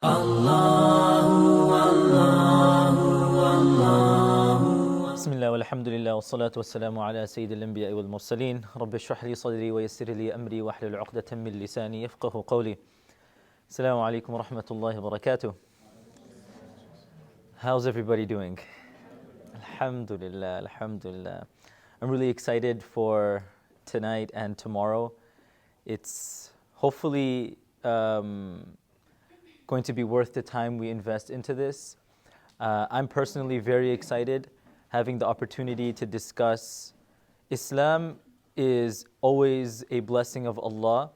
Bismillah walhamdulillah wassalatu wassalamu ala sayyidil anbiya wal mursaleen. Rabbi shrah li sadri wa yassir li amri wa hlul 'uqdatan min lisani yafqahu qawli. Assalamu alaikum wa rahmatullahi wa barakatuh. How's everybody doing? Alhamdulillah, alhamdulillah. I'm really excited for tonight and tomorrow. It's hopefully going to be worth the time we invest into this. I'm personally very excited having the opportunity to discuss. Islam is always a blessing of Allah,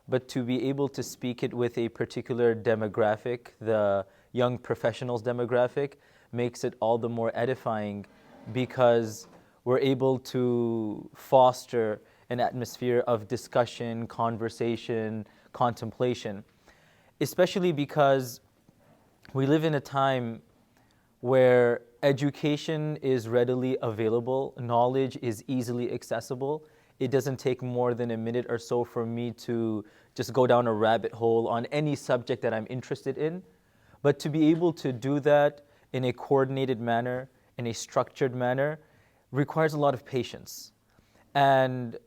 but to be able to speak it with a particular demographic, the young professionals demographic, makes it all the more edifying because we're able to foster an atmosphere of discussion, conversation, contemplation, especially because we live in a time where education is readily available, knowledge is easily accessible. It doesn't take more than a minute or so for me to just go down a rabbit hole on any subject that I'm interested in. But to be able to do that in a coordinated manner, in a structured manner, requires a lot of patience. And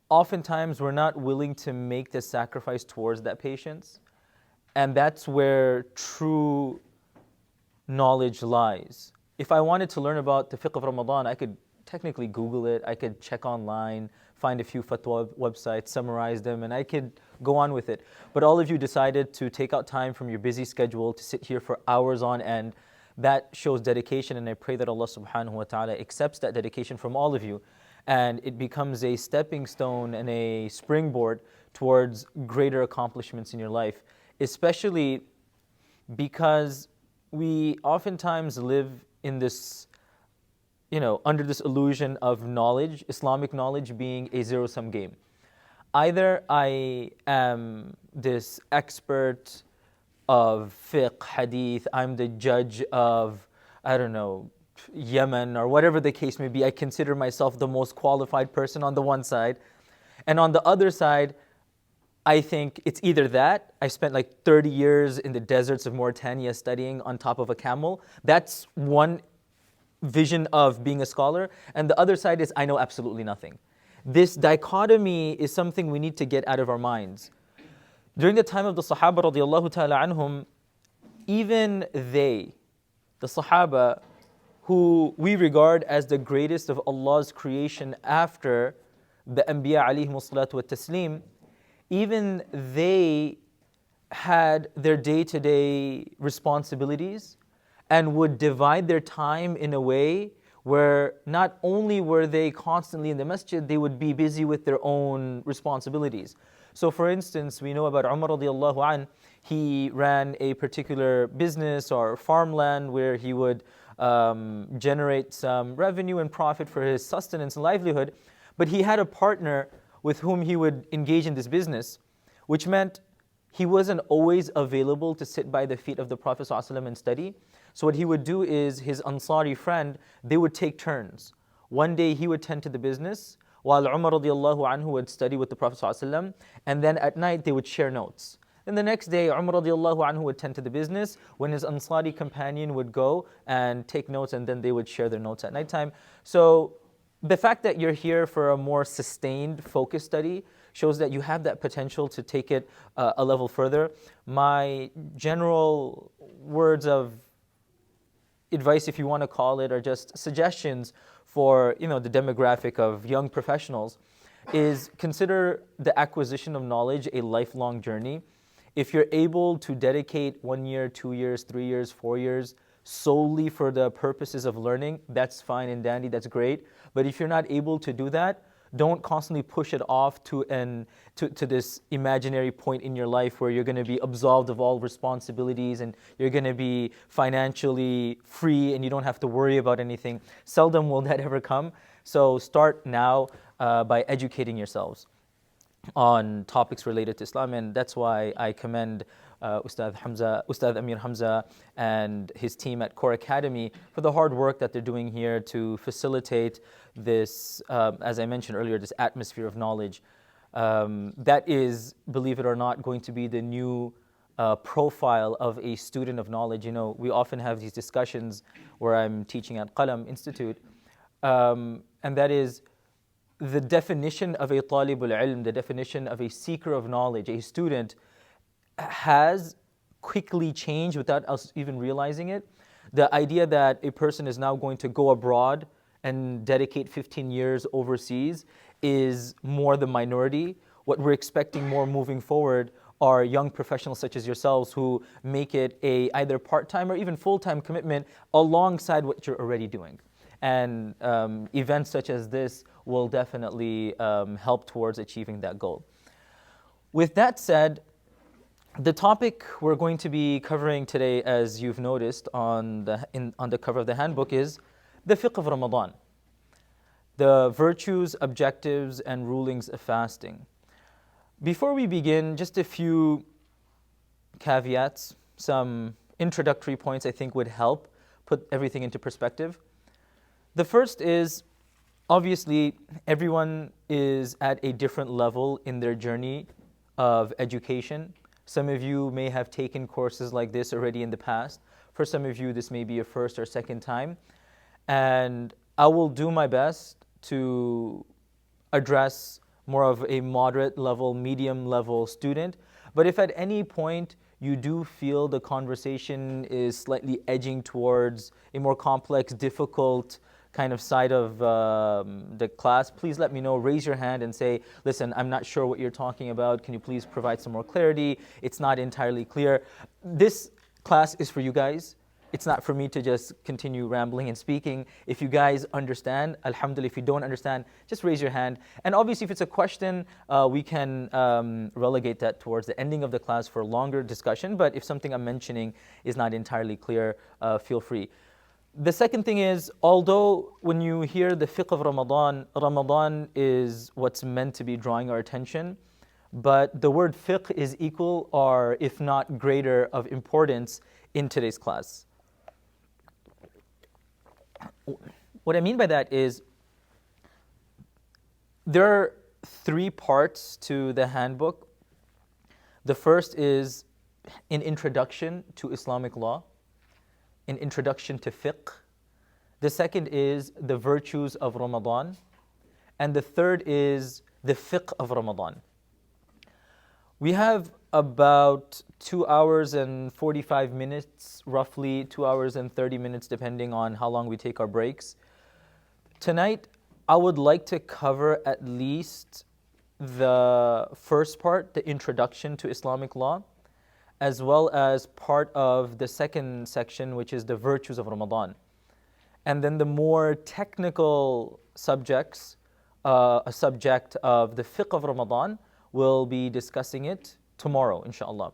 oftentimes we're not willing to make the sacrifice towards that patience. And that's where true knowledge lies. If I wanted to learn about the Fiqh of Ramadan, I could technically Google it, I could check online, find a few fatwa websites, summarize them, and I could go on with it. But all of you decided to take out time from your busy schedule to sit here for hours on end. That shows dedication, and I pray that Allah subhanahu wa ta'ala accepts that dedication from all of you, and it becomes a stepping stone and a springboard towards greater accomplishments in your life, especially because we oftentimes live in this, under this illusion of knowledge, Islamic knowledge being a zero-sum game. Either I am this expert of fiqh, hadith, I'm the judge of, Yemen, or whatever the case may be. I consider myself the most qualified person on the one side. And on the other side, I think it's either that, I spent like 30 years in the deserts of Mauritania studying on top of a camel. That's one vision of being a scholar. And the other side is I know absolutely nothing. This dichotomy is something we need to get out of our minds. During the time of the Sahabah radiallahu ta'ala anhum, even they, the Sahabah, who we regard as the greatest of Allah's creation after the Anbiya alayhimu salatu wa taslim, even they had their day-to-day responsibilities and would divide their time in a way where not only were they constantly in the masjid, they would be busy with their own responsibilities. So for instance, we know about Umar radiallahu anh, he ran a particular business or farmland where he would generate some revenue and profit for his sustenance and livelihood, but he had a partner with whom he would engage in this business, which meant he wasn't always available to sit by the feet of the Prophet ﷺ and study. So what he would do is his Ansari friend, they would take turns. One day he would tend to the business, while Umar radiallahu anhu would study with the Prophet ﷺ, and then at night they would share notes. Then the next day, Umar radiallahu anhu would tend to the business when his Ansari companion would go and take notes, and then they would share their notes at nighttime. So the fact that you're here for a more sustained, focused study shows that you have that potential to take it a level further. My general words of advice, if you want to call it, or just suggestions for the demographic of young professionals, is consider the acquisition of knowledge a lifelong journey. If you're able to dedicate 1 year, 2 years, 3 years, 4 years solely for the purposes of learning, that's fine and dandy, that's great. But if you're not able to do that, don't constantly push it off to this imaginary point in your life where you're going to be absolved of all responsibilities and you're going to be financially free and you don't have to worry about anything. Seldom will that ever come. So start now by educating yourselves on topics related to Islam, and that's why I commend Ustad Amir Hamza and his team at Core Academy for the hard work that they're doing here to facilitate this, as I mentioned earlier, this atmosphere of knowledge. That is, believe it or not, going to be the new profile of a student of knowledge. You know, we often have these discussions where I'm teaching at Qalam Institute, and that is the definition of a talibul ilm, the definition of a seeker of knowledge, a student, has quickly changed without us even realizing it. The idea that a person is now going to go abroad and dedicate 15 years overseas is more the minority. What we're expecting more moving forward are young professionals such as yourselves who make it a either part-time or even full-time commitment alongside what you're already doing. And events such as this will definitely help towards achieving that goal. With that said, the topic we're going to be covering today, as you've noticed on the cover of the handbook, is the Fiqh of Ramadan, the virtues, objectives, and rulings of fasting. Before we begin, just a few caveats, some introductory points I think would help put everything into perspective. The first is, obviously, everyone is at a different level in their journey of education. Some of you may have taken courses like this already in the past. For some of you, this may be a first or second time. And I will do my best to address more of a moderate level, medium level student. But if at any point you do feel the conversation is slightly edging towards a more complex, difficult kind of side of the class, please let me know. Raise your hand and say, listen, I'm not sure what you're talking about. Can you please provide some more clarity? It's not entirely clear. This class is for you guys. It's not for me to just continue rambling and speaking. If you guys understand, alhamdulillah. If you don't understand, just raise your hand. And obviously, if it's a question, we can relegate that towards the ending of the class for longer discussion. But if something I'm mentioning is not entirely clear, feel free. The second thing is, although when you hear the Fiqh of Ramadan, Ramadan is what's meant to be drawing our attention, but the word fiqh is equal or if not greater of importance in today's class. What I mean by that is, there are 3 parts to the handbook. The first is an introduction to Islamic law, an introduction to fiqh. The second is the virtues of Ramadan. And the third is the fiqh of Ramadan. We have about 2 hours and 45 minutes, roughly 2 hours and 30 minutes, depending on how long we take our breaks. Tonight, I would like to cover at least the first part, the introduction to Islamic law, as well as part of the second section, which is the virtues of Ramadan. And then the more technical subjects, a subject of the fiqh of Ramadan, we'll be discussing it tomorrow, inshallah.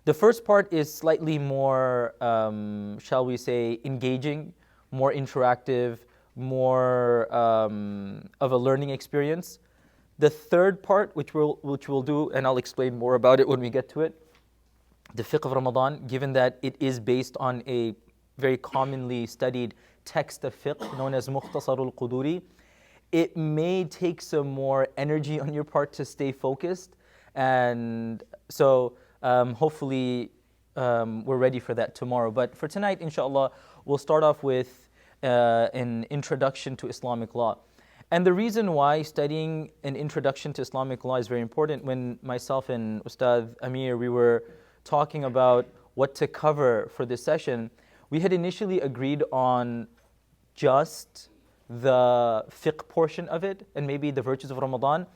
The first part is slightly more, shall we say, engaging, more interactive, more of a learning experience. The third part, which we'll do, and I'll explain more about it when we get to it, the Fiqh of Ramadan, given that it is based on a very commonly studied text of fiqh known as Mukhtasarul Quduri, it may take some more energy on your part to stay focused. And so hopefully we're ready for that tomorrow. But for tonight, inshallah, we'll start off with an introduction to Islamic law. And the reason why studying an introduction to Islamic law is very important, when myself and Ustad Amir, we were talking about what to cover for this session, we had initially agreed on just the fiqh portion of it and maybe the virtues of Ramadan.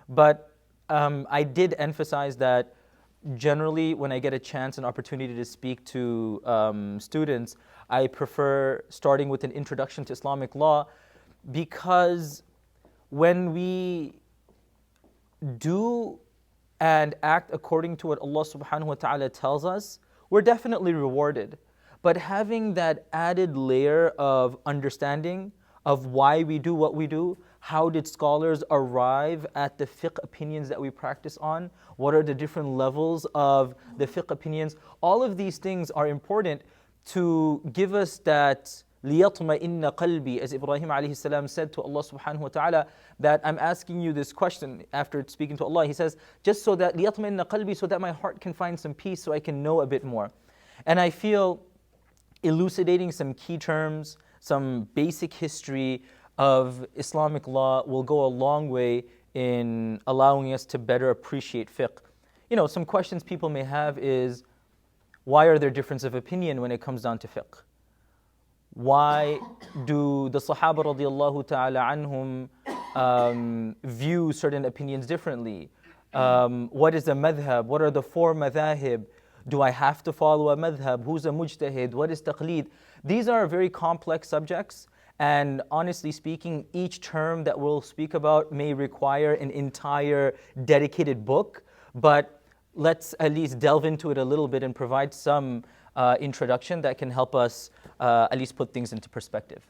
But I did emphasize that generally when I get a chance and opportunity to speak to students, I prefer starting with an introduction to Islamic law, because when we do and act according to what Allah subhanahu wa ta'ala tells us, we're definitely rewarded. But having that added layer of understanding of why we do what we do, how did scholars arrive at the fiqh opinions that we practice on, what are the different levels of the fiqh opinions, all of these things are important to give us that لِيَطْمَئِنَّ قَلْبِي, as Ibrahim alayhi salam said to Allah subhanahu wa ta'ala, that I'm asking you this question after speaking to Allah. He says, just so that لِيَطْمَئِنَّ قَلْبِي, so that my heart can find some peace, so I can know a bit more. And I feel elucidating some key terms, some basic history of Islamic law will go a long way in allowing us to better appreciate fiqh. Some questions people may have is, why are there differences of opinion when it comes down to fiqh? Why do the Sahabah radiallahu ta'ala anhum view certain opinions differently? What is a madhab? What are the four madhahib? Do I have to follow a madhab? Who's a mujtahid? What is taqleed? These are very complex subjects, and honestly speaking, each term that we'll speak about may require an entire dedicated book, but let's at least delve into it a little bit and provide some introduction that can help us at least put things into perspective.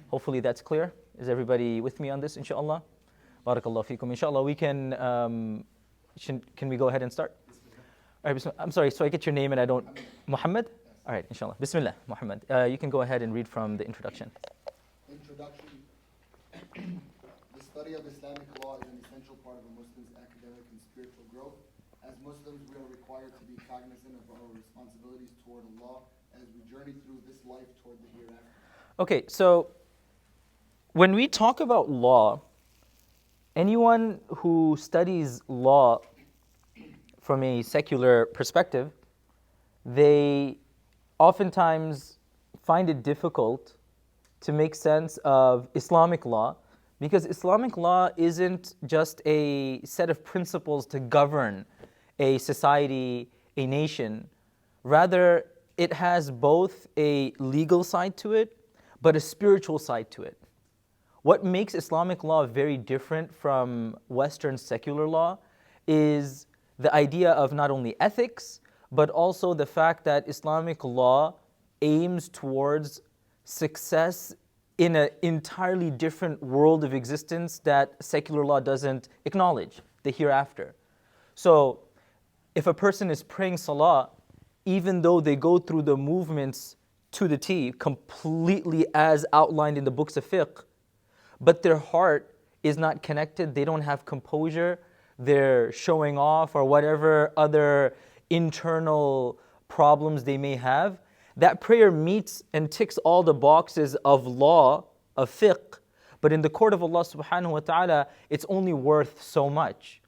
Hopefully that's clear. Is everybody with me on this, inshallah? Barakallahu feekum. Inshallah, we can we go ahead and start? All right, I'm sorry, so I get your name and I don't... Muhammad? All right, inshallah. Bismillah, Muhammad. You can go ahead and read from the introduction. Introduction. The study of Islamic law is an essential part of a Muslim's academic and spiritual growth. As Muslims, we are required to be cognizant of our responsibilities toward Allah as we journey through this life toward the hereafter. Okay, so when we talk about law, anyone who studies law from a secular perspective, they oftentimes find it difficult to make sense of Islamic law, because Islamic law isn't just a set of principles to govern a society, a nation. Rather, it has both a legal side to it, but a spiritual side to it. What makes Islamic law very different from Western secular law is the idea of not only ethics, but also the fact that Islamic law aims towards success in an entirely different world of existence that secular law doesn't acknowledge, the hereafter. So, if a person is praying salah, even though they go through the movements to the T, completely as outlined in the books of fiqh, but their heart is not connected, they don't have composure, they're showing off or whatever other internal problems they may have, that prayer meets and ticks all the boxes of law, of fiqh, but in the court of Allah subhanahu wa ta'ala, it's only worth so much.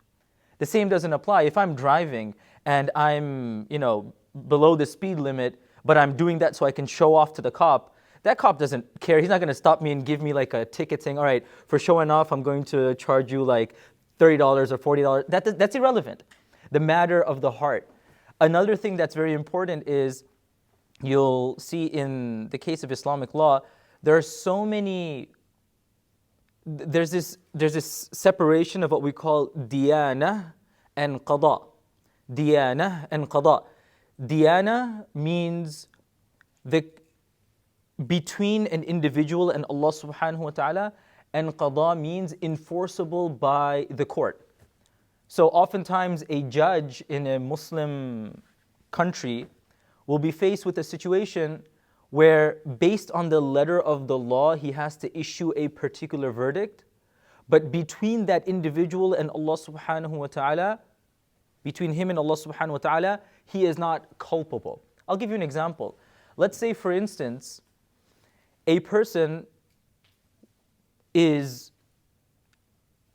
The same doesn't apply. If I'm driving and I'm, below the speed limit, but I'm doing that so I can show off to the cop, that cop doesn't care. He's not going to stop me and give me like a ticket saying, all right, for showing off, I'm going to charge you like $30 or $40. That's irrelevant. The matter of the heart. Another thing that's very important is, you'll see in the case of Islamic law, there are so many, there's this separation of what we call diyana and qada. Diyana and qada. Diyana means between an individual and Allah subhanahu wa ta'ala, and qada means enforceable by the court. So oftentimes a judge in a Muslim country will be faced with a situation where, based on the letter of the law, he has to issue a particular verdict, but between that individual and Allah subhanahu wa ta'ala, between him and Allah subhanahu wa ta'ala, he is not culpable. I'll give you an example. Let's say, for instance, a person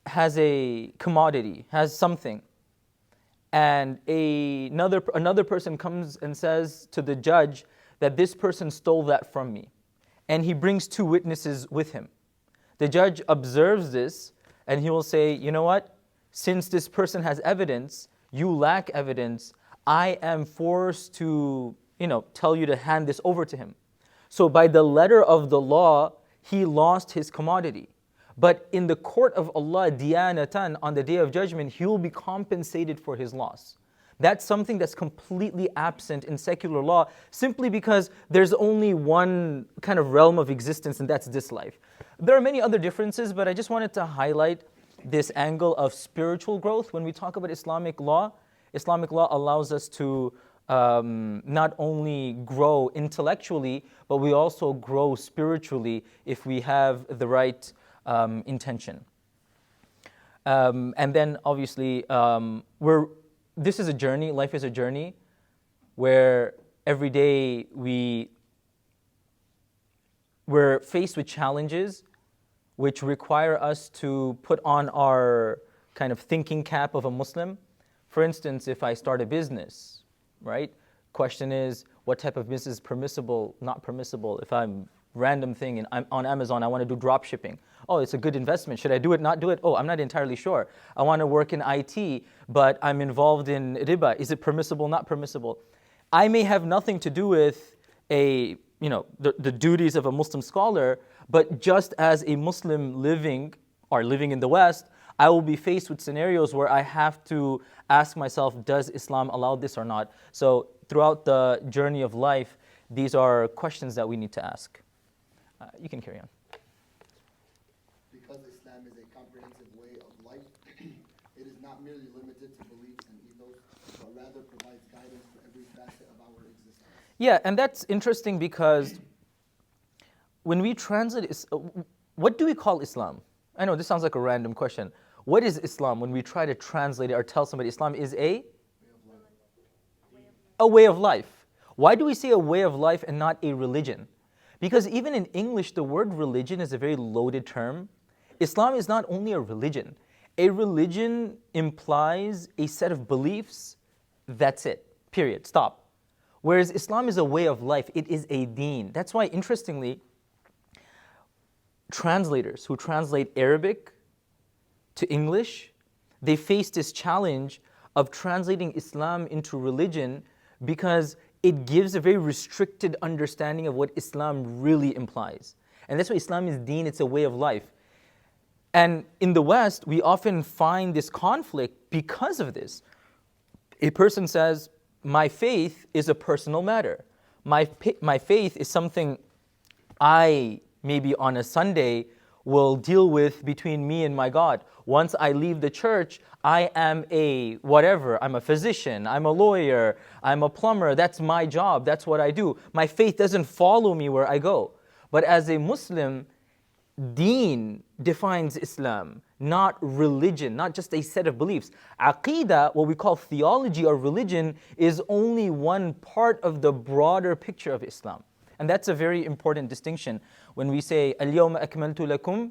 has a commodity, has something, and another person comes and says to the judge that this person stole that from me, and he brings two witnesses with him. The judge observes this, and he will say, you know what? Since this person has evidence, you lack evidence, I am forced to, tell you to hand this over to him. So by the letter of the law, he lost his commodity. But in the court of Allah, diyanatan, on the day of judgment, he will be compensated for his loss. That's something that's completely absent in secular law, simply because there's only one kind of realm of existence, and that's this life. There are many other differences, but I just wanted to highlight this angle of spiritual growth. When we talk about Islamic law allows us to not only grow intellectually, but we also grow spiritually if we have the right intention. And then obviously, this is a journey, life is a journey, where every day we're faced with challenges which require us to put on our kind of thinking cap of a Muslim. For instance, if I start a business, right? Question is, what type of business is permissible, not permissible? If I'm random thing and I'm on Amazon, I want to do drop shipping. Oh, it's a good investment. Should I do it, not do it? Oh, I'm not entirely sure. I want to work in IT, but I'm involved in riba. Is it permissible, not permissible? I may have nothing to do with the duties of a Muslim scholar, but just as a Muslim living in the West, I will be faced with scenarios where I have to ask myself, does Islam allow this or not? So throughout the journey of life, these are questions that we need to ask. You can carry on. Because Islam is a comprehensive way of life, it is not merely limited to beliefs and ethos, but rather provides guidance for every facet of our existence. Yeah, and that's interesting because when we translate, what do we call Islam? I know this sounds like a random question. What is Islam when we try to translate it or tell somebody Islam is a way of life? Why do we say a way of life and not a religion? Because even in English, the word religion is a very loaded term. Islam is not only a religion. A religion implies a set of beliefs. That's it. Period. Stop. Whereas Islam is a way of life. It is a deen. That's why, interestingly, translators who translate Arabic to English, they face this challenge of translating Islam into religion because it gives a very restricted understanding of what Islam really implies. And that's why Islam is deen, it's a way of life. And in the West, we often find this conflict because of this. A person says, my faith is a personal matter. My faith is something I, maybe on a Sunday, will deal with between me and my God. Once I leave the church, I am a whatever. I'm a physician, I'm a lawyer, I'm a plumber. That's my job, that's what I do. My faith doesn't follow me where I go. But as a Muslim, deen defines Islam, not religion, not just a set of beliefs. Aqidah, what we call theology or religion, is only one part of the broader picture of Islam. And that's a very important distinction. When we say, Al-yawma akmaltu lakum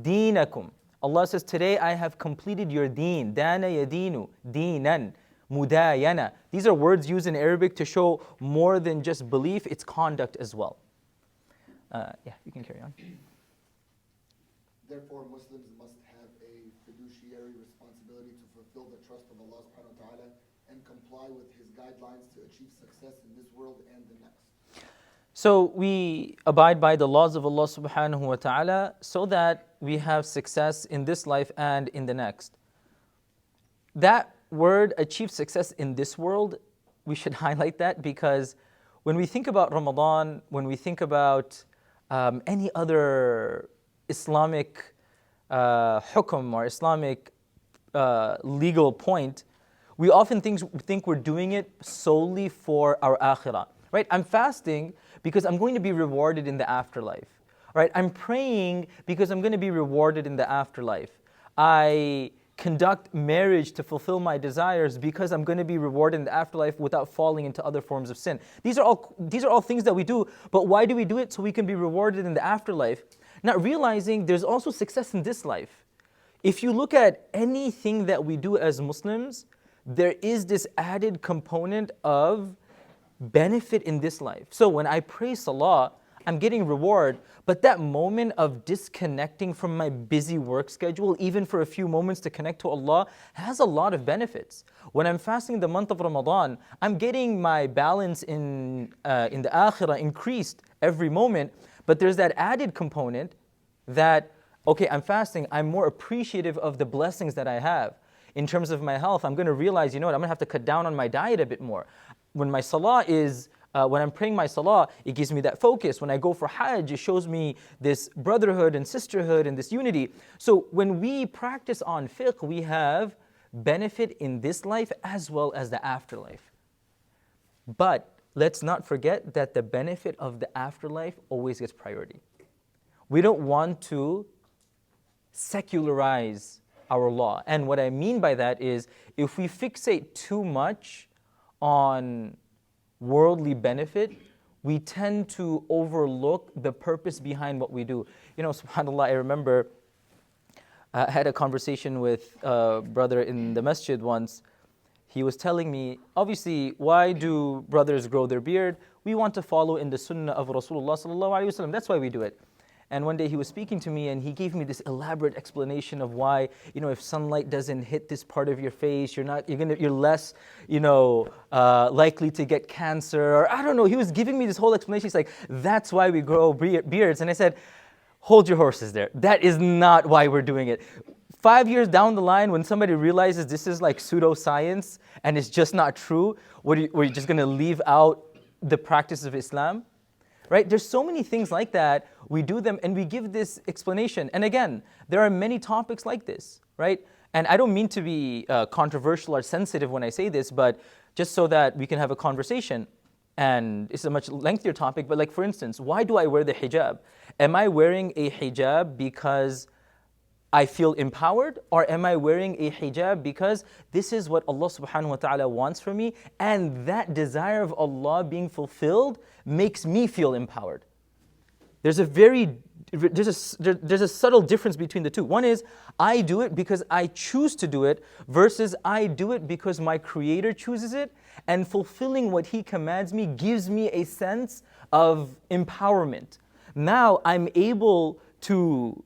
deenakum. Allah says, today I have completed your deen. Dana yadinu, deenan, mudayana. These are words used in Arabic to show more than just belief, it's conduct as well. Yeah, you can carry on. Therefore, Muslims must have a fiduciary responsibility to fulfill the trust of Allah subhanahu wa ta'ala and comply with His guidelines to achieve success in this world and the next. So we abide by the laws of Allah subhanahu wa ta'ala so that we have success in this life and in the next. That word, achieve success in this world, we should highlight that because when we think about Ramadan, when we think about any other Islamic hukum or Islamic legal point, we often think we're doing it solely for our akhirah. Right? I'm fasting because I'm going to be rewarded in the afterlife. Right? I'm praying because I'm going to be rewarded in the afterlife. I conduct marriage to fulfill my desires because I'm going to be rewarded in the afterlife without falling into other forms of sin. These are all things that we do, but why do we do it? So we can be rewarded in the afterlife, not realizing there's also success in this life. If you look at anything that we do as Muslims, there is this added component of benefit in this life. So when I pray salah, I'm getting reward, but that moment of disconnecting from my busy work schedule, even for a few moments to connect to Allah, has a lot of benefits. When I'm fasting the month of Ramadan, I'm getting my balance in the akhirah increased every moment, but there's that added component that, okay, I'm fasting, I'm more appreciative of the blessings that I have. In terms of my health, I'm going to realize, I'm going to have to cut down on my diet a bit more. When my salah when I'm praying my salah, it gives me that focus. When I go for hajj, it shows me this brotherhood and sisterhood and this unity. So when we practice on fiqh, we have benefit in this life as well as the afterlife. But let's not forget that the benefit of the afterlife always gets priority. We don't want to secularize our law. And what I mean by that is if we fixate too much on worldly benefit, we tend to overlook the purpose behind what we do. You know, subhanAllah, I remember I had a conversation with a brother in the masjid once. He was telling me, obviously, why do brothers grow their beard? We want to follow in the sunnah of Rasulullah sallallahu alaihi wasallam. That's why we do it. And one day he was speaking to me and he gave me this elaborate explanation of why, you know, if sunlight doesn't hit this part of your face, you're less, likely to get cancer, or I don't know. He was giving me this whole explanation. He's like, that's why we grow beards. And I said, hold your horses there. That is not why we're doing it. 5 years down the line, when somebody realizes this is like pseudoscience and it's just not true, were you just going to leave out the practice of Islam? Right? There's so many things like that. We do them and we give this explanation. And again, there are many topics like this, right? And I don't mean to be controversial or sensitive when I say this, but just so that we can have a conversation. And it's a much lengthier topic, but like for instance, why do I wear the hijab? Am I wearing a hijab because I feel empowered, or am I wearing a hijab because this is what Allah subhanahu wa ta'ala wants from me, and that desire of Allah being fulfilled makes me feel empowered? There's a subtle difference between the two. One is I do it because I choose to do it versus I do it because my Creator chooses it, and fulfilling what He commands me gives me a sense of empowerment. Now I'm able to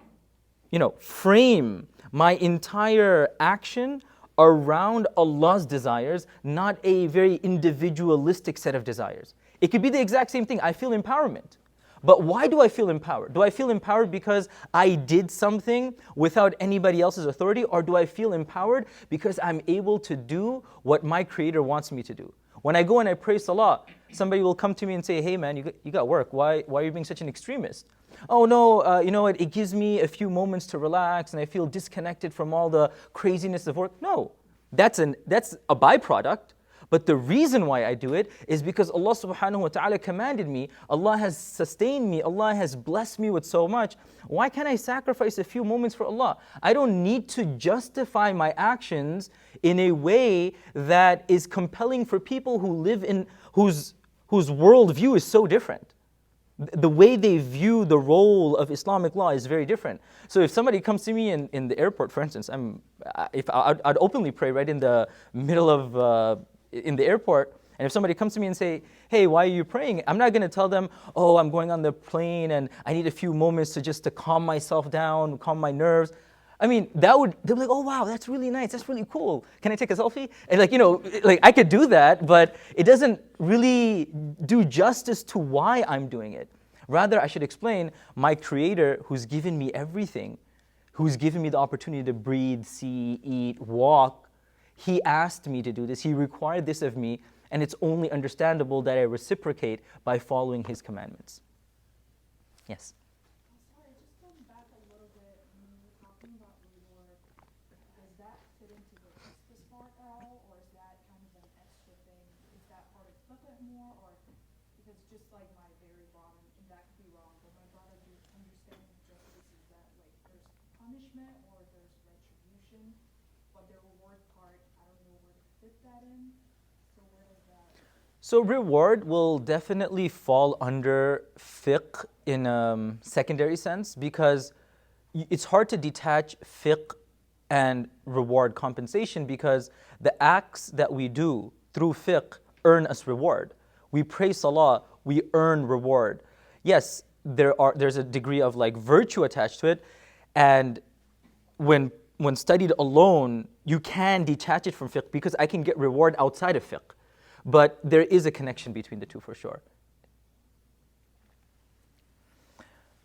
frame my entire action around Allah's desires, not a very individualistic set of desires. It could be the exact same thing. I feel empowerment. But why do I feel empowered? Do I feel empowered because I did something without anybody else's authority? Or do I feel empowered because I'm able to do what my Creator wants me to do? When I go and I pray salah, somebody will come to me and say, hey man, you got work. Why are you being such an extremist? Oh no, you know what, it gives me a few moments to relax and I feel disconnected from all the craziness of work. No, that's a byproduct. But the reason why I do it is because Allah subhanahu wa ta'ala commanded me. Allah has sustained me. Allah has blessed me with so much. Why can't I sacrifice a few moments for Allah? I don't need to justify my actions in a way that is compelling for people who live in, whose worldview is so different. The way they view the role of Islamic law is very different. So if somebody comes to me in the airport, for instance, I'd openly pray right in the middle of, in the airport, and if somebody comes to me and say, hey, why are you praying? I'm not going to tell them, oh, I'm going on the plane and I need a few moments to calm myself down, calm my nerves. I mean, they'll be like, oh wow, that's really nice, that's really cool. Can I take a selfie? And I could do that, but it doesn't really do justice to why I'm doing it. Rather, I should explain my Creator who's given me everything, who's given me the opportunity to breathe, see, eat, walk. He asked me to do this, He required this of me, and it's only understandable that I reciprocate by following His commandments. Yes? Sorry, just going back a little bit, when you were talking about reward, does that fit into the justice part at all, or is that kind of an extra thing? Is that part of fiqh more, or because just like my very broad, and that could be wrong, but my broad understanding of justice is that like there's punishment or there's retribution, but the reward part, I don't know where to fit that in. So where does that? So reward will definitely fall under fiqh in a secondary sense, because it's hard to detach fiqh and reward compensation, because the acts that we do through fiqh earn us reward. We pray salah, we earn reward. Yes, there's a degree of like virtue attached to it, and when studied alone, you can detach it from fiqh because I can get reward outside of fiqh. But there is a connection between the two for sure.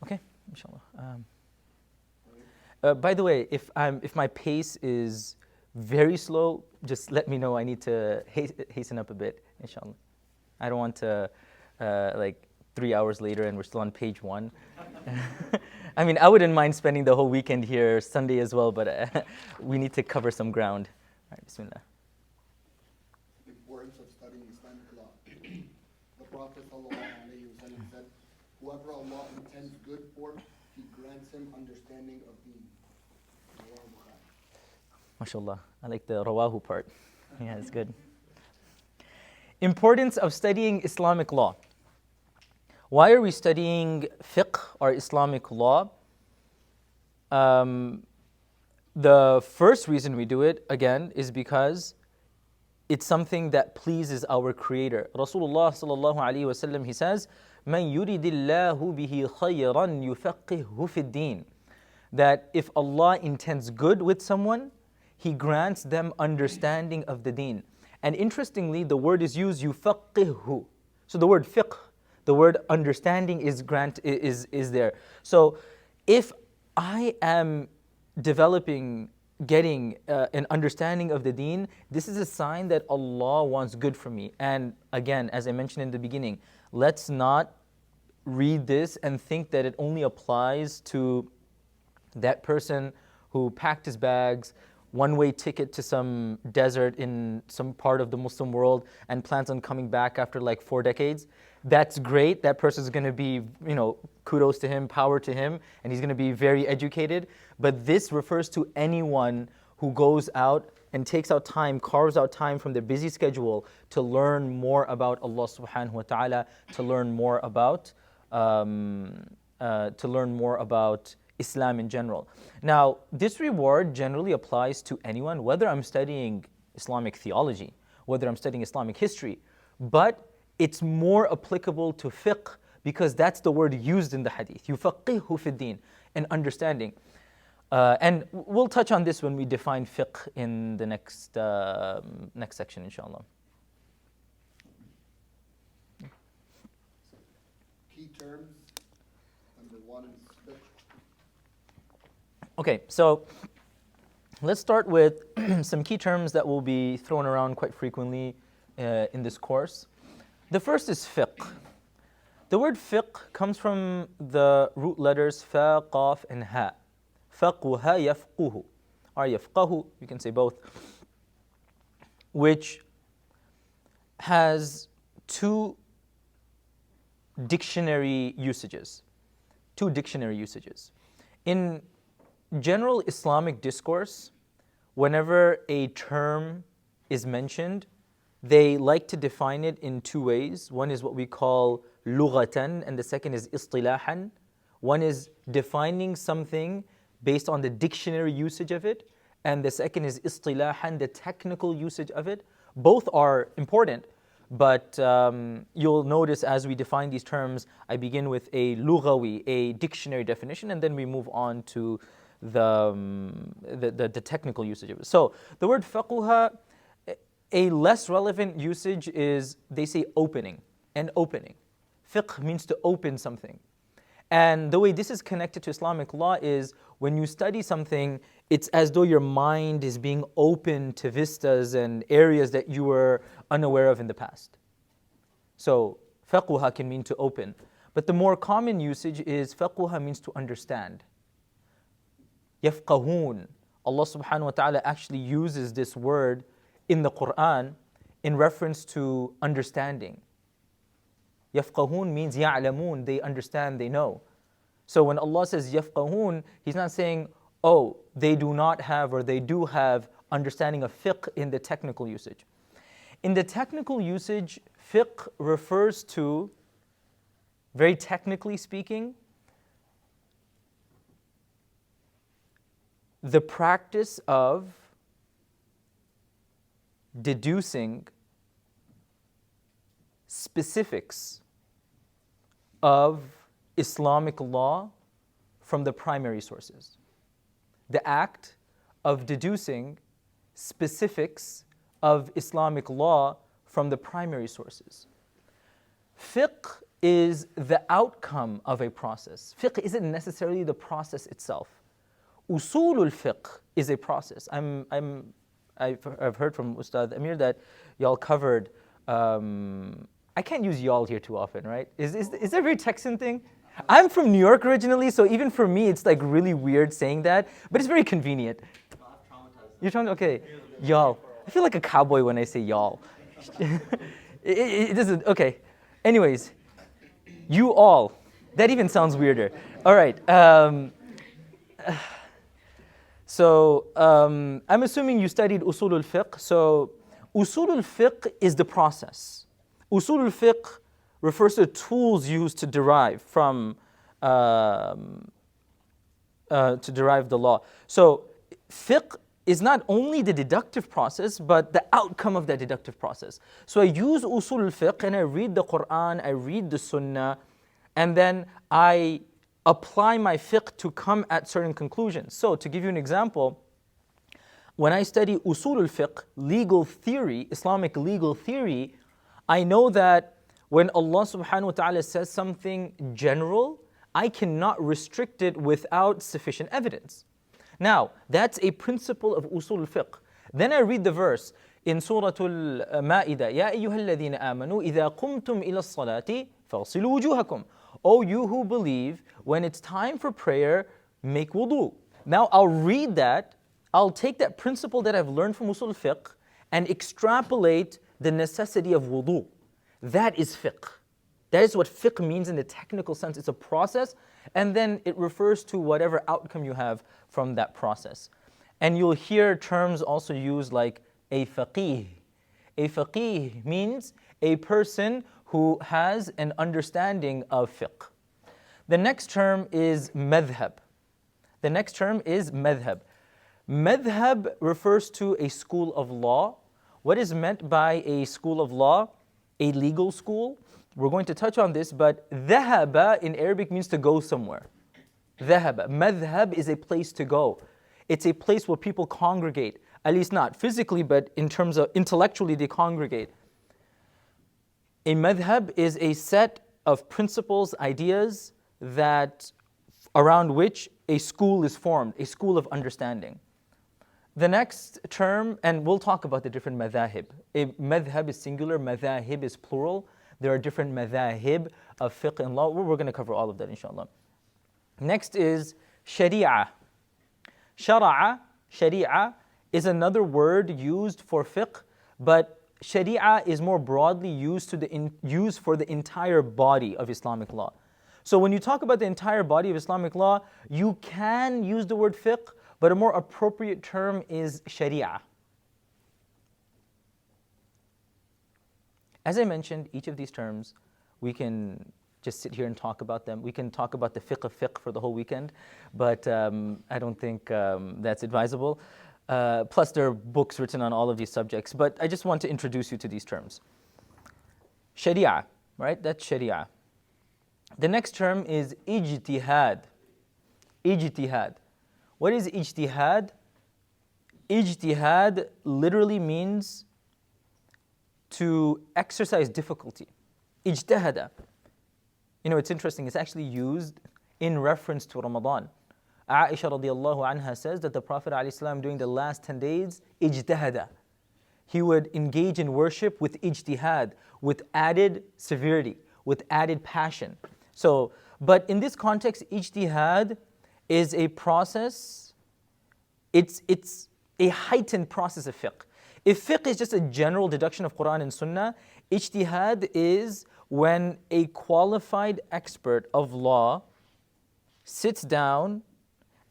Okay, inshallah. By the way, if my pace is very slow, just let me know. I need to hasten up a bit, inshallah. I don't want to 3 hours later and we're still on page 1. I mean, I wouldn't mind spending the whole weekend here, Sunday as well, but we need to cover some ground. All right, bismillah. The importance of studying Islamic law. Prophet ﷺ said, whoever Allah intends good for, He grants him understanding of deen. MashaAllah. I like the rawahu part. Yeah, it's good. Importance of studying Islamic law. Why are we studying fiqh or Islamic law? The first reason we do it, again, is because it's something that pleases our Creator. Rasulullah sallallahu alaihi wasallam, he says, "Man yuridillahu bihi khayran yufaqqihhu fid din." That if Allah intends good with someone, He grants them understanding of the deen. And interestingly, the word is used yufaqqihhu. So the word fiqh, the word understanding is there. So if I am getting an understanding of the deen, this is a sign that Allah wants good for me. And again, as I mentioned in the beginning, let's not read this and think that it only applies to that person who packed his bags, one-way ticket to some desert in some part of the Muslim world and plans on coming back after like 4 decades. That's great. That person's going to be, kudos to him, power to him, and he's going to be very educated. But this refers to anyone who goes out and takes out time, carves out time from their busy schedule to learn more about Allah subhanahu wa ta'ala, to learn more about Islam in general. Now, this reward generally applies to anyone, whether I'm studying Islamic theology, whether I'm studying Islamic history, but it's more applicable to fiqh because that's the word used in the hadith. يُفَقِّهُ فِي الدِّينِ, an understanding. And we'll touch on this when we define fiqh in the next section, inshallah. Key terms, number 1 is fiqh. Okay, so let's start with some key terms that will be thrown around quite frequently in this course. The first is fiqh. The word fiqh comes from the root letters fa, qaf, and ha. Faqha yafquhu, or yafqahu, you can say both, which has two dictionary usages. In general Islamic discourse, whenever a term is mentioned, they like to define it in 2 ways. One is what we call lughatan, and the second is istilahan. One is defining something based on the dictionary usage of it, and the second is istilahan, the technical usage of it. Both are important, but you'll notice as we define these terms, I begin with a lughawi, a dictionary definition, and then we move on to the technical usage of it. So the word faqha, a less relevant usage is, they say opening, an opening. Fiqh means to open something. And the way this is connected to Islamic law is when you study something, it's as though your mind is being open to vistas and areas that you were unaware of in the past. So faqha can mean to open. But the more common usage is faqha means to understand. Yafqahun. Allah subhanahu wa ta'ala actually uses this word in the Quran in reference to understanding. Yafqahun means ya'lamun, they understand, they know. So when Allah says yafqahun, He's not saying, oh, they do not have or they do have understanding of fiqh in the technical usage. In the technical usage, fiqh refers to, very technically speaking, the practice of deducing specifics of Islamic law from the primary sources. The act of deducing specifics of Islamic law from the primary sources. Fiqh is the outcome of a process. Fiqh isn't necessarily the process itself. Usulul fiqh is a process. I've heard from Ustad Amir that y'all covered, I can't use y'all here too often, right? Is that a very Texan thing? I'm from New York originally, so even for me, it's like really weird saying that, but it's very convenient. You're trying to, okay, y'all. I feel like a cowboy when I say y'all. It doesn't, okay. Anyways, you all. That even sounds weirder. All right. I'm assuming you studied usul al-fiqh. So usul al-fiqh is the process. Usul al-fiqh refers to tools used to derive the law. So fiqh is not only the deductive process, but the outcome of that deductive process. So I use usul al-fiqh and I read the Quran, I read the Sunnah, and then I apply my fiqh to come at certain conclusions. So to give you an example, when I study usul al-fiqh, legal theory, Islamic legal theory, I know that when Allah subhanahu wa ta'ala says something general, I cannot restrict it without sufficient evidence. Now, that's a principle of usul al-fiqh. Then I read the verse in Surah Al-Ma'idah, يَا أَيُّهَا الَّذِينَ آمَنُوا إِذَا قُمْتُمْ إِلَى الصَّلَاةِ فَاغْسِلُوا وُجُوهَكُمْ. O you who believe, when it's time for prayer, make wudu. Now I'll read that, I'll take that principle that I've learned from usul al-fiqh and extrapolate the necessity of wudu. That is fiqh. That is what fiqh means in the technical sense. It's a process, and then it refers to whatever outcome you have from that process. And you'll hear terms also used like a faqih. A faqih means a person who has an understanding of fiqh. The next term is madhab. The next term is madhab. Madhab refers to a school of law. What is meant by a school of law? A legal school. We're going to touch on this, but dhahaba in Arabic means to go somewhere. Dhahaba. Madhab is a place to go. It's a place where people congregate, at least not physically, but in terms of intellectually they congregate. A madhab is a set of principles, ideas that around which a school is formed, a school of understanding. The next term, and we'll talk about the different madhahib. A madhab is singular, madhahib is plural. There are different madhahib of fiqh and law. We're going to cover all of that, inshallah. Next is sharia. Sharia is another word used for fiqh, but sharia is more broadly used for the entire body of Islamic law. So when you talk about the entire body of Islamic law, you can use the word fiqh, but a more appropriate term is sharia. As I mentioned, each of these terms, we can just sit here and talk about them. We can talk about the fiqh of fiqh for the whole weekend, but I don't think that's advisable. Plus, there are books written on all of these subjects, but I just want to introduce you to these terms. Sharia, right? That's sharia. The next term is ijtihad. Ijtihad. What is ijtihad? Ijtihad literally means to exercise difficulty. Ijtahada. You know, it's interesting, it's actually used in reference to Ramadan. Aisha radiallahu anha says that the Prophet ﷺ during the last 10 days, ijtahada. He would engage in worship with ijtihad, with added severity, with added passion. So, but in this context, ijtihad is a process, it's a heightened process of fiqh. If fiqh is just a general deduction of Quran and Sunnah, ijtihad is when a qualified expert of law sits down,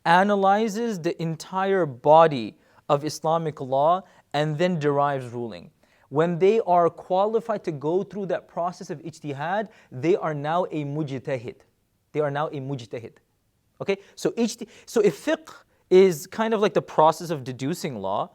analyzes the entire body of Islamic law, and then derives ruling. When they are qualified to go through that process of ijtihad, they are now a mujtahid. They are now a mujtahid. Okay, so if fiqh is kind of like the process of deducing law,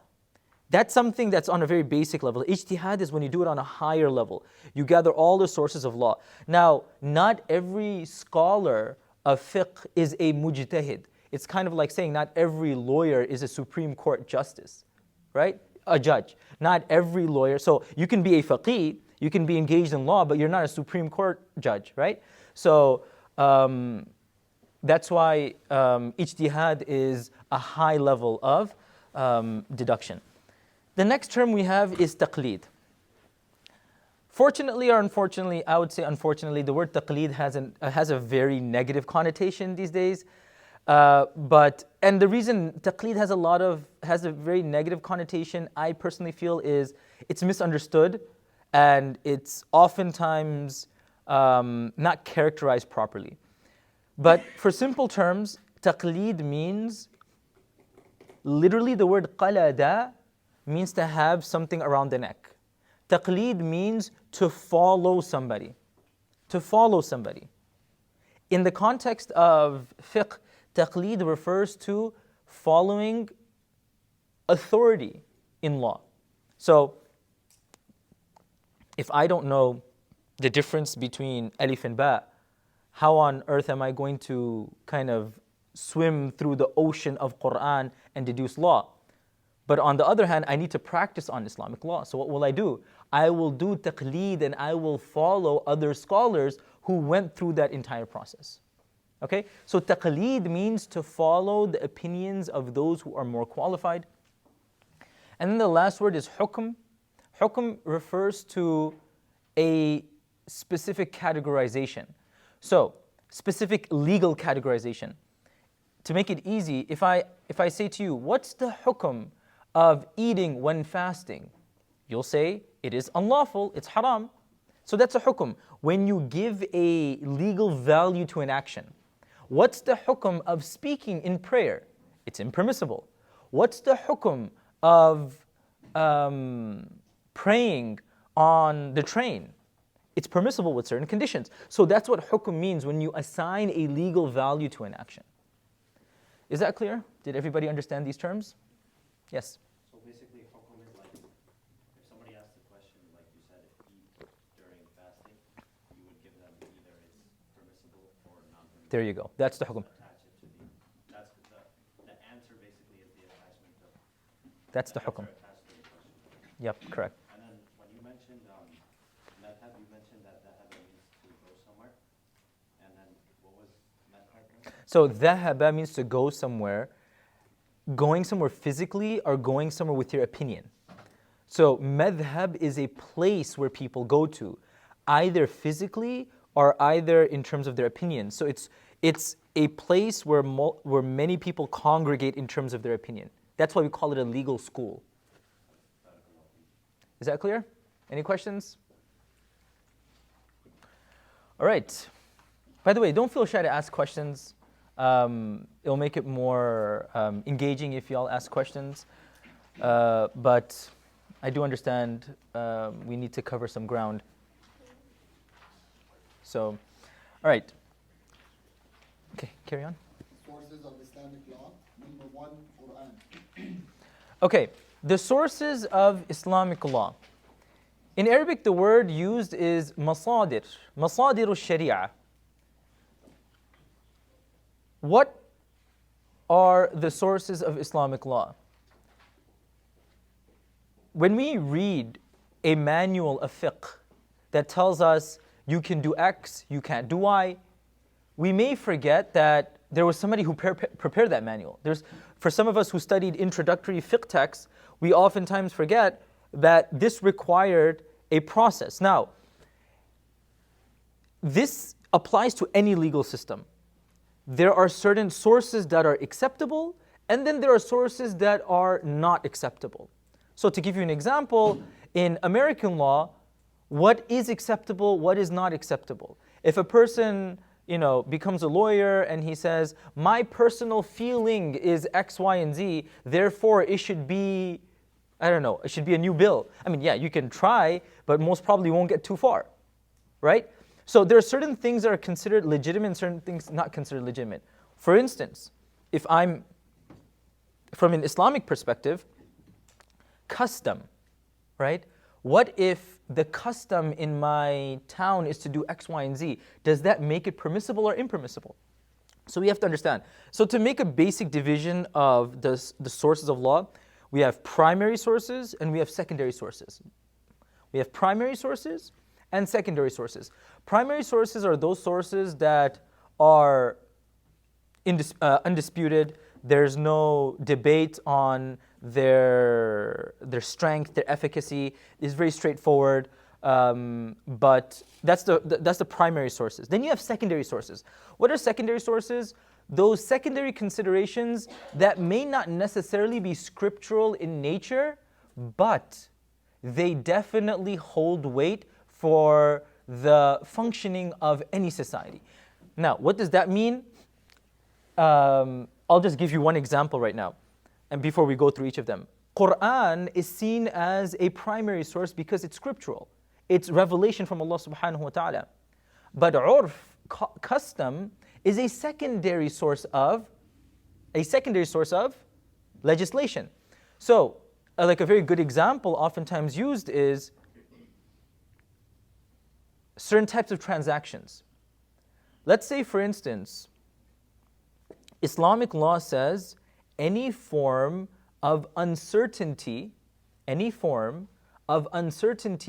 that's something that's on a very basic level. Ijtihad is when you do it on a higher level. You gather all the sources of law. Now, not every scholar of fiqh is a mujtahid. It's kind of like saying not every lawyer is a Supreme Court justice, right? A judge. Not every lawyer. So you can be a faqih, you can be engaged in law, but you're not a Supreme Court judge, right? So that's why ijtihad is a high level of deduction. The next term we have is taqleed. Fortunately or unfortunately, I would say unfortunately, the word taqleed has a very negative connotation these days. And the reason taqleed has a very negative connotation, I personally feel, is it's misunderstood, and it's oftentimes not characterized properly. But for simple terms, taqleed means, literally the word qalada means to have something around the neck. Taqleed means to follow somebody. To follow somebody. In the context of fiqh, taqleed refers to following authority in law. So, if I don't know the difference between alif and ba, how on earth am I going to kind of swim through the ocean of Quran and deduce law? But on the other hand, I need to practice on Islamic law. So what will I do? I will do taqleed and I will follow other scholars who went through that entire process. Okay? So taqleed means to follow the opinions of those who are more qualified. And then the last word is hukm. Hukm refers to a specific categorization. So, specific legal categorization. To make it easy, if I say to you, what's the hukm of eating when fasting? You'll say, it is unlawful, it's haram. So that's a hukm. When you give a legal value to an action. What's the hukm of speaking in prayer? It's impermissible. What's the hukm of praying on the train? It's permissible with certain conditions. So that's what hukm means when you assign a legal value to an action. Is that clear? Did everybody understand these terms? Yes? So basically, hukm is like, if somebody asks a question, like you said, eat during fasting, you would give them either it's permissible or non-permissible. There you go. That's the hukm. Attach it to that's the answer basically is the attachment of. That's the hukm. Attached to the question. Yep, correct. And then when you mentioned madhab, you mentioned that dhahaba means to go somewhere. And then what was madhab? So dhahaba means to go somewhere. Going somewhere physically or going somewhere with your opinion. So madhab is a place where people go to, either physically or either in terms of their opinion. So it's a place where many people congregate in terms of their opinion. That's why we call it a legal school. Is that clear? Any questions? All right. By the way, don't feel shy to ask questions. It'll make it more engaging if y'all ask questions. But I do understand we need to cover some ground. So, all right. Okay, carry on. Sources of Islamic law. Number 1, Quran. Okay, the sources of Islamic law. In Arabic, the word used is masadir, masadir al-sharia. What are the sources of Islamic law? When we read a manual of fiqh that tells us you can do X, you can't do Y, we may forget that there was somebody who prepared that manual. For some of us who studied introductory fiqh texts, we oftentimes forget that this required a process. Now, this applies to any legal system. There are certain sources that are acceptable, and then there are sources that are not acceptable. So to give you an example, in American law, what is acceptable, what is not acceptable? If a person, becomes a lawyer and he says, my personal feeling is X, Y, and Z, therefore it should be, it should be a new bill. You can try, but most probably won't get too far, right? So there are certain things that are considered legitimate and certain things not considered legitimate. For instance, if I'm, from an Islamic perspective, custom, right? What if the custom in my town is to do X, Y, and Z? Does that make it permissible or impermissible? So we have to understand. So to make a basic division of the sources of law, we have primary sources and we have secondary sources. We have primary sources and secondary sources. Primary sources are those sources that are undisputed. There's no debate on their strength, their efficacy. Is very straightforward. But that's the primary sources. Then you have secondary sources. What are secondary sources? Those secondary considerations that may not necessarily be scriptural in nature, but they definitely hold weight for the functioning of any society. Now, what does that mean? I'll just give you one example right now, and before we go through each of them. Quran is seen as a primary source because it's scriptural. It's revelation from Allah subhanahu wa ta'ala. But urf, custom, is a secondary source of legislation. So, like a very good example oftentimes used is certain types of transactions. Let's say, for instance, Islamic law says any form of uncertainty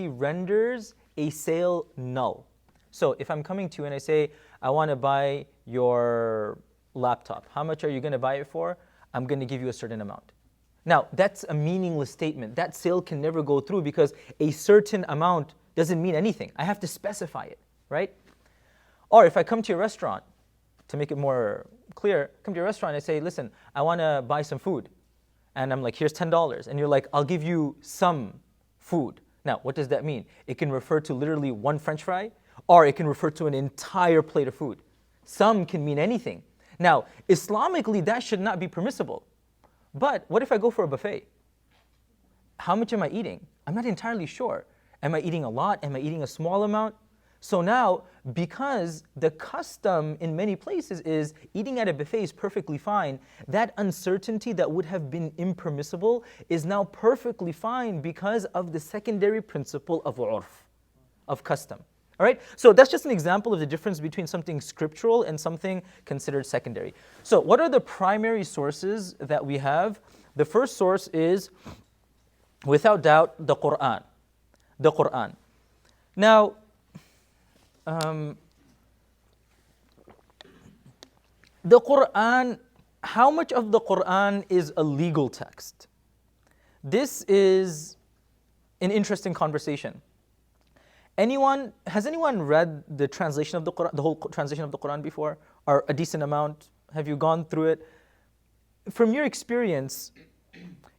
renders a sale null. So if I'm coming to you and I say, I want to buy your laptop, how much are you going to buy it for? I'm going to give you a certain amount. Now, that's a meaningless statement. That sale can never go through because a certain amount doesn't mean anything. I have to specify it, right? Or if I come to your restaurant, to make it more clear, come to your restaurant and I say, listen, I want to buy some food. And I'm like, here's $10. And you're like, I'll give you some food. Now, what does that mean? It can refer to literally one French fry, or it can refer to an entire plate of food. Some can mean anything. Now, Islamically, that should not be permissible. But what if I go for a buffet? How much am I eating? I'm not entirely sure. Am I eating a lot? Am I eating a small amount? So now, because the custom in many places is eating at a buffet is perfectly fine, that uncertainty that would have been impermissible is now perfectly fine because of the secondary principle of urf, of custom. All right? So that's just an example of the difference between something scriptural and something considered secondary. So what are the primary sources that we have? The first source is, without doubt, the Quran. The Quran. Now, the Quran, how much of the Quran is a legal text? This is an interesting conversation. Has anyone read the translation of the Quran, the whole translation of the Quran before, or a decent amount? Have you gone through it? From your experience,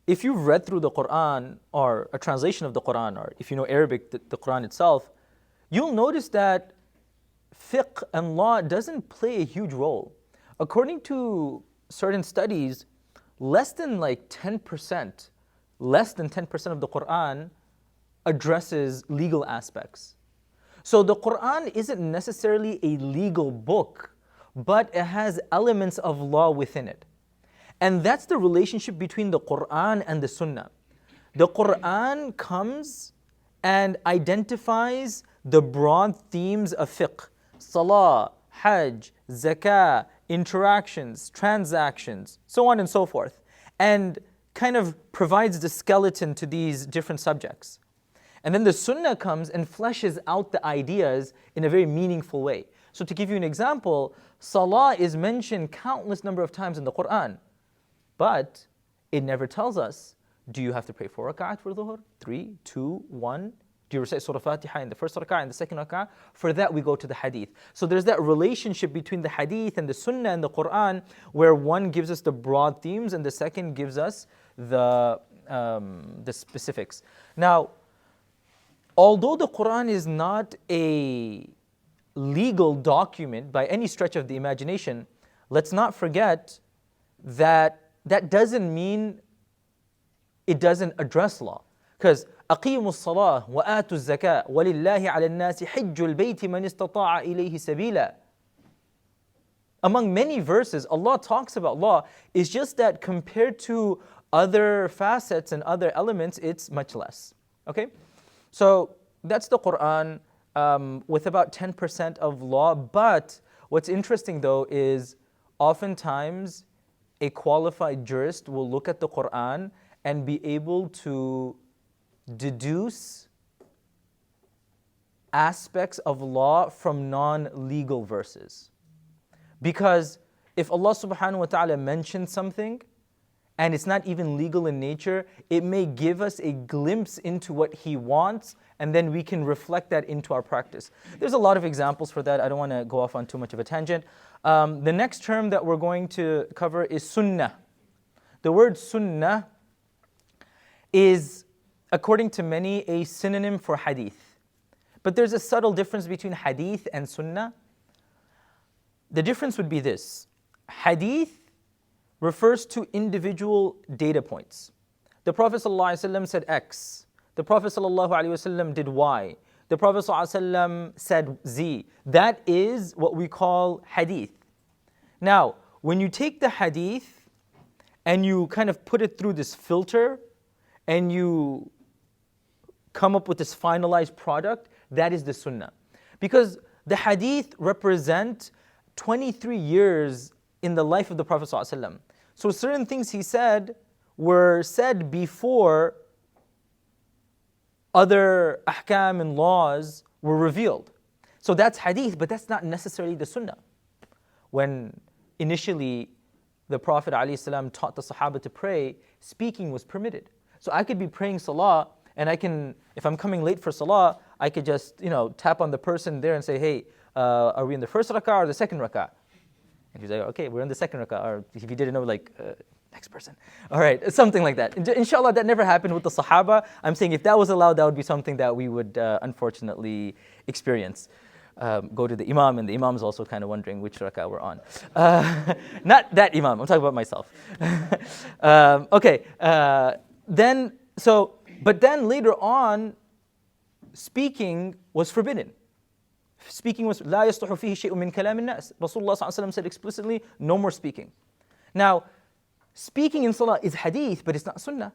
if you've read through the Quran or a translation of the Quran, or if you know Arabic, the Quran itself, you'll notice that fiqh and law doesn't play a huge role. According to certain studies, less than 10% of the Quran addresses legal aspects. So the Quran isn't necessarily a legal book, but it has elements of law within it. And that's the relationship between the Quran and the Sunnah. The Quran comes and identifies the broad themes of fiqh: salah, hajj, zakah, interactions, transactions, so on and so forth, and kind of provides the skeleton to these different subjects. And then the Sunnah comes and fleshes out the ideas in a very meaningful way. So to give you an example, salah is mentioned countless number of times in the Quran, but it never tells us, do you have to pray 4 rak'at for dhuhr? 3, 2, 1? Do you recite Surah Fatiha in the first rak'ah and the second rak'ah? For that we go to the hadith. So there's that relationship between the hadith and the Sunnah and the Quran, where one gives us the broad themes and the second gives us the specifics. Now, although the Quran is not a legal document by any stretch of the imagination, let's not forget that that doesn't mean it doesn't address law. Because أقيموا الصلاة وآتوا الزكاة ولله على الناس حج البيت من استطاع إليه سبيلا. Among many verses, Allah talks about law. It's just that compared to other facets and other elements, it's much less. Okay? So that's the Quran with about 10% of law. But what's interesting though is oftentimes a qualified jurist will look at the Quran and be able to deduce aspects of law from non-legal verses. Because if Allah subhanahu wa ta'ala mentions something and it's not even legal in nature, it may give us a glimpse into what He wants, and then we can reflect that into our practice. There's a lot of examples for that. I don't want to go off on too much of a tangent. The next term that we're going to cover is sunnah. The word sunnah is, according to many, a synonym for hadith. But there's a subtle difference between hadith and sunnah. The difference would be this. Hadith refers to individual data points. The Prophet ﷺ said X. The Prophet ﷺ did Y. The Prophet ﷺ said Z. That is what we call hadith. Now, when you take the hadith and you kind of put it through this filter and you come up with this finalized product, that is the sunnah. Because the hadith represent 23 years in the life of the Prophet ﷺ. So certain things he said were said before other ahkam and laws were revealed. So that's hadith, but that's not necessarily the sunnah. When initially the Prophet ﷺ taught the Sahabah to pray, speaking was permitted. So I could be praying salah, and I can, if I'm coming late for salah, I could just, tap on the person there and say, hey, are we in the first rak'ah or the second rak'ah? And he's like, okay, we're in the second rak'ah. Or if you didn't know, next person. All right, something like that. Inshallah, that never happened with the Sahaba. I'm saying if that was allowed, that would be something that we would unfortunately experience. Go to the Imam, and the Imam is also kind of wondering which rak'ah we're on. Not that Imam, I'm talking about myself. But then later on, speaking was forbidden. Speaking was لا يصلح فيه شيء من كلام الناس. Rasulullah ﷺ said explicitly, no more speaking. Now, speaking in salah is hadith, but it's not sunnah.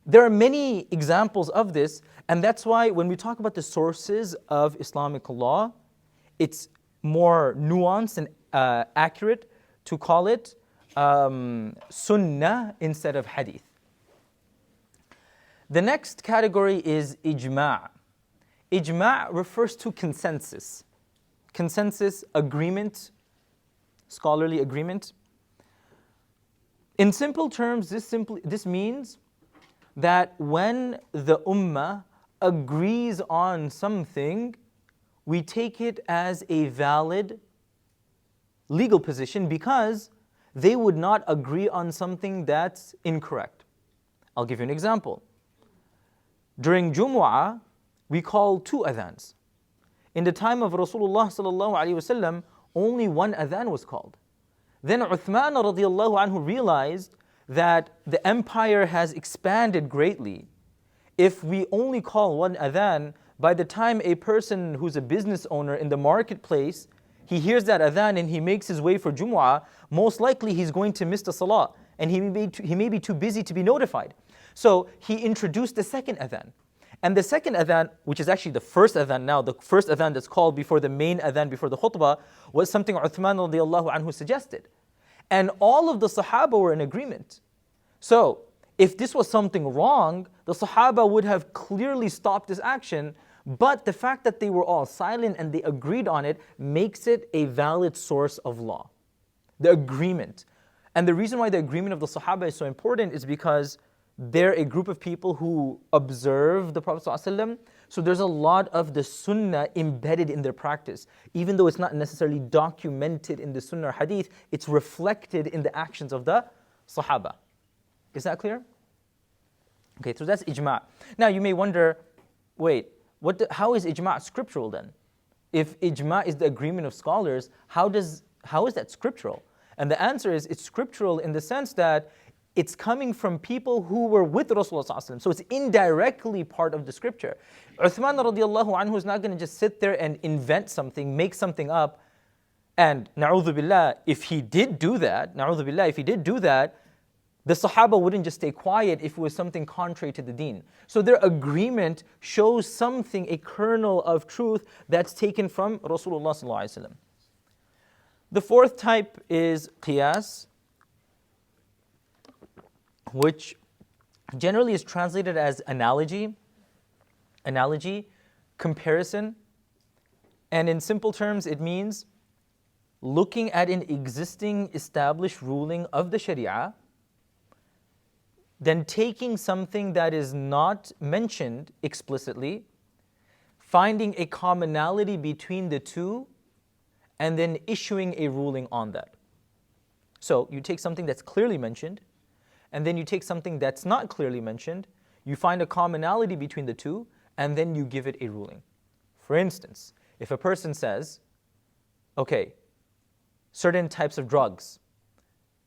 There are many examples of this, and that's why when we talk about the sources of Islamic law, it's more nuanced and accurate to call it sunnah instead of hadith. The next category is ijma'. Ijma' refers to consensus. Consensus, agreement, scholarly agreement. In simple terms, this means that when the ummah agrees on something, we take it as a valid legal position because they would not agree on something that's incorrect. I'll give you an example. During Jumu'ah, we call 2 adhans. In the time of Rasulullah sallallahu alaihi wasallam, only 1 adhan was called. Then Uthman radiallahu anhu realized that the empire has expanded greatly. If we only call 1 adhan, by the time a person who's a business owner in the marketplace, he hears that adhan and he makes his way for Jumu'ah, most likely he's going to miss the salah and he may be too busy to be notified. So he introduced the second adhan. And the second adhan, which is actually the first adhan now, the first adhan that's called before the main adhan, before the khutbah, was something Uthman radiallahu anhu suggested. And all of the Sahaba were in agreement. So, if this was something wrong, the Sahaba would have clearly stopped this action, but the fact that they were all silent and they agreed on it makes it a valid source of law. The agreement. And the reason why the agreement of the Sahaba is so important is because they're a group of people who observe the Prophet ﷺ. So there's a lot of the sunnah embedded in their practice. Even though it's not necessarily documented in the sunnah or hadith, it's reflected in the actions of the Sahaba. Is that clear? Okay, so that's ijma'. Now you may wonder, wait, how is ijma' scriptural then? If ijma' is the agreement of scholars, how is that scriptural? And the answer is, it's scriptural in the sense that it's coming from people who were with Rasulullah ﷺ. So it's indirectly part of the scripture. Uthman radiallahu anhu is not going to just sit there and invent something, make something up. And na'udhu billah, if he did do that, the Sahaba wouldn't just stay quiet if it was something contrary to the deen. So their agreement shows something, a kernel of truth that's taken from Rasulullah ﷺ. The fourth type is qiyas, which generally is translated as analogy, comparison. And in simple terms, it means looking at an existing established ruling of the Sharia, then taking something that is not mentioned explicitly, finding a commonality between the two, and then issuing a ruling on that. So you take something that's clearly mentioned, and then you take something that's not clearly mentioned, you find a commonality between the two, and then you give it a ruling. For instance, if a person says, okay, certain types of drugs,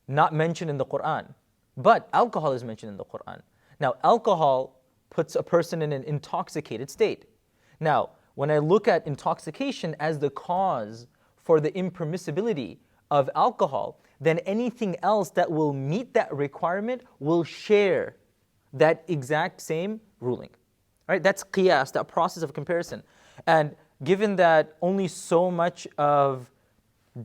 not mentioned in the Quran, but alcohol is mentioned in the Quran. Now, alcohol puts a person in an intoxicated state. Now, when I look at intoxication as the cause for the impermissibility of alcohol, then anything else that will meet that requirement will share that exact same ruling. Right? That's qiyas, that process of comparison. And given that only so much of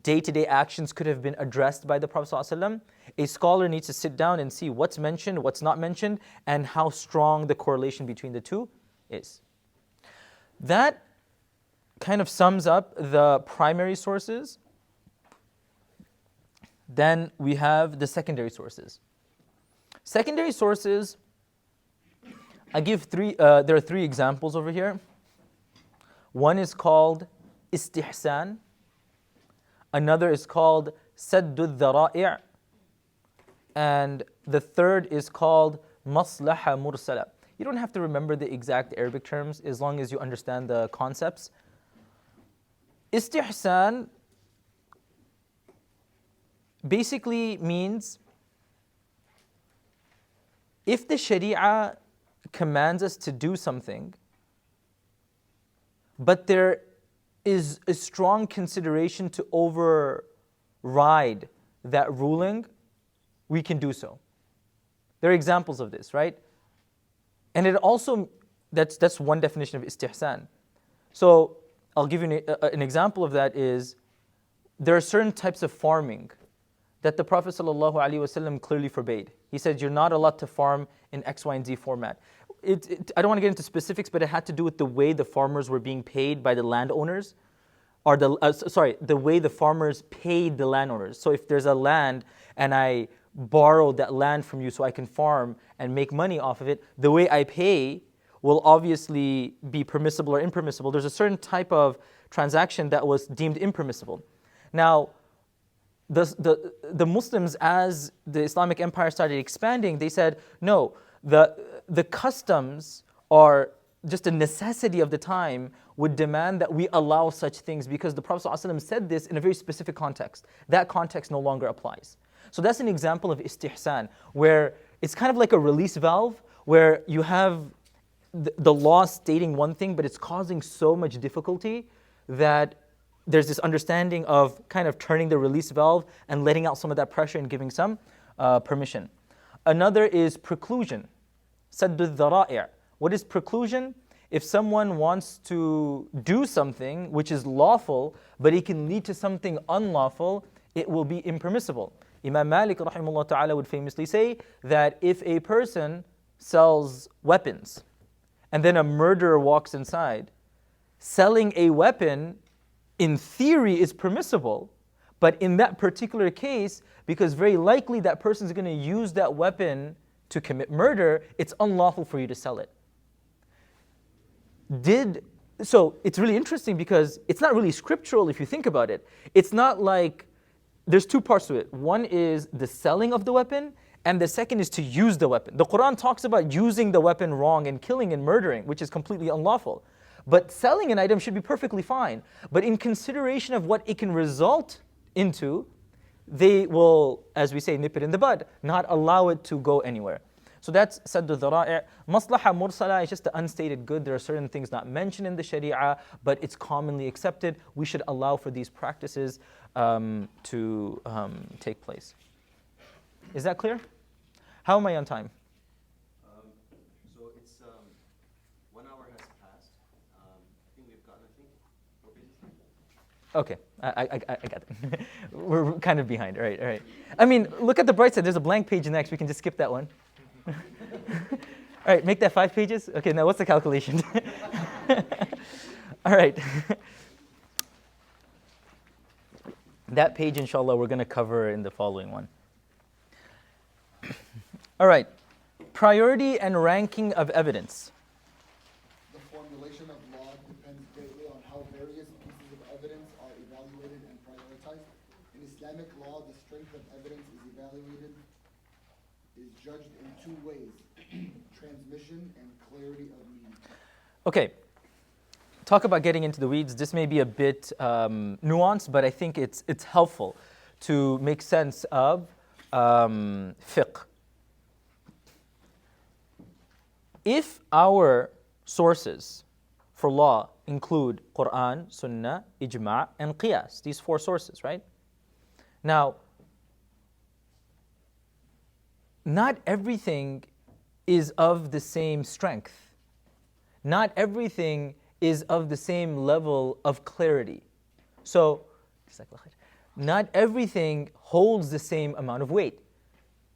day-to-day actions could have been addressed by the Prophet ﷺ, a scholar needs to sit down and see what's mentioned, what's not mentioned, and how strong the correlation between the two is. That kind of sums up the primary sources. Then we have the secondary sources. Secondary sources, I give there are three examples over here. One is called istihsan. Another is called saddu dhara'i'. And the third is called maslaha mursala. You don't have to remember the exact Arabic terms as long as you understand the concepts. Istihsan basically means if the Sharia commands us to do something, but there is a strong consideration to override that ruling, we can do so. There are examples of this, right? And it also, that's one definition of istihsan. So I'll give you an example of that is, there are certain types of farming that the Prophet ﷺ clearly forbade. He said, you're not allowed to farm in X, Y, and Z format. I don't want to get into specifics, but it had to do with the way the farmers were being paid by the landowners, or the way the farmers paid the landowners. So if there's a land and I borrow that land from you so I can farm and make money off of it, the way I pay will obviously be permissible or impermissible. There's a certain type of transaction that was deemed impermissible. Now, the Muslims, as the Islamic Empire started expanding, they said, no, the customs are just a necessity of the time would demand that we allow such things because the Prophet ﷺ said this in a very specific context. That context no longer applies. So that's an example of istihsan, where it's kind of like a release valve, where you have the law stating one thing, but it's causing so much difficulty that there's this understanding of kind of turning the release valve and letting out some of that pressure and giving some permission. Another is preclusion, saddu dhara'i'. What is preclusion? If someone wants to do something which is lawful, but it can lead to something unlawful, it will be impermissible. Imam Malik rahimahullah ta'ala would famously say that if a person sells weapons and then a murderer walks inside, selling a weapon in theory is permissible, but in that particular case, because very likely that person is going to use that weapon to commit murder, it's unlawful for you to sell it. So it's really interesting because it's not really scriptural if you think about it. It's not like, there's two parts to it. One is the selling of the weapon, and the second is to use the weapon. The Quran talks about using the weapon wrong and killing and murdering, which is completely unlawful. But selling an item should be perfectly fine. But in consideration of what it can result into, they will, as we say, nip it in the bud, not allow it to go anywhere. So that's saddu dhara'i'. Maslaha mursala is just the unstated good. There are certain things not mentioned in the Sharia, but it's commonly accepted. We should allow for these practices to take place. Is that clear? How am I on time? So it's 1 hour has passed. I think we've gotten 4 pages. Okay, I got it. We're kind of behind. All right. I mean, look at the bright side. There's a blank page next. We can just skip that one. All right, make that 5 pages. Okay, now what's the calculation? All right. That page, inshallah, we're going to cover in the following one. All right. Priority and ranking of evidence. The formulation of law depends greatly on how various pieces of evidence are evaluated and prioritized. In Islamic law, the strength of evidence is judged in 2 ways, transmission and clarity of meaning. Okay, talk about getting into the weeds. This may be a bit nuanced, but I think it's helpful to make sense of fiqh. If our sources for law include Quran, Sunnah, Ijma', and Qiyas, these four sources, right? Now, not everything is of the same strength. Not everything is of the same level of clarity. So, not everything holds the same amount of weight.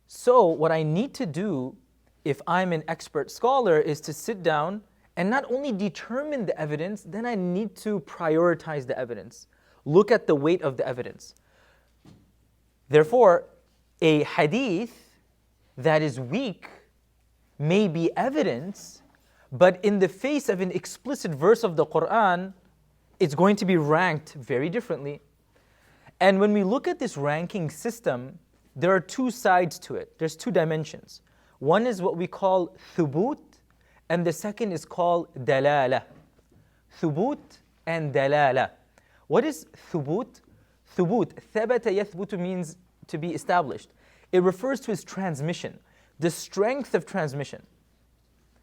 So, what I need to do if I'm an expert scholar is to sit down and not only determine the evidence, then I need to prioritize the evidence. Look at the weight of the evidence. Therefore, a hadith that is weak may be evidence, but in the face of an explicit verse of the Quran, it's going to be ranked very differently. And when we look at this ranking system, there are two sides to it. There's two dimensions. One is what we call thubut, and the second is called dalala. Thubut and dalala. What is thubut? Thubut, thabata yathbutu means to be established. It refers to its transmission, the strength of transmission.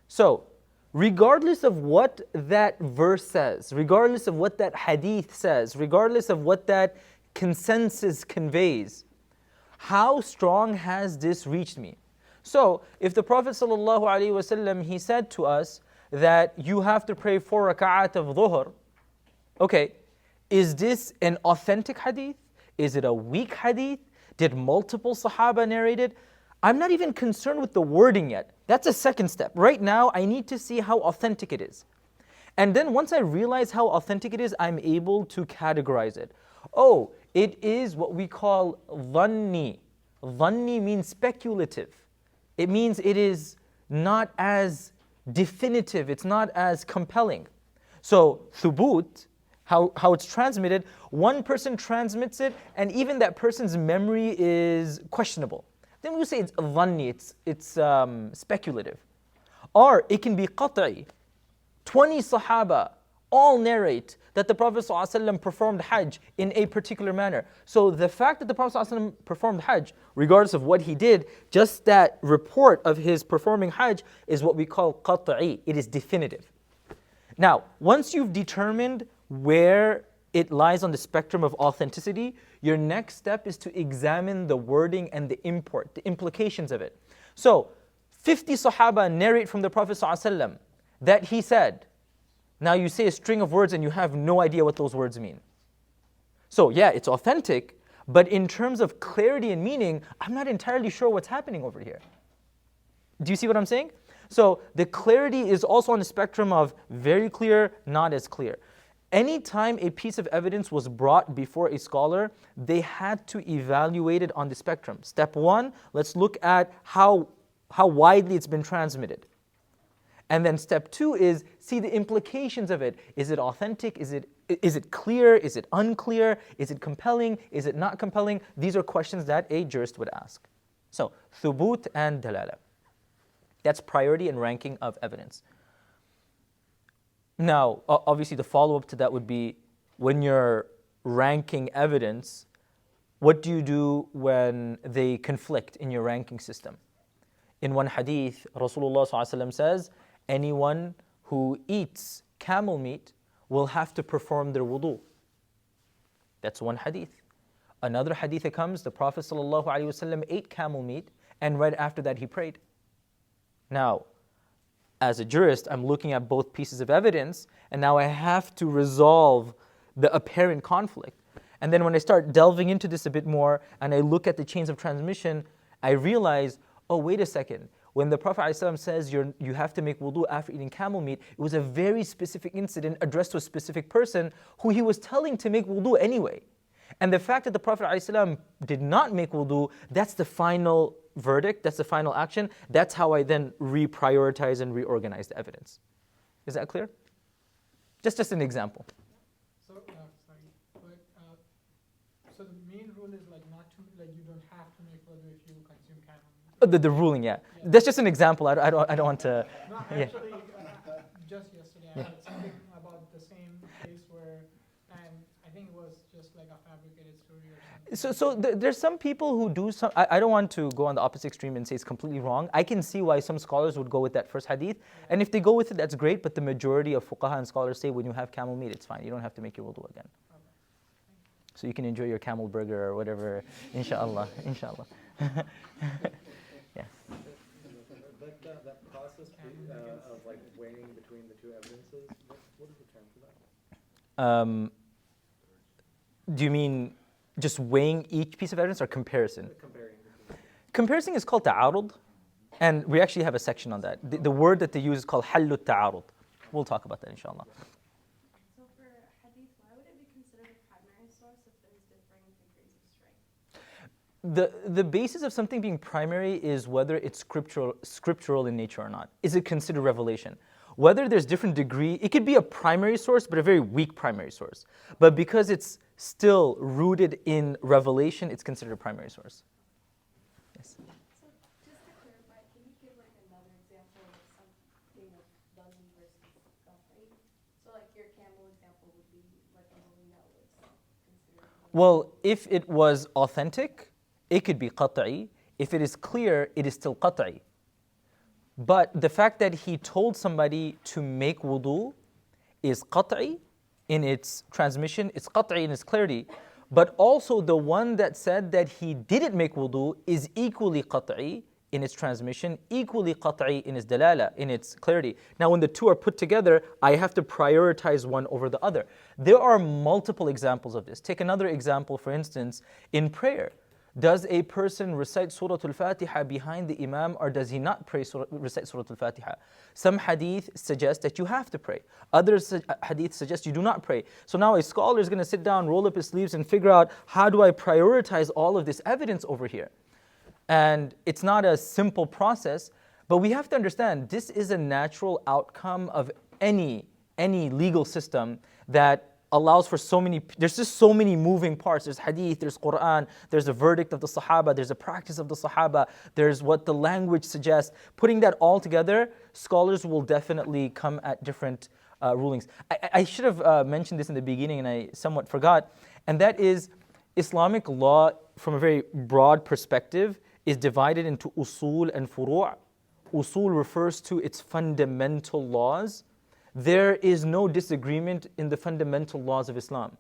So, regardless of what that verse says, regardless of what that hadith says, regardless of what that consensus conveys, how strong has this reached me? So, if the Prophet ﷺ, he said to us that you have to pray 4 raka'at of dhuhr, okay, is this an authentic hadith? Is it a weak hadith? Did multiple Sahaba narrate it? I'm not even concerned with the wording yet. That's a second step. Right now, I need to see how authentic it is. And then once I realize how authentic it is, I'm able to categorize it. Oh, it is what we call dhanni. Dhanni means speculative. It means it is not as definitive, it's not as compelling. So, thubut, how it's transmitted, one person transmits it, and even that person's memory is questionable. Then we say it's dhanni, it's speculative. Or it can be qat'i. 20 Sahaba all narrate that the Prophet ﷺ performed Hajj in a particular manner. So the fact that the Prophet ﷺ performed Hajj, regardless of what he did, just that report of his performing Hajj is what we call qat'i. It is definitive. Now, once you've determined where it lies on the spectrum of authenticity, your next step is to examine the wording and the import, the implications of it. So, 50 Sahaba narrate from the Prophet ﷺ that he said. Now you say a string of words and you have no idea what those words mean. So yeah, it's authentic, but in terms of clarity and meaning, I'm not entirely sure what's happening over here. Do you see what I'm saying? So the clarity is also on the spectrum of very clear, not as clear. Anytime a piece of evidence was brought before a scholar, they had to evaluate it on the spectrum. Step one, let's look at how widely it's been transmitted. And then step two is see the implications of it. Is it authentic? Is it clear? Is it unclear? Is it compelling? Is it not compelling? These are questions that a jurist would ask. So, thubut and dalala. That's priority and ranking of evidence. Now, obviously the follow-up to that would be, when you're ranking evidence, what do you do when they conflict in your ranking system? In one hadith, Rasulullah ﷺ says, anyone who eats camel meat will have to perform their wudu. That's one hadith. Another hadith it comes, the Prophet ﷺ ate camel meat, and right after that he prayed. Now, as a jurist, I'm looking at both pieces of evidence, and now I have to resolve the apparent conflict. And then when I start delving into this a bit more, and I look at the chains of transmission, I realize, oh, wait a second. When the Prophet ﷺ says you have to make wudu after eating camel meat, it was a very specific incident addressed to a specific person who he was telling to make wudu anyway. And the fact that the Prophet ﷺ did not make wudu, that's the final verdict, that's the final action. That's how I then reprioritize and reorganize the evidence. Is that clear? Just an example. So, so the main rule is like not to, like you don't have to make wudu if you consume camel meat. The ruling, yeah. That's just an example. I don't want to. No, yeah. actually, just yesterday Yeah, it's something about the same case where, and I think it was just like a fabricated story or something. There's some people who do some. I don't want to go on the opposite extreme and say it's completely wrong. I can see why some scholars would go with that first hadith, and if they go with it, that's great. But the majority of fuqaha and scholars say when you have camel meat, it's fine. You don't have to make your wudu again. So you can enjoy your camel burger or whatever, inshallah, inshallah. Yeah. That process of like weighing between the two evidences, what is the term for that? Do you mean just weighing each piece of evidence or comparison? Comparing. Comparison is called ta'arud, and we actually have a section on that. The word that they use is called hallu ta'arud. We'll talk about that inshallah. So for hadith, why would it be considered a primary source if there's differing degrees of strength? The basis of something being primary is whether it's scriptural in nature or not. Is it considered revelation? Whether there's different degree, it could be a primary source, but a very weak primary source. But because it's still rooted in revelation, it's considered a primary source. Yes. So just to clarify, can you give like another example of something of dozen versus qat'i? So like your camel example would be like a merino is considered. Well, if it was authentic, it could be qat'i. If it is clear, it is still qat'i. But the fact that he told somebody to make wudu is qat'i in its transmission, it's qat'i in its clarity. But also the one that said that he didn't make wudu is equally qat'i in its transmission, equally qat'i in its dalala, in its clarity. Now when the two are put together, I have to prioritize one over the other. There are multiple examples of this. Take another example, for instance, in prayer. Does a person recite Surah Al-Fatiha behind the Imam, or does he not recite Surah Al-Fatiha? Some hadith suggest that you have to pray. Others hadith suggest you do not pray. So now a scholar is going to sit down, roll up his sleeves and figure out, how do I prioritize all of this evidence over here? And it's not a simple process, but we have to understand this is a natural outcome of any legal system that allows for there's just so many moving parts. There's hadith, there's Quran, there's a verdict of the Sahabah, there's a practice of the Sahabah, there's what the language suggests. Putting that all together, scholars will definitely come at different rulings. I should have mentioned this in the beginning and I somewhat forgot, and that is Islamic law from a very broad perspective is divided into usul and furu'. Usul refers to its fundamental laws. There is no disagreement in the fundamental laws of Islam.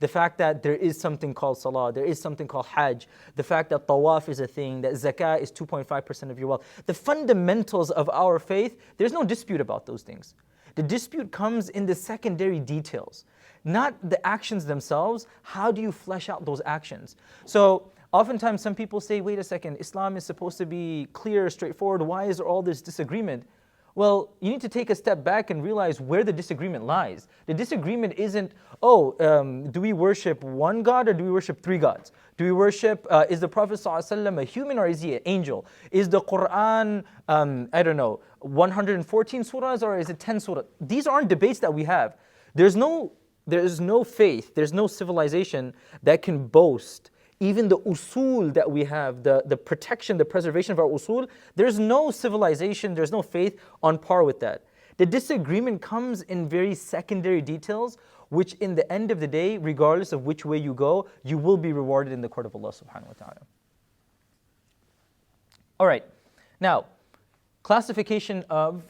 The fact that there is something called salah, there is something called hajj, the fact that tawaf is a thing, that zakah is 2.5% of your wealth. The fundamentals of our faith, there's no dispute about those things. The dispute comes in the secondary details, not the actions themselves. How do you flesh out those actions? So oftentimes some people say, wait a second, Islam is supposed to be clear, straightforward. Why is there all this disagreement? Well, you need to take a step back and realize where the disagreement lies. The disagreement isn't, do we worship one God or do we worship three gods? Do we worship, is the Prophet ﷺ a human or is he an angel? Is the Quran, 114 surahs or is it 10 surahs? These aren't debates that we have. There is no faith, there's no civilization that can boast even the usul that we have, the protection, the preservation of our usul, there's no civilization, there's no faith on par with that. The disagreement comes in very secondary details, which in the end of the day, regardless of which way you go, you will be rewarded in the court of Allah subhanahu wa ta'ala. All right, now, classification of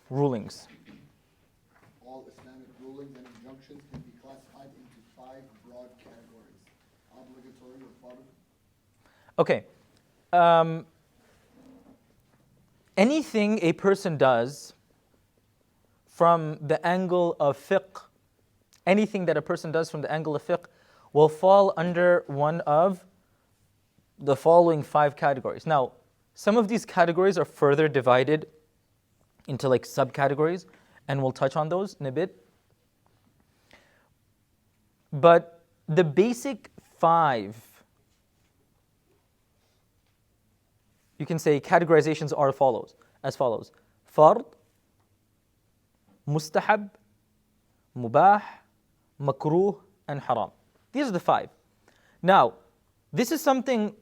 rulings. All Islamic rulings and injunctions can be classified into 5 broad categories. Obligatory or fard. Okay. Anything a person does from the angle of fiqh, anything that a person does from the angle of fiqh will fall under one of the following 5 categories. Now, some of these categories are further divided into like subcategories, and we'll touch on those in a bit. But the basic 5, you can say categorizations are as follows. Fard, mustahab, mubah, makruh, and haram. These are the 5. Now, this is something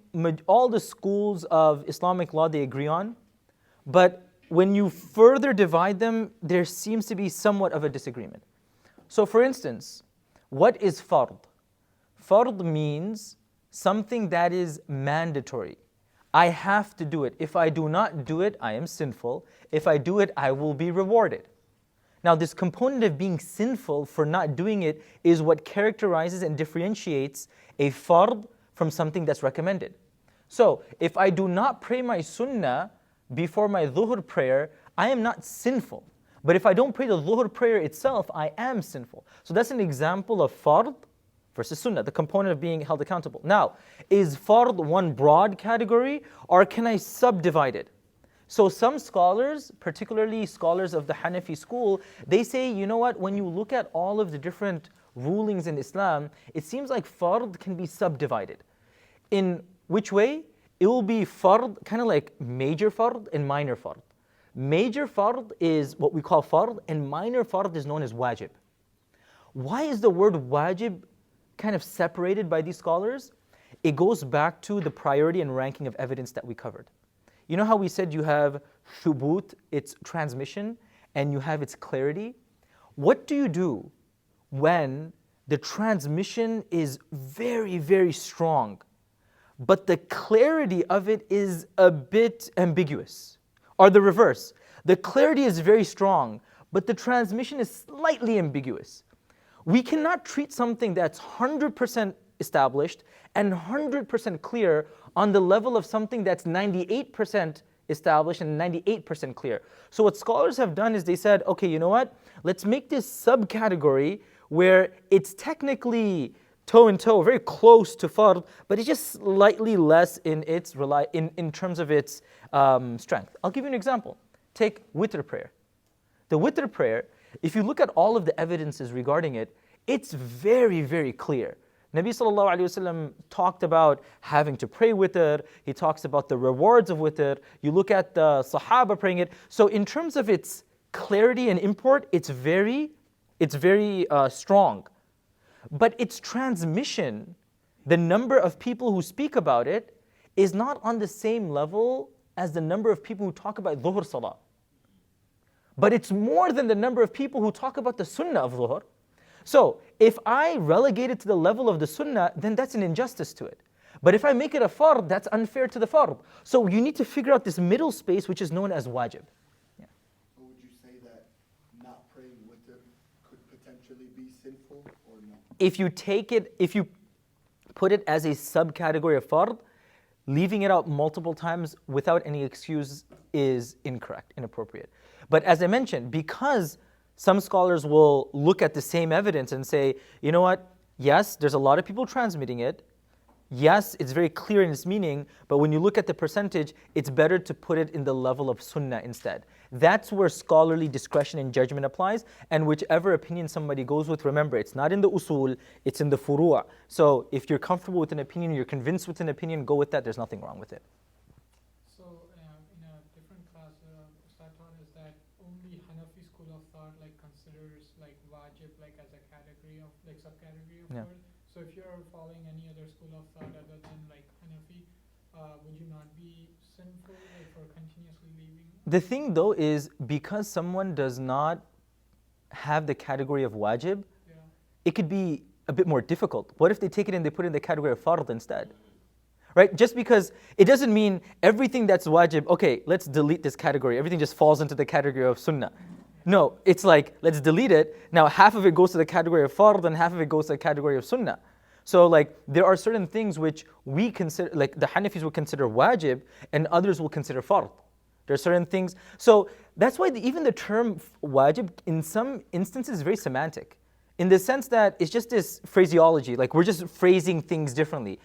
all the schools of Islamic law, they agree on, but when you further divide them, there seems to be somewhat of a disagreement. So for instance, what is fard? Fard means something that is mandatory. I have to do it. If I do not do it, I am sinful. If I do it, I will be rewarded. Now, this component of being sinful for not doing it is what characterizes and differentiates a fard from something that's recommended. So, if I do not pray my sunnah before my dhuhr prayer, I am not sinful. But if I don't pray the dhuhr prayer itself, I am sinful. So that's an example of fard versus sunnah, the component of being held accountable. Now, is fard one broad category, or can I subdivide it? So some scholars, particularly scholars of the Hanafi school, they say, you know what, when you look at all of the different rulings in Islam, it seems like fard can be subdivided. In which way? It will be fard, kind of like major fard and minor fard. Major fard is what we call fard, and minor fard is known as wajib. Why is the word wajib kind of separated by these scholars? It goes back to the priority and ranking of evidence that we covered. You know how we said you have thubut, its transmission, and you have its clarity? What do you do when the transmission is very, very strong, but the clarity of it is a bit ambiguous? Or the reverse, the clarity is very strong, but the transmission is slightly ambiguous. We cannot treat something that's 100% established and 100% clear on the level of something that's 98% established and 98% clear. So what scholars have done is they said, okay, you know what? Let's make this subcategory where it's technically toe and toe, very close to fard, but it's just slightly less in its in terms of its strength. I'll give you an example. Take witr prayer. The witr prayer, if you look at all of the evidences regarding it, it's very, very clear. Nabi sallallahu alaihi wasallam talked about having to pray witr. He talks about the rewards of witr. You look at the Sahabah praying it. So in terms of its clarity and import, it's very strong. But its transmission, the number of people who speak about it, is not on the same level as the number of people who talk about dhuhr salah. But it's more than the number of people who talk about the sunnah of dhuhr. So if I relegate it to the level of the sunnah, then that's an injustice to it. But if I make it a fard, that's unfair to the fard. So you need to figure out this middle space, which is known as wajib. Yeah. So would you say that not praying witr could potentially be sinful or not? If you put it as a subcategory of fard, leaving it out multiple times without any excuse is incorrect, inappropriate. But as I mentioned, because some scholars will look at the same evidence and say, you know what, yes, there's a lot of people transmitting it. Yes, it's very clear in its meaning, but when you look at the percentage, it's better to put it in the level of sunnah instead. That's where scholarly discretion and judgment applies, and whichever opinion somebody goes with, remember, it's not in the usul, it's in the furu'a. So if you're comfortable with an opinion, you're convinced with an opinion, go with that, there's nothing wrong with it. So in a different class, Ustad taught us that only Hanafi school of thought considers wajib as a category of subcategory of Yeah. word. So if you're following any other school of thought other than Hanafi, would you not be sinful for continuously leaving? The thing though is, because someone does not have the category of wajib, Yeah. it could be a bit more difficult. What if they take it and they put it in the category of fard instead? Right? Just because it doesn't mean everything that's wajib, okay, let's delete this category. Everything just falls into the category of sunnah. No, it's like, let's delete it. Now half of it goes to the category of fard and half of it goes to the category of sunnah. So there are certain things which we consider, the Hanafis will consider wajib and others will consider fard. There are certain things. So that's why even the term wajib in some instances is very semantic. In the sense that it's just this phraseology, we're just phrasing things differently.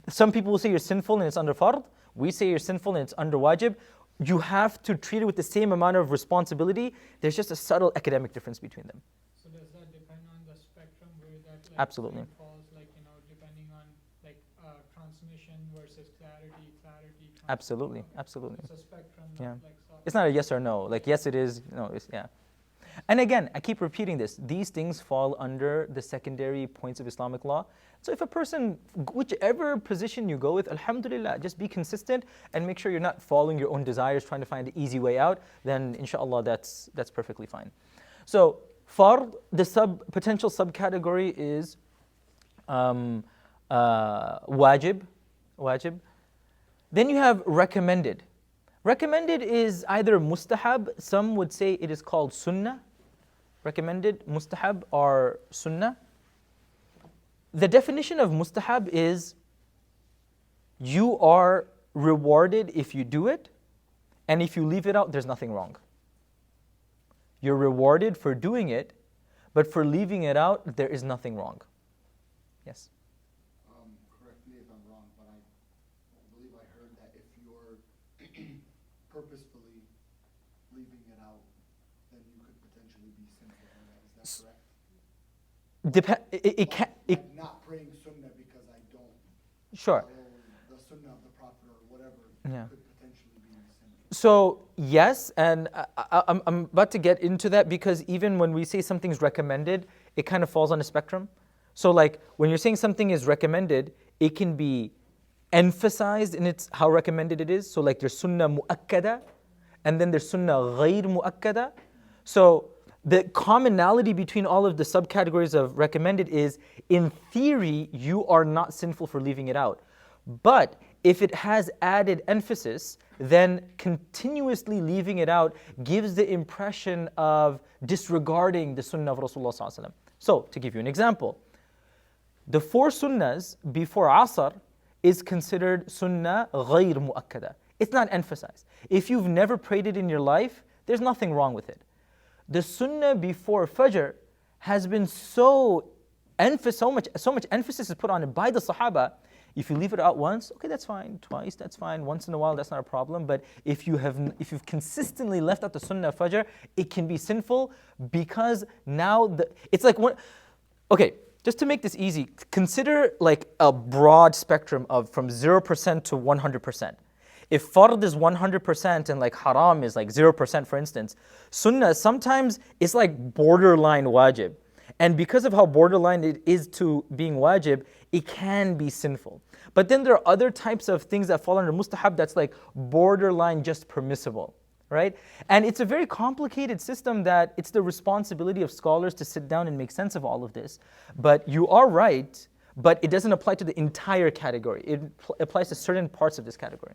Some people will say you're sinful and it's under fard. We say you're sinful and it's under wajib. You have to treat it with the same amount of responsibility. There's just a subtle academic difference between them. So does that depend on the spectrum where that Absolutely. falls, depending on transmission versus clarity? Absolutely, absolutely. It's a spectrum, Yeah. not It's not a yes or no. Yes, it is. No, it's yeah. And again, I keep repeating this. These things fall under the secondary points of Islamic law. So if a person, whichever position you go with, alhamdulillah, just be consistent and make sure you're not following your own desires, trying to find the easy way out, then inshallah that's perfectly fine. So fard, the potential subcategory is wajib. Then you have recommended. Recommended is either mustahab, some would say it is called sunnah. Recommended, mustahab, or sunnah. The definition of mustahab is you are rewarded if you do it, and if you leave it out, there's nothing wrong. You're rewarded for doing it, but for leaving it out, there is nothing wrong. Yes? Correct me if I'm wrong, but I believe I heard that if you're purposefully leaving it out, then you could potentially be sinful in that. Is that correct? Like not praying sunnah because I don't sure. follow the sunnah of the Prophet or whatever Yeah. could potentially be sinful. So yes, and I'm about to get into that because even when we say something's recommended, it kind of falls on a spectrum. So like when you're saying something is recommended, it can be emphasized in its how recommended it is. So like there's sunnah mu'akkada, and then there's sunnah ghayr mu'akkada. So the commonality between all of the subcategories of recommended is, in theory, you are not sinful for leaving it out. But if it has added emphasis, then continuously leaving it out gives the impression of disregarding the sunnah of Rasulullah sallallahu alaihi wasallam. So, to give you an example, the 4 sunnahs before Asr is considered sunnah ghayr mu'akkada. It's not emphasized. If you've never prayed it in your life, there's nothing wrong with it. The sunnah before Fajr has been so much emphasis is put on it by the Sahabah. If you leave it out once, okay, that's fine. Twice, that's fine. Once in a while, that's not a problem. But if you've consistently left out the sunnah of Fajr, it can be sinful because now it's like one. Okay, just to make this easy, consider like a broad spectrum of from 0% to 100%. If fard is 100% and like haram is like 0%, for instance, sunnah sometimes is like borderline wajib. And because of how borderline it is to being wajib, it can be sinful. But then there are other types of things that fall under mustahab that's like borderline just permissible, right? And it's a very complicated system that it's the responsibility of scholars to sit down and make sense of all of this. But you are right, but it doesn't apply to the entire category. It applies to certain parts of this category.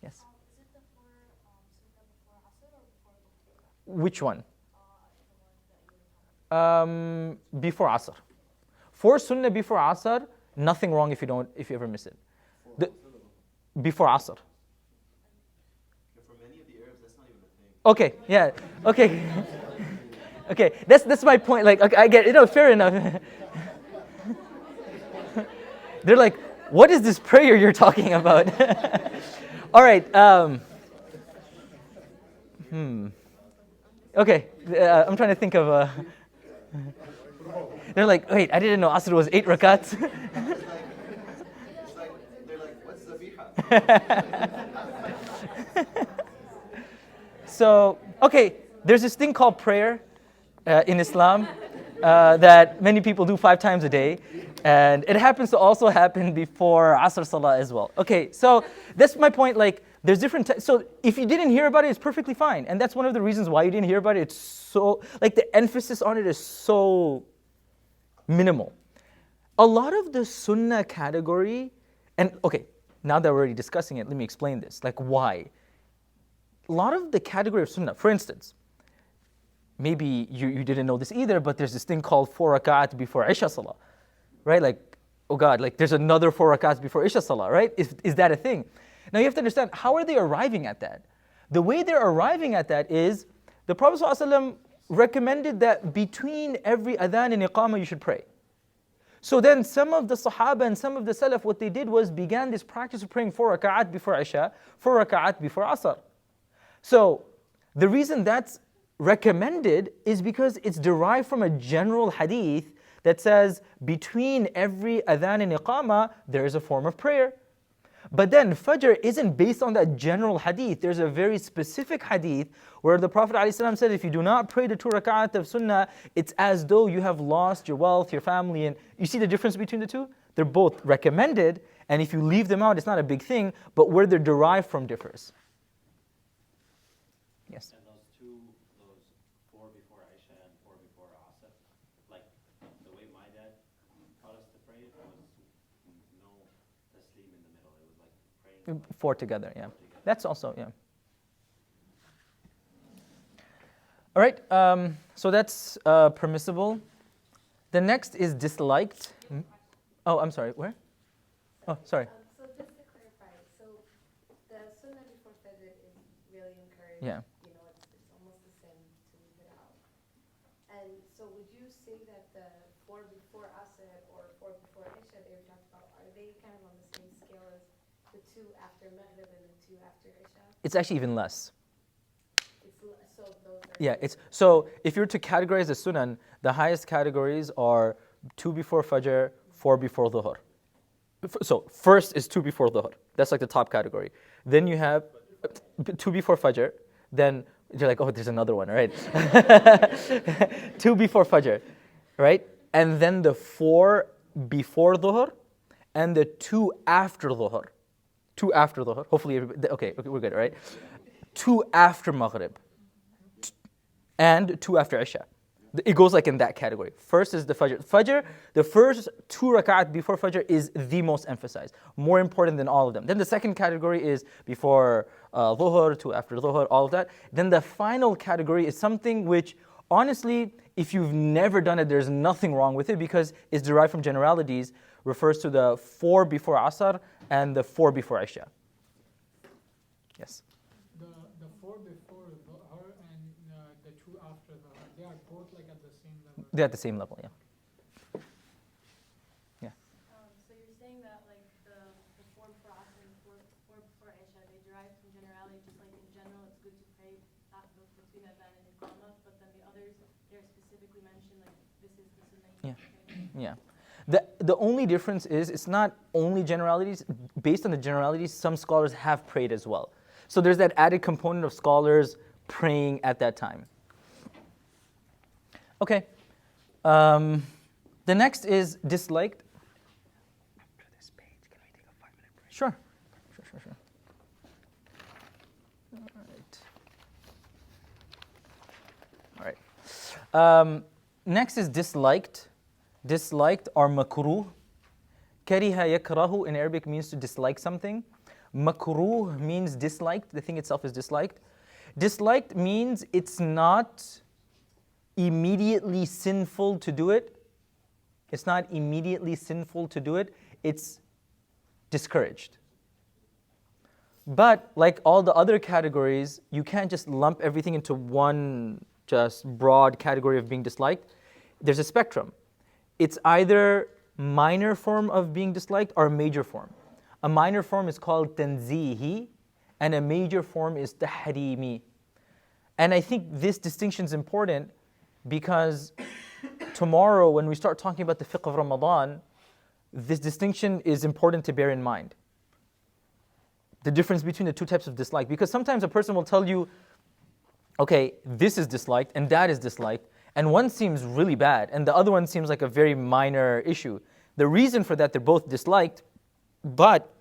Yes? Is it the sunnah before Asr or before Dhuhr? Which one? The one that you were talking Before Asr. For sunnah before Asr, nothing wrong if you ever miss it. Before Asr. For many of the Arabs, that's not even a thing. Okay, yeah, okay. Okay, that's my point. Like, okay, I get it. No, fair enough. They're like, what is this prayer you're talking about? All right. Okay, I'm trying to think of. They're like, wait, I didn't know Asr was 8 rakats. They're like, what's Zabiha? So, okay, there's this thing called prayer in Islam that many people do 5 times a day. And it happens to also happen before Asr Salah as well. Okay, so that's my point. Like, there's different so if you didn't hear about it, it's perfectly fine. And that's one of the reasons why you didn't hear about it. It's so, like the emphasis on it is so minimal. A lot of the sunnah category, and okay, now that we're already discussing it, let me explain this. Like why? A lot of the category of sunnah, for instance, maybe you didn't know this either, but there's this thing called 4 rak'at before Isha Salah, right? Like, oh God, like there's another 4 rak'ats before Isha Salah, right? Is that a thing? Now you have to understand, how are they arriving at that? The way they're arriving at that is, the Prophet ﷺ recommended that between every adhan and iqamah you should pray. So then some of the Sahabah and some of the Salaf, what they did was began this practice of praying 4 rak'at before Isha, 4 rak'at before Asr. So the reason that's recommended is because it's derived from a general hadith that says between every adhan and iqamah there is a form of prayer. But then Fajr isn't based on that general hadith. There's a very specific hadith where the Prophet ﷺ said, if you do not pray the 2 rak'at of sunnah, it's as though you have lost your wealth, your family. And you see the difference between the two? They're both recommended, and if you leave them out, it's not a big thing, but where they're derived from differs. Yes? And those 4 before Isha and 4 before Asr, like the way my dad taught us to pray it was no taslim in the middle. It was like praying 4 together, yeah. That's also, yeah. All right, so that's permissible. The next is disliked. Oh, I'm sorry, where? Oh, sorry. So just to clarify, so the sunnah before Fajr is really encouraged. Yeah. You know, it's almost the same to leave it out. And so would you say that the 4 before Asr or 4 before Isha that we talked about, are they kind of on the same scale as the 2 after Maghrib and the 2 after Isha? It's actually even less. So those are... Yeah, so if you're to categorize the sunan, the highest categories are 2 before Fajr, 4 before Dhuhr. So first is 2 before Dhuhr. That's like the top category. Then you have 2 before Fajr. Then you're like, oh, there's another one, right? 2 before Fajr, right? And then the 4 before Dhuhr and the 2 after Dhuhr. 2 after Dhuhr. Hopefully, okay, we're good, right? 2 after Maghrib. And 2 after Isha. It goes like in that category. First is the Fajr. Fajr, the first 2 rak'at before Fajr is the most emphasized, more important than all of them. Then the second category is before Dhuhr, 2 after Dhuhr, all of that. Then the final category is something which, honestly, if you've never done it, there's nothing wrong with it because it's derived from generalities, refers to the 4 before Asr and the 4 before Isha. Yes? The 4 before Dhuhr and the 2 after Dhuhr, they are both like at the same level. They're at the same level, yeah. Yeah. So you're saying that like the 4 before Asr and 4 before Isha, they derive from generality, just like in general it's good to pray between Adhan and Iqamah, but then the others, they're specifically mentioned like this is the sunnah you pray. Yeah. The only difference is it's not only generalities. Based on the generalities, some scholars have prayed as well. So there's that added component of scholars praying at that time. Okay. The next is disliked. After this page, can we take a 5-minute break? Sure. All right. Next is disliked. Disliked or makruh. Kariha yakrahu in Arabic means to dislike something. Makruh means disliked. The thing itself is disliked. Disliked means it's not immediately sinful to do it. It's not immediately sinful to do it. It's discouraged. But like all the other categories, you can't just lump everything into one just broad category of being disliked. There's a spectrum. It's either minor form of being disliked or a major form. A minor form is called tanzihi, and a major form is tahrimi. And I think this distinction is important because tomorrow when we start talking about the Fiqh of Ramadan, this distinction is important to bear in mind. The difference between the two types of dislike. Because sometimes a person will tell you, okay, this is disliked and that is disliked, and one seems really bad and the other one seems like a very minor issue. The reason for that, they're both disliked, but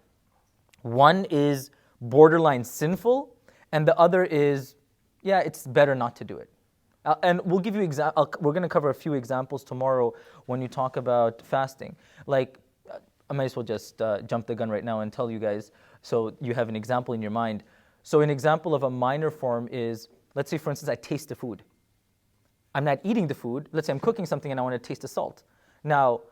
one is borderline sinful and the other is, yeah, it's better not to do it. And we'll give you we're going to cover a few examples tomorrow when you talk about fasting. Like, I might as well just jump the gun right now and tell you guys so you have an example in your mind. So an example of a minor form is, let's say for instance, I taste the food. I'm not eating the food. Let's say I'm cooking something and I want to taste the salt. Now,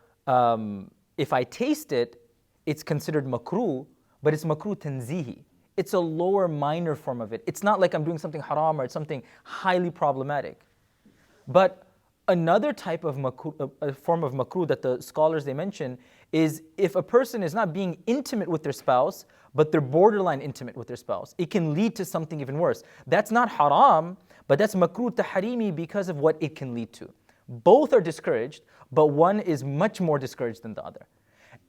if I taste it, it's considered makruh, but it's makruh tanzihi. It's a lower minor form of it. It's not like I'm doing something haram or it's something highly problematic. But another type of makruh, a form of makruh that the scholars they mention is if a person is not being intimate with their spouse, but they're borderline intimate with their spouse. It can lead to something even worse. That's not haram, but that's makruh tahrimi because of what it can lead to. Both are discouraged, but one is much more discouraged than the other.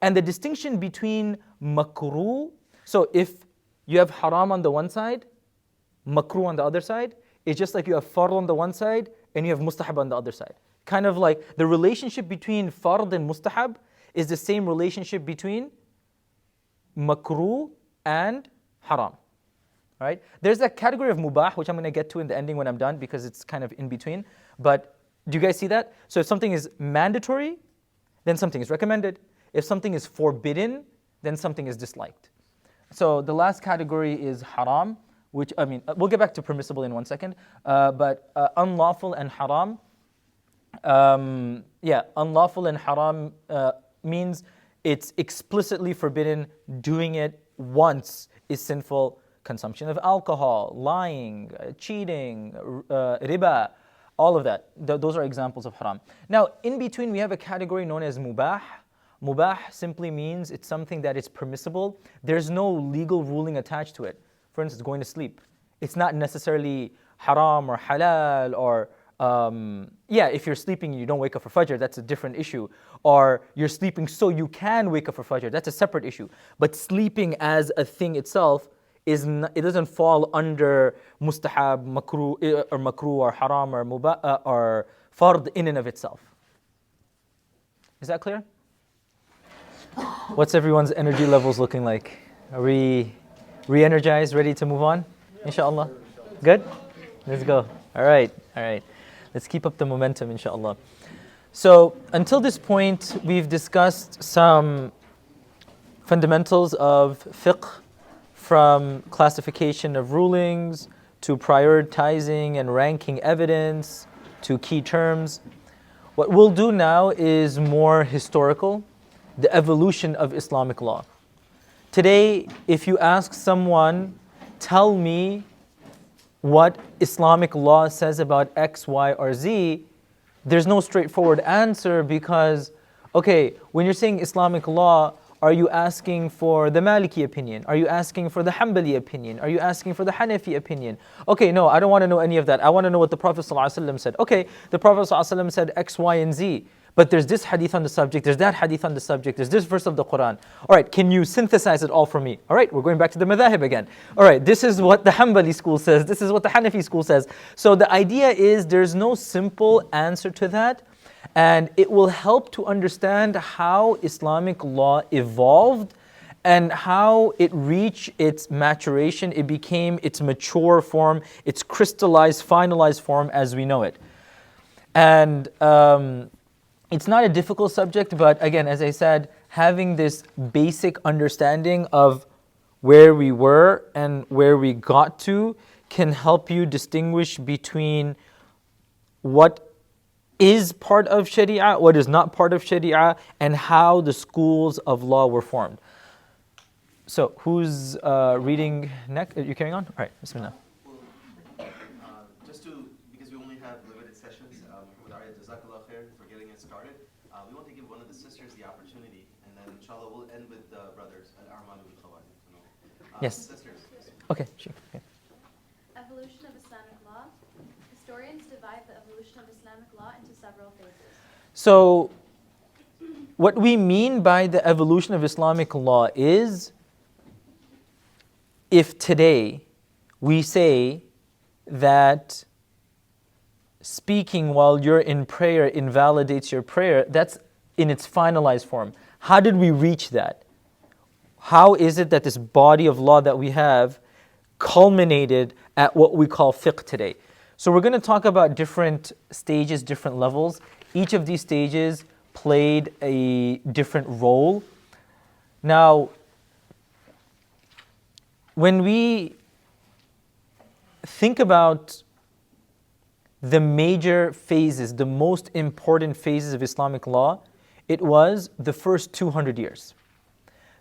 And the distinction between makruh, So if you have haram on the one side, makruh on the other side, it's just like you have fard on the one side and you have mustahab on the other side. Kind of like the relationship between fard and mustahab is the same relationship between makruh and haram. Right? There's a category of mubah, which I'm going to get to in the ending when I'm done because it's kind of in between. But do you guys see that? So if something is mandatory, then something is recommended. If something is forbidden, then something is disliked. So the last category is haram, which, I mean, we'll get back to permissible in 1 second. But unlawful and haram, unlawful and haram means it's explicitly forbidden. Doing it once is sinful. Consumption of alcohol, lying, cheating, riba, all of that. Those are examples of haram. Now, in between, we have a category known as mubah. Mubah simply means it's something that is permissible. There's no legal ruling attached to it. For instance, going to sleep. It's not necessarily haram or halal or, if you're sleeping and you don't wake up for Fajr, that's a different issue. Or you're sleeping so you can wake up for Fajr, that's a separate issue. But sleeping as a thing itself, it doesn't fall under mustahab, makruh or haram or mubah or fard in and of itself. Is that clear? What's everyone's energy levels looking like? Are we re-energized, ready to move on? Inshallah. Good? Let's go. All right. Let's keep up the momentum, inshallah. So until this point, we've discussed some fundamentals of fiqh, from classification of rulings to prioritizing and ranking evidence to key terms. What we'll do now is more historical, the evolution of Islamic law. Today, if you ask someone, tell me what Islamic law says about X, Y, or Z, there's no straightforward answer because, okay, when you're saying Islamic law, are you asking for the Maliki opinion? Are you asking for the Hanbali opinion? Are you asking for the Hanafi opinion? Okay, no, I don't want to know any of that. I want to know what the Prophet ﷺ said. Okay, the Prophet ﷺ said X, Y, and Z. But there's this hadith on the subject, there's that hadith on the subject, there's this verse of the Quran. All right, can you synthesize it all for me? All right, we're going back to the madhahib again. All right, this is what the Hanbali school says, this is what the Hanafi school says. So the idea is there's no simple answer to that. And it will help to understand how Islamic law evolved and how it reached its maturation. It became its mature form, its crystallized, finalized form as we know it. And it's not a difficult subject, but again, as I said, having this basic understanding of where we were and where we got to can help you distinguish between what is part of Sharia, what is not part of Sharia, and how the schools of law were formed. So, who's reading next? Are you carrying on? All right, bismillah. Because we only have limited sessions, with Arya, Jazakallah khair for getting it started. We want to give one of the sisters the opportunity, and then inshallah we'll end with the brothers, Al-Armanu bil-Khawadi. Yes. Sisters. Okay, Sheikh. Okay. Evolution of Islamic law. Historians divide the evolution of Islamic law into several phases. So, what we mean by the evolution of Islamic law is, if today we say that speaking while you're in prayer invalidates your prayer, that's in its finalized form. How did we reach that? How is it that this body of law that we have culminated at what we call fiqh today? So we're going to talk about different stages, different levels. Each of these stages played a different role. Now, when we think about the major phases, the most important phases of Islamic law, it was the first 200 years.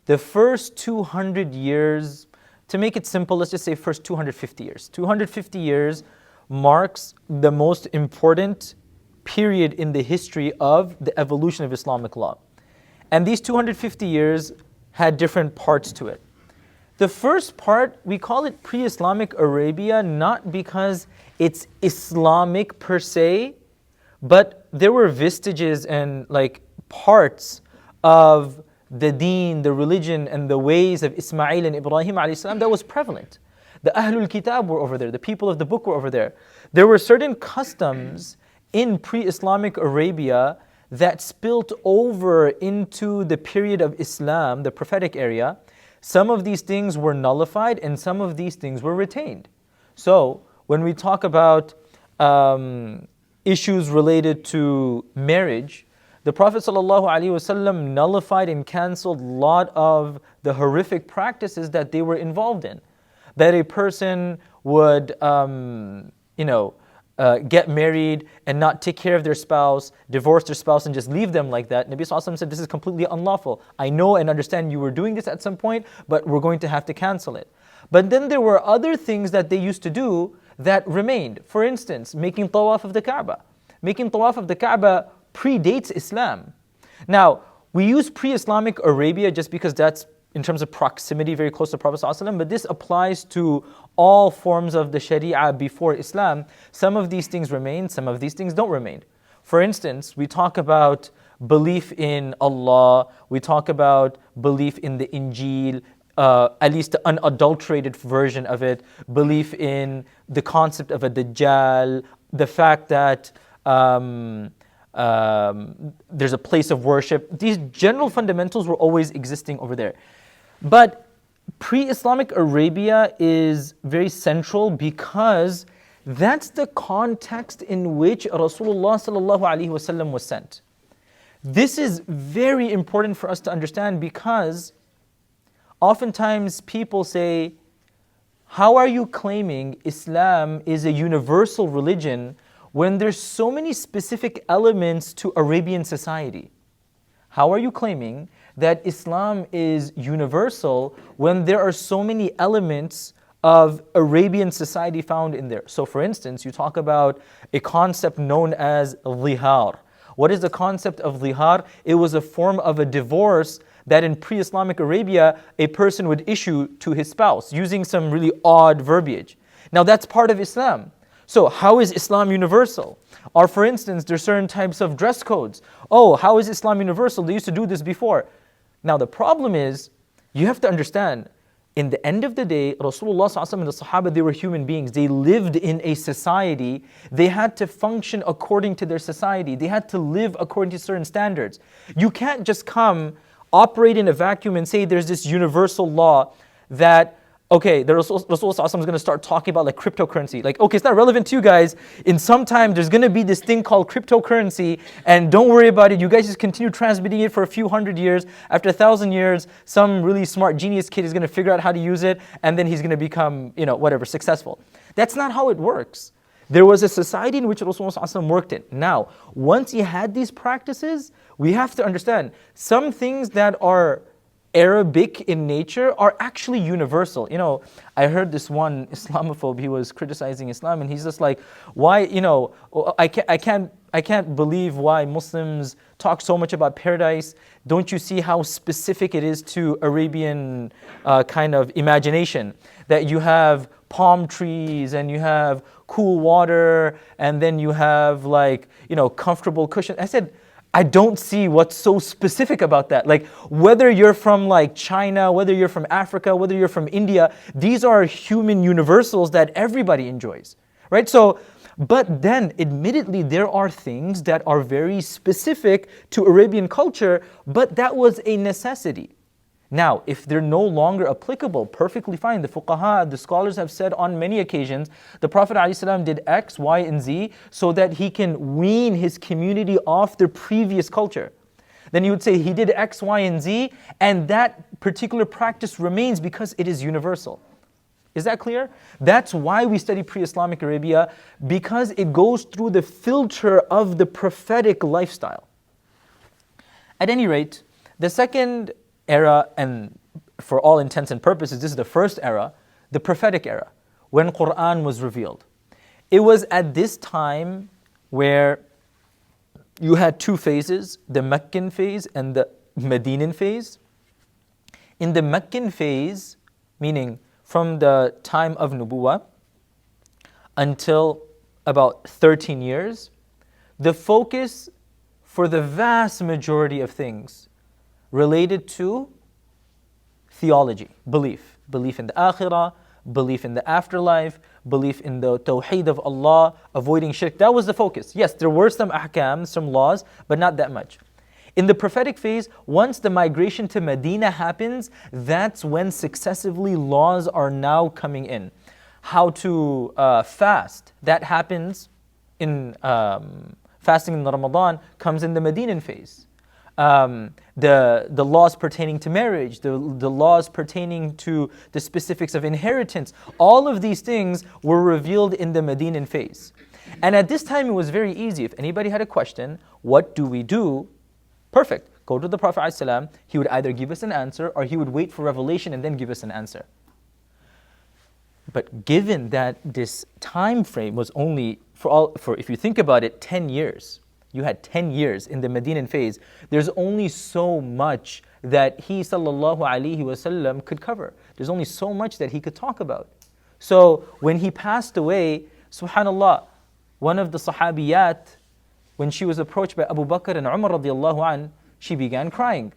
The first 200 years, to make it simple, let's just say first 250 years. 250 years marks the most important period in the history of the evolution of Islamic law. And these 250 years had different parts to it. The first part, we call it pre-Islamic Arabia, not because it's Islamic per se, but there were vestiges and parts of the deen, the religion, and the ways of Ismail and Ibrahim alayhi salam, that was prevalent. The Ahlul Kitab were over there, the people of the book were over there. There were certain customs in pre-Islamic Arabia that spilt over into the period of Islam, the prophetic area. Some of these things were nullified and some of these things were retained. So when we talk about issues related to marriage, the Prophet ﷺ nullified and cancelled a lot of the horrific practices that they were involved in. That a person would, get married and not take care of their spouse, divorce their spouse and just leave them like that. Nabi ﷺ said, this is completely unlawful. I know and understand you were doing this at some point, but we're going to have to cancel it. But then there were other things that they used to do that remained. For instance, making tawaf of the Kaaba. Making tawaf of the Kaaba predates Islam. Now, we use pre-Islamic Arabia just because that's, in terms of proximity, very close to Prophet ﷺ, but this applies to all forms of the Sharia before Islam. Some of these things remain, some of these things don't remain. For instance, we talk about belief in Allah, we talk about belief in the Injil, at least the unadulterated version of it, belief in the concept of a Dajjal, the fact that there's a place of worship. These general fundamentals were always existing over there. But pre-Islamic Arabia is very central because that's the context in which Rasulullah ﷺ was sent. This is very important for us to understand because oftentimes people say, how are you claiming Islam is a universal religion when there's so many specific elements to Arabian society? How are you claiming that Islam is universal when there are so many elements of Arabian society found in there? So for instance, you talk about a concept known as dhihar. What is the concept of dhihar? It was a form of a divorce that in pre-Islamic Arabia, a person would issue to his spouse using some really odd verbiage. Now that's part of Islam. So how is Islam universal? Or for instance, there's certain types of dress codes. Oh, how is Islam universal? They used to do this before. Now the problem is, you have to understand, in the end of the day, Rasulullah ﷺ and the Sahabah, they were human beings. They lived in a society. They had to function according to their society. They had to live according to certain standards. You can't just come, operate in a vacuum and say there's this universal law that, okay, the Rasulullah ﷺ is going to start talking about like cryptocurrency. Like, okay, it's not relevant to you guys. In some time, there's going to be this thing called cryptocurrency, and don't worry about it. You guys just continue transmitting it for a few hundred years. After 1,000 years, some really smart genius kid is going to figure out how to use it, and then he's going to become, successful. That's not how it works. There was a society in which Rasulullah ﷺ worked in. Now, once he had these practices, we have to understand some things that are Arabic in nature are actually universal. I heard this one Islamophobe, he was criticizing Islam and he's just like, why, I can't believe why Muslims talk so much about paradise. Don't you see how specific it is to Arabian kind of imagination? That you have palm trees and you have cool water and then you have comfortable cushions. I said, I don't see what's so specific about that. Like whether you're from China, whether you're from Africa, whether you're from India, these are human universals that everybody enjoys, right? So, but then admittedly there are things that are very specific to Arabian culture, but that was a necessity. Now, if they're no longer applicable, perfectly fine. The fuqaha, the scholars have said on many occasions, the Prophet ﷺ did X, Y, and Z so that he can wean his community off their previous culture. Then you would say he did X, Y, and Z, and that particular practice remains because it is universal. Is that clear? That's why we study pre-Islamic Arabia, because it goes through the filter of the prophetic lifestyle. At any rate, the second era, and for all intents and purposes, this is the first era, the prophetic era, when Quran was revealed. It was at this time where you had two phases, the Meccan phase and the Medinan phase. In the Meccan phase, meaning from the time of Nubuwah until about 13 years, the focus for the vast majority of things related to theology, belief. Belief in the akhirah, belief in the afterlife, belief in the tawheed of Allah, avoiding shirk. That was the focus. Yes, there were some ahkam, some laws, but not that much. In the prophetic phase, once the migration to Medina happens, that's when successively laws are now coming in. How to fast, that happens in fasting in Ramadan, comes in the Medinan phase. The laws pertaining to marriage, the laws pertaining to the specifics of inheritance, all of these things were revealed in the Medinan phase. And at this time it was very easy. If anybody had a question, what do we do? Perfect. Go to the Prophet ﷺ. He would either give us an answer or he would wait for revelation and then give us an answer. But given that this time frame was only, for if you think about it, 10 years. You had 10 years in the Medinan phase. There's only so much that he sallallahu alaihi wasallam could cover. There's only so much that he could talk about. So when he passed away, subhanallah, one of the sahabiyat, when she was approached by Abu Bakr and Umar radiallahu an, she began crying.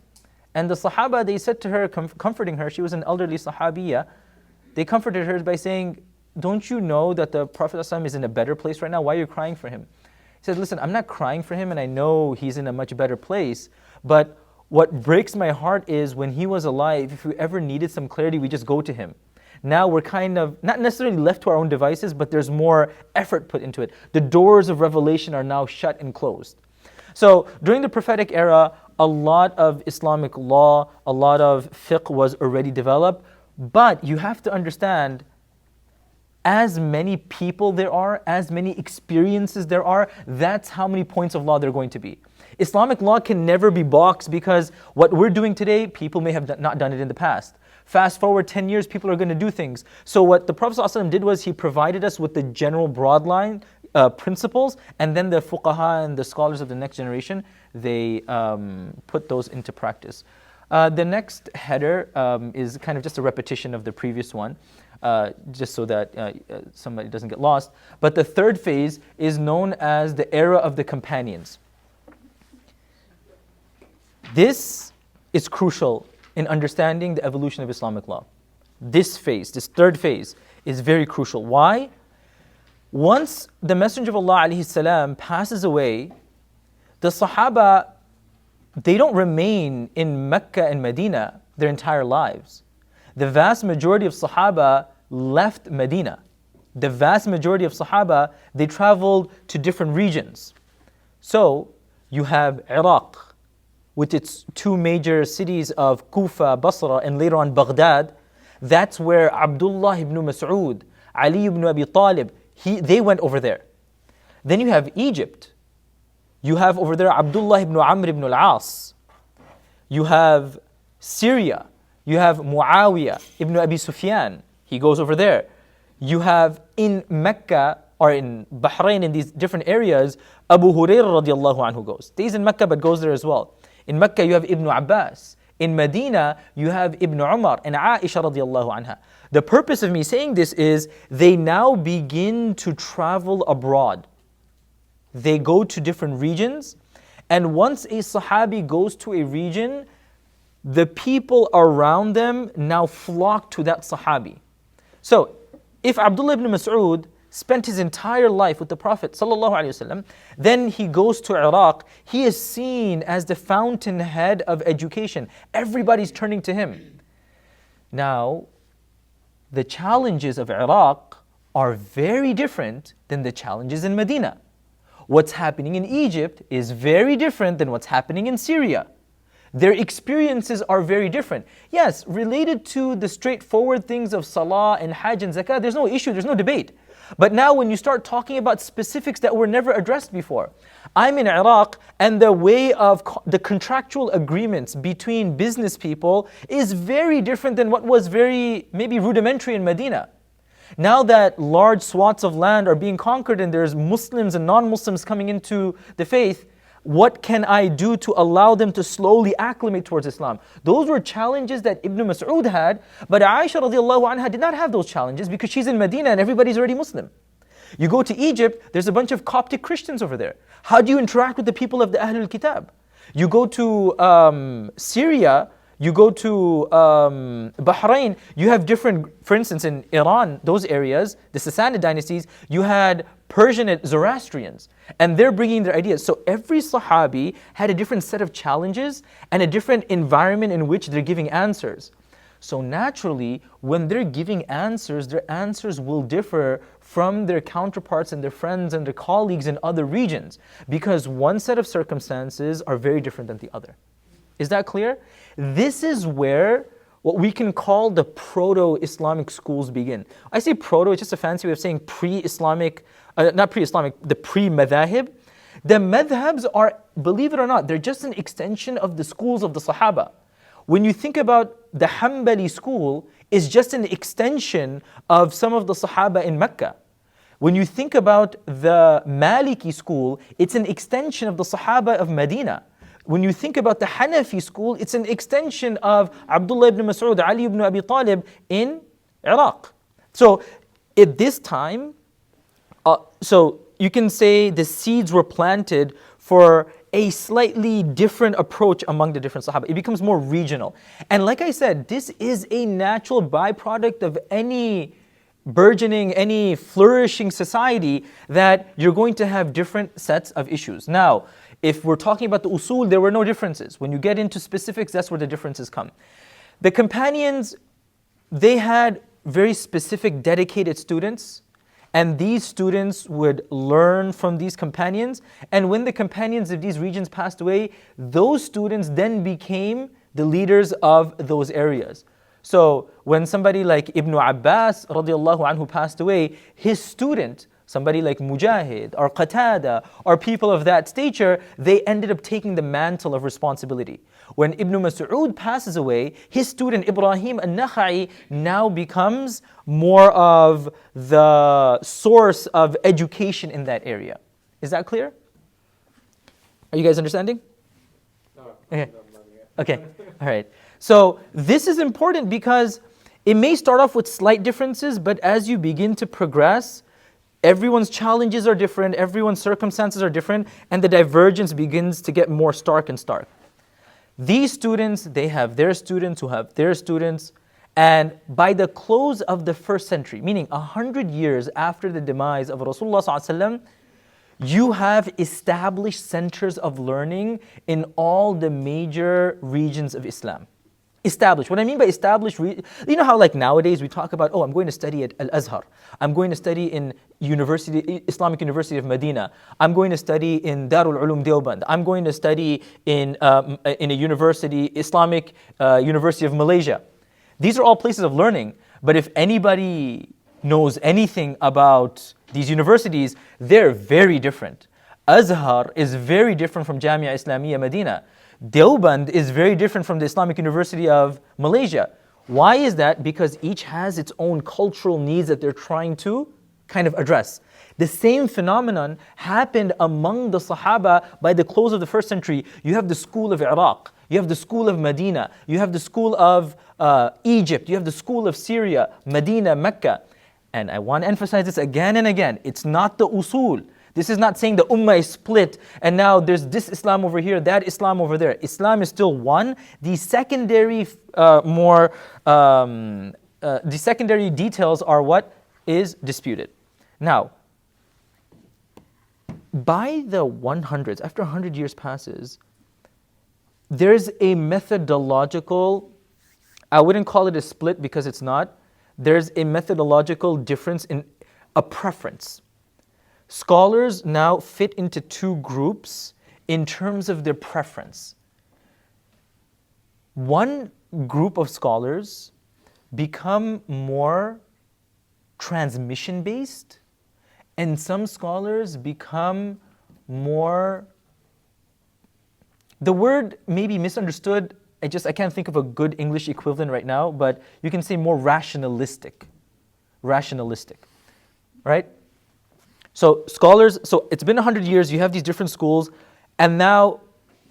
And the Sahaba, they said to her, comforting her, she was an elderly Sahabiya, they comforted her by saying, don't you know that the Prophet ﷺ is in a better place right now? Why are you crying for him? He said, listen, I'm not crying for him and I know he's in a much better place, but what breaks my heart is when he was alive, if we ever needed some clarity, we just go to him. Now we're kind of, not necessarily left to our own devices, but there's more effort put into it. The doors of revelation are now shut and closed. So during the prophetic era, a lot of Islamic law, a lot of fiqh was already developed, but you have to understand, as many people there are, as many experiences there are, that's how many points of law there are going to be. Islamic law can never be boxed because what we're doing today, people may have not done it in the past. Fast forward 10 years, people are going to do things. So what the Prophet ﷺ did was he provided us with the general broad line principles, and then the fuqaha and the scholars of the next generation, they put those into practice. The next header is kind of just a repetition of the previous one, just so that somebody doesn't get lost. But the third phase is known as the era of the companions. This is crucial in understanding the evolution of Islamic law. This phase, this third phase, is very crucial. Why? Once the Messenger of Allah alayhi salam passes away, the Sahaba, they don't remain in Mecca and Medina their entire lives. The vast majority of Sahaba left Medina. The vast majority of Sahaba, they traveled to different regions. So you have Iraq, with its two major cities of Kufa, Basra, and later on Baghdad. That's where Abdullah ibn Mas'ud, Ali ibn Abi Talib, they went over there. Then you have Egypt. You have over there Abdullah ibn Amr ibn al-As. You have Syria. You have Muawiyah ibn Abi Sufyan. He goes over there. You have in Mecca or in Bahrain, in these different areas, Abu Hurairah radiallahu anhu goes. Stays in Mecca but goes there as well. In Mecca you have Ibn Abbas. In Medina you have Ibn Umar and Aisha radiallahu anha. The purpose of me saying this is they now begin to travel abroad. They go to different regions, and once a Sahabi goes to a region, the people around them now flock to that Sahabi. So if Abdullah ibn Mas'ud spent his entire life with the Prophet ﷺ, then he goes to Iraq, he is seen as the fountainhead of education. Everybody's turning to him. Now, the challenges of Iraq are very different than the challenges in Medina. What's happening in Egypt is very different than what's happening in Syria. Their experiences are very different. Yes, related to the straightforward things of Salah and Hajj and Zakah, there's no issue, there's no debate. But now when you start talking about specifics that were never addressed before, I'm in Iraq and the way of the contractual agreements between business people is very different than what was very maybe rudimentary in Medina. Now that large swaths of land are being conquered and there's Muslims and non-Muslims coming into the faith, what can I do to allow them to slowly acclimate towards Islam? Those were challenges that Ibn Mas'ud had, but Aisha radiallahu anha did not have those challenges because she's in Medina and everybody's already Muslim. You go to Egypt, there's a bunch of Coptic Christians over there. How do you interact with the people of the Ahlul Kitab? You go to Syria, you go to Bahrain, you have different, for instance, in Iran, those areas, the Sassanid dynasties, you had Persian Zoroastrians, and they're bringing their ideas. So every Sahabi had a different set of challenges and a different environment in which they're giving answers. So naturally, when they're giving answers, their answers will differ from their counterparts and their friends and their colleagues in other regions, because one set of circumstances are very different than the other. Is that clear? This is where what we can call the proto-Islamic schools begin. I say proto, it's just a fancy way of saying pre-Islamic, not pre-Islamic, the pre-madhahib. The madhabs are, believe it or not, they're just an extension of the schools of the Sahaba. When you think about the Hanbali school, is just an extension of some of the Sahaba in Mecca. When you think about the Maliki school, it's an extension of the Sahaba of Medina. When you think about the Hanafi school, it's an extension of Abdullah ibn Mas'ud, Ali ibn Abi Talib in Iraq. So at this time, so you can say the seeds were planted for a slightly different approach among the different Sahaba. It becomes more regional. And like I said, this is a natural byproduct of any burgeoning, any flourishing society, that you're going to have different sets of issues. Now, if we're talking about the usul, there were no differences. When you get into specifics, that's where the differences come. The companions, they had very specific dedicated students, and these students would learn from these companions. And when the companions of these regions passed away, those students then became the leaders of those areas. So when somebody like Ibn Abbas radiallahu anhu passed away, his student, somebody like Mujahid or Qatada or people of that stature, they ended up taking the mantle of responsibility. When Ibn Mas'ud passes away, his student Ibrahim al-Nakha'i now becomes more of the source of education in that area. Is that clear? Are you guys understanding? No. Okay. Okay. All right. So this is important because it may start off with slight differences, but as you begin to progress, everyone's challenges are different, everyone's circumstances are different, and the divergence begins to get more stark and stark. These students, they have their students who have their students, and by the close of the first century, meaning 100 years after the demise of Rasulullah ﷺ, you have established centers of learning in all the major regions of Islam. Established. What I mean by established, you know how like nowadays we talk about, oh, I'm going to study at Al-Azhar. I'm going to study in Islamic University of Medina. I'm going to study in Darul Ulum Deoband. I'm going to study in a university, Islamic University of Malaysia. These are all places of learning. But if anybody knows anything about these universities, they're very different. Azhar is very different from Jamia Islamiyya Medina. Deoband is very different from the Islamic University of Malaysia. Why is that? Because each has its own cultural needs that they're trying to kind of address. The same phenomenon happened among the Sahaba by the close of the first century. You have the school of Iraq, you have the school of Medina, you have the school of Egypt, you have the school of Syria, Medina, Mecca. And I want to emphasize this again and again. It's not the usul. This is not saying the ummah is split and now there's this Islam over here, that Islam over there. Islam is still one. The secondary details are what is disputed. Now, by the 100s, after 100 years passes, there's a methodological, I wouldn't call it a split because it's not. There's a methodological difference in a preference. Scholars now fit into two groups in terms of their preference. One group of scholars become more transmission-based, and some scholars become more, the word may be misunderstood, I can't think of a good English equivalent right now, but you can say more rationalistic, right? So scholars, so it's been 100 years, you have these different schools, and now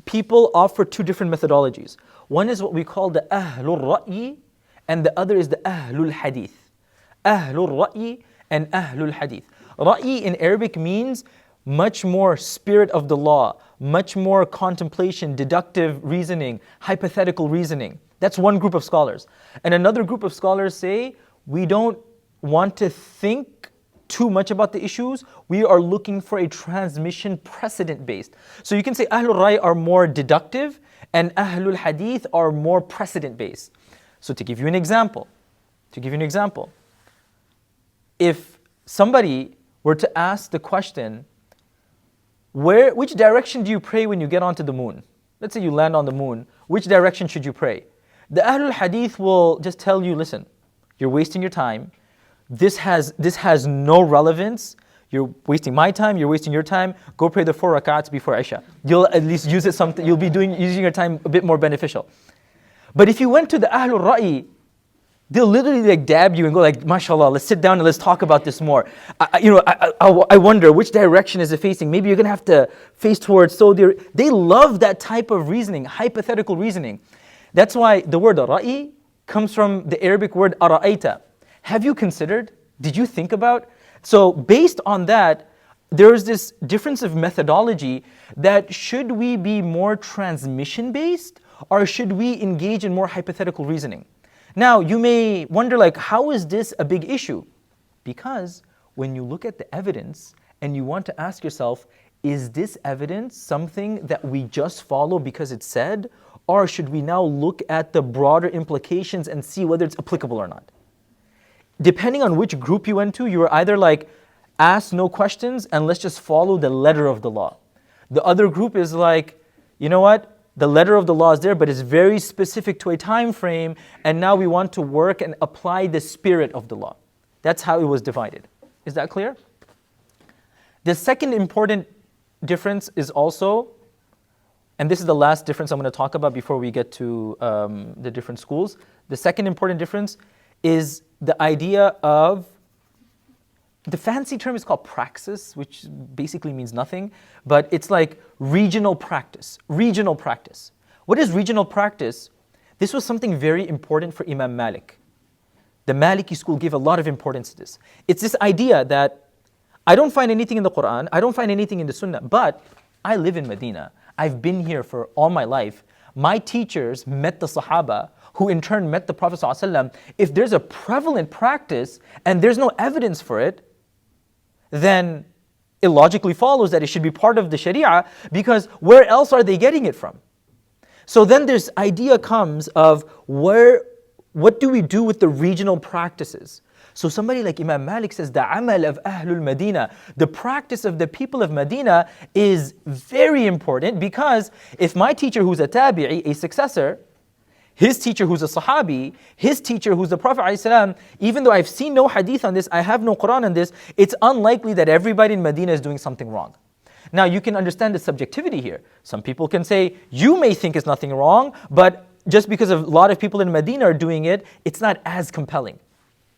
people offer two different methodologies. One is what we call the Ahlul Ra'yi, and the other is the Ahlul Hadith. Ahlul Ra'yi and Ahlul Hadith. Ra'yi in Arabic means much more spirit of the law, much more contemplation, deductive reasoning, hypothetical reasoning. That's one group of scholars. And another group of scholars say, we don't want to think too much about the issues. We are looking for a transmission precedent based. So you can say Ahlul Rai are more deductive and Ahlul Hadith are more precedent based. So to give you an example, if somebody were to ask the question, which direction do you pray when you get onto the moon? Let's say you land on the moon, which direction should you pray? The Ahlul Hadith will just tell you, listen, you're wasting your time. This has no relevance. You're wasting my time, you're wasting your time. Go pray the 4 rak'ats before Isha. You'll at least use it something, you'll be using your time a bit more beneficial. But if you went to the Ahlul Ra'i, they'll literally like dab you and go like, mashallah, let's sit down and let's talk about this more. I wonder which direction is it facing? Maybe you're going to have to face towards Saudi. They love that type of reasoning, hypothetical reasoning. That's why the word ra'i comes from the Arabic word ara'aita. Have you considered? Did you think about? So based on that, there's this difference of methodology that should we be more transmission based or should we engage in more hypothetical reasoning? Now, you may wonder, like, how is this a big issue? Because when you look at the evidence and you want to ask yourself, is this evidence something that we just follow because it's said? Or should we now look at the broader implications and see whether it's applicable or not? Depending on which group you went to, you were either like, ask no questions and let's just follow the letter of the law. The other group is like, you know what? The letter of the law is there, but it's very specific to a time frame, and now we want to work and apply the spirit of the law. That's how it was divided. Is that clear? The second important difference is also, and this is the last difference I'm going to talk about before we get to the different schools. The second important difference is the idea of, the fancy term is called praxis, which basically means nothing, but it's like regional practice. Regional practice. What is regional practice? This was something very important for Imam Malik. The Maliki school gave a lot of importance to this. It's this idea that I don't find anything in the Quran, I don't find anything in the Sunnah, but I live in Medina. I've been here for all my life. My teachers met the Sahabah, who in turn met the Prophet ﷺ. If there's a prevalent practice and there's no evidence for it, then it logically follows that it should be part of the Sharia, because where else are they getting it from? So then this idea comes of what do we do with the regional practices? So somebody like Imam Malik says, the amal of Ahlul Medina, the practice of the people of Medina is very important, because if my teacher who's a tabi'i, a successor, his teacher who's a sahabi, his teacher who's the Prophet ﷺ, even though I've seen no hadith on this, I have no Quran on this, it's unlikely that everybody in Medina is doing something wrong. Now you can understand the subjectivity here. Some people can say, you may think it's nothing wrong, but just because a lot of people in Medina are doing it, it's not as compelling.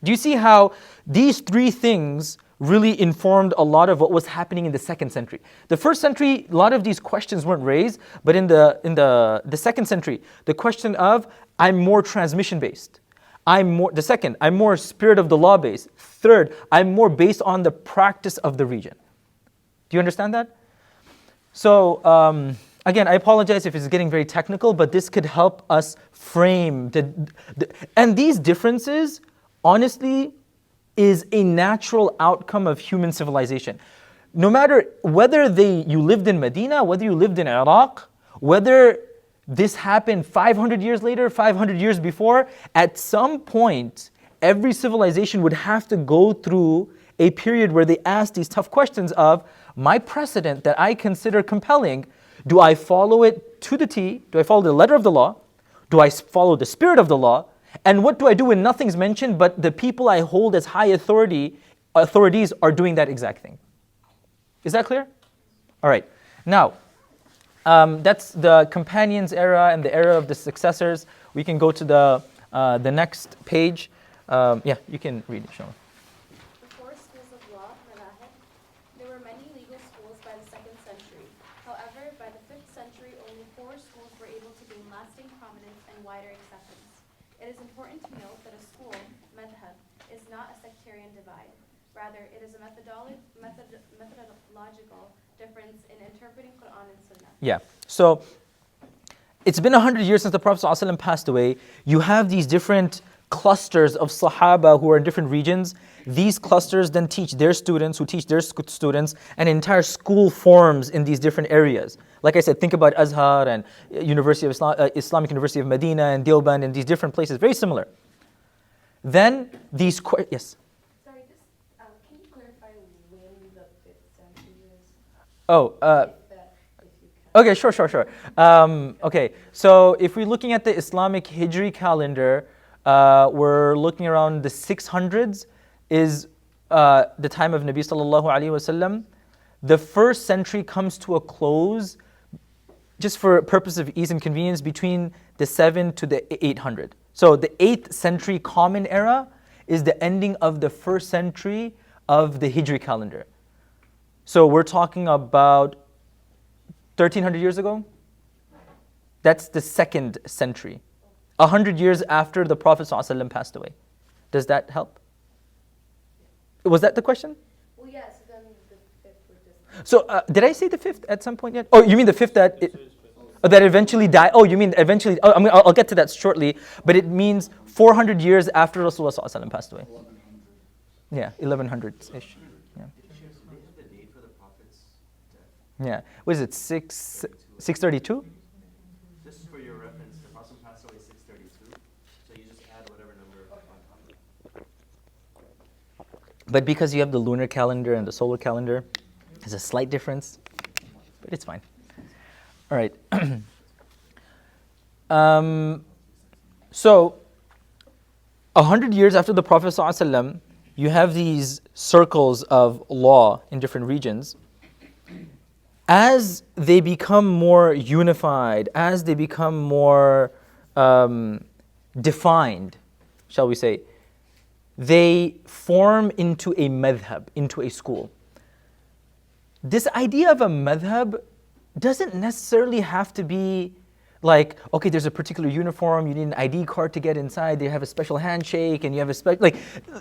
Do you see how these three things really informed a lot of what was happening in the 2nd century? The 1st century, a lot of these questions weren't raised, but in the 2nd century, the question of, I'm more transmission based. I'm more spirit of the law based. Third, I'm more based on the practice of the region. Do you understand that? So, again, I apologize if it's getting very technical, but this could help us frame and these differences, honestly, is a natural outcome of human civilization. No matter whether you lived in Medina, whether you lived in Iraq, whether this happened 500 years later, 500 years before, at some point, every civilization would have to go through a period where they ask these tough questions of, my precedent that I consider compelling, do I follow it to the T? Do I follow the letter of the law? Do I follow the spirit of the law? And what do I do when nothing's mentioned, but the people I hold as high authorities are doing that exact thing? Is that clear? All right. Now, that's the companions era and the era of the successors. We can go to the next page. Yeah, you can read it, Shona. Before schools of law, madahib, there were many legal schools by the 2nd century. However, by the 5th century, only 4 schools were able to gain lasting prominence and wider acceptance. It is important to note that a school, madhab, is not a sectarian divide. Rather, it is a methodological difference in interpreting Quran and Sunnah. Yeah. So it's been 100 years since the Prophet ﷺ passed away. You have these different clusters of Sahaba who are in different regions. These clusters then teach their students, who teach their students, and an entire school forms in these different areas. Like I said, think about Azhar and University of Islamic University of Medina and Deoband and these different places, very similar. Then these, yes? Sorry, just can you clarify when the 5th century is? Oh, If you can. okay, sure. Okay, so if we're looking at the Islamic Hijri calendar, we're looking around the 600s is the time of Nabi sallallahu alaihi wasallam. The 1st century comes to a close, just for purpose of ease and convenience, between the 7 to the 800. So the 8th century Common Era is the ending of the 1st century of the Hijri calendar. So we're talking about 1300 years ago. That's the 2nd century. 100 years after the Prophet ﷺ passed away. Does that help? Was that the question? Well, yes, then the 5th would just. So did I say the 5th at some point yet? Oh, you mean the 5th that eventually died? Oh, you mean eventually? Oh, I'll get to that shortly. But it means 400 years after Rasulullah ﷺ passed away. 1100. Yeah, 1100-ish. Yeah. Did they have the date for the Prophet's death? Yeah. What is it? 632? This is for your reference. The Prophet passed away 632. So you just add whatever number on top of it. But because you have the lunar calendar and the solar calendar, there's a slight difference, but it's fine. All right. So, 100 years after the Prophet ﷺ, you have these circles of law in different regions. As they become more unified, as they become more defined, shall we say, they form into a madhab, into a school. This idea of a madhab doesn't necessarily have to be like, okay, there's a particular uniform, you need an ID card to get inside, they have a special handshake, and you have a special, like,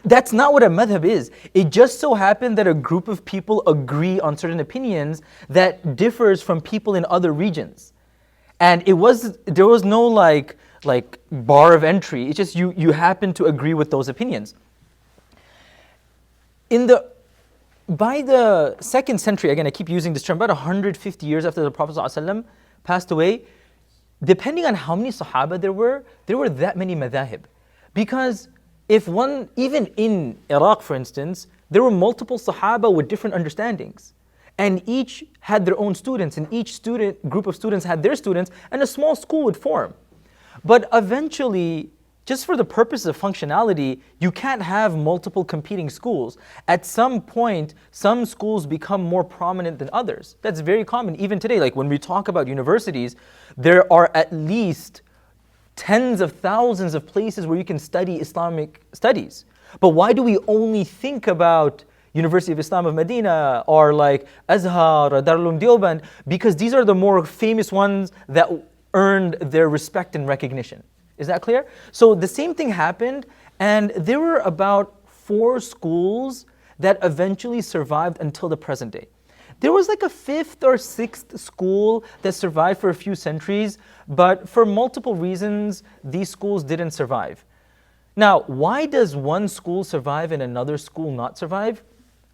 that's not what a madhab is. It just so happened that a group of people agree on certain opinions that differs from people in other regions. And there was no like bar of entry, it's just you happen to agree with those opinions. By the 2nd century, again I keep using this term, about 150 years after the Prophet ﷺ passed away, depending on how many Sahaba there were that many madhahib. Because even in Iraq for instance, there were multiple Sahaba with different understandings. And each had their own students, and each group of students had their students, and a small school would form. But eventually, just for the purpose of functionality, you can't have multiple competing schools. At some point, some schools become more prominent than others. That's very common. Even today, like when we talk about universities, there are at least tens of thousands of places where you can study Islamic studies. But why do we only think about University of Islam of Medina or like Azhar or Darul Deoband? Because these are the more famous ones that earned their respect and recognition. Is that clear? So the same thing happened, and there were about 4 schools that eventually survived until the present day. There was like a 5th or 6th school that survived for a few centuries, but for multiple reasons, these schools didn't survive. Now, why does one school survive and another school not survive?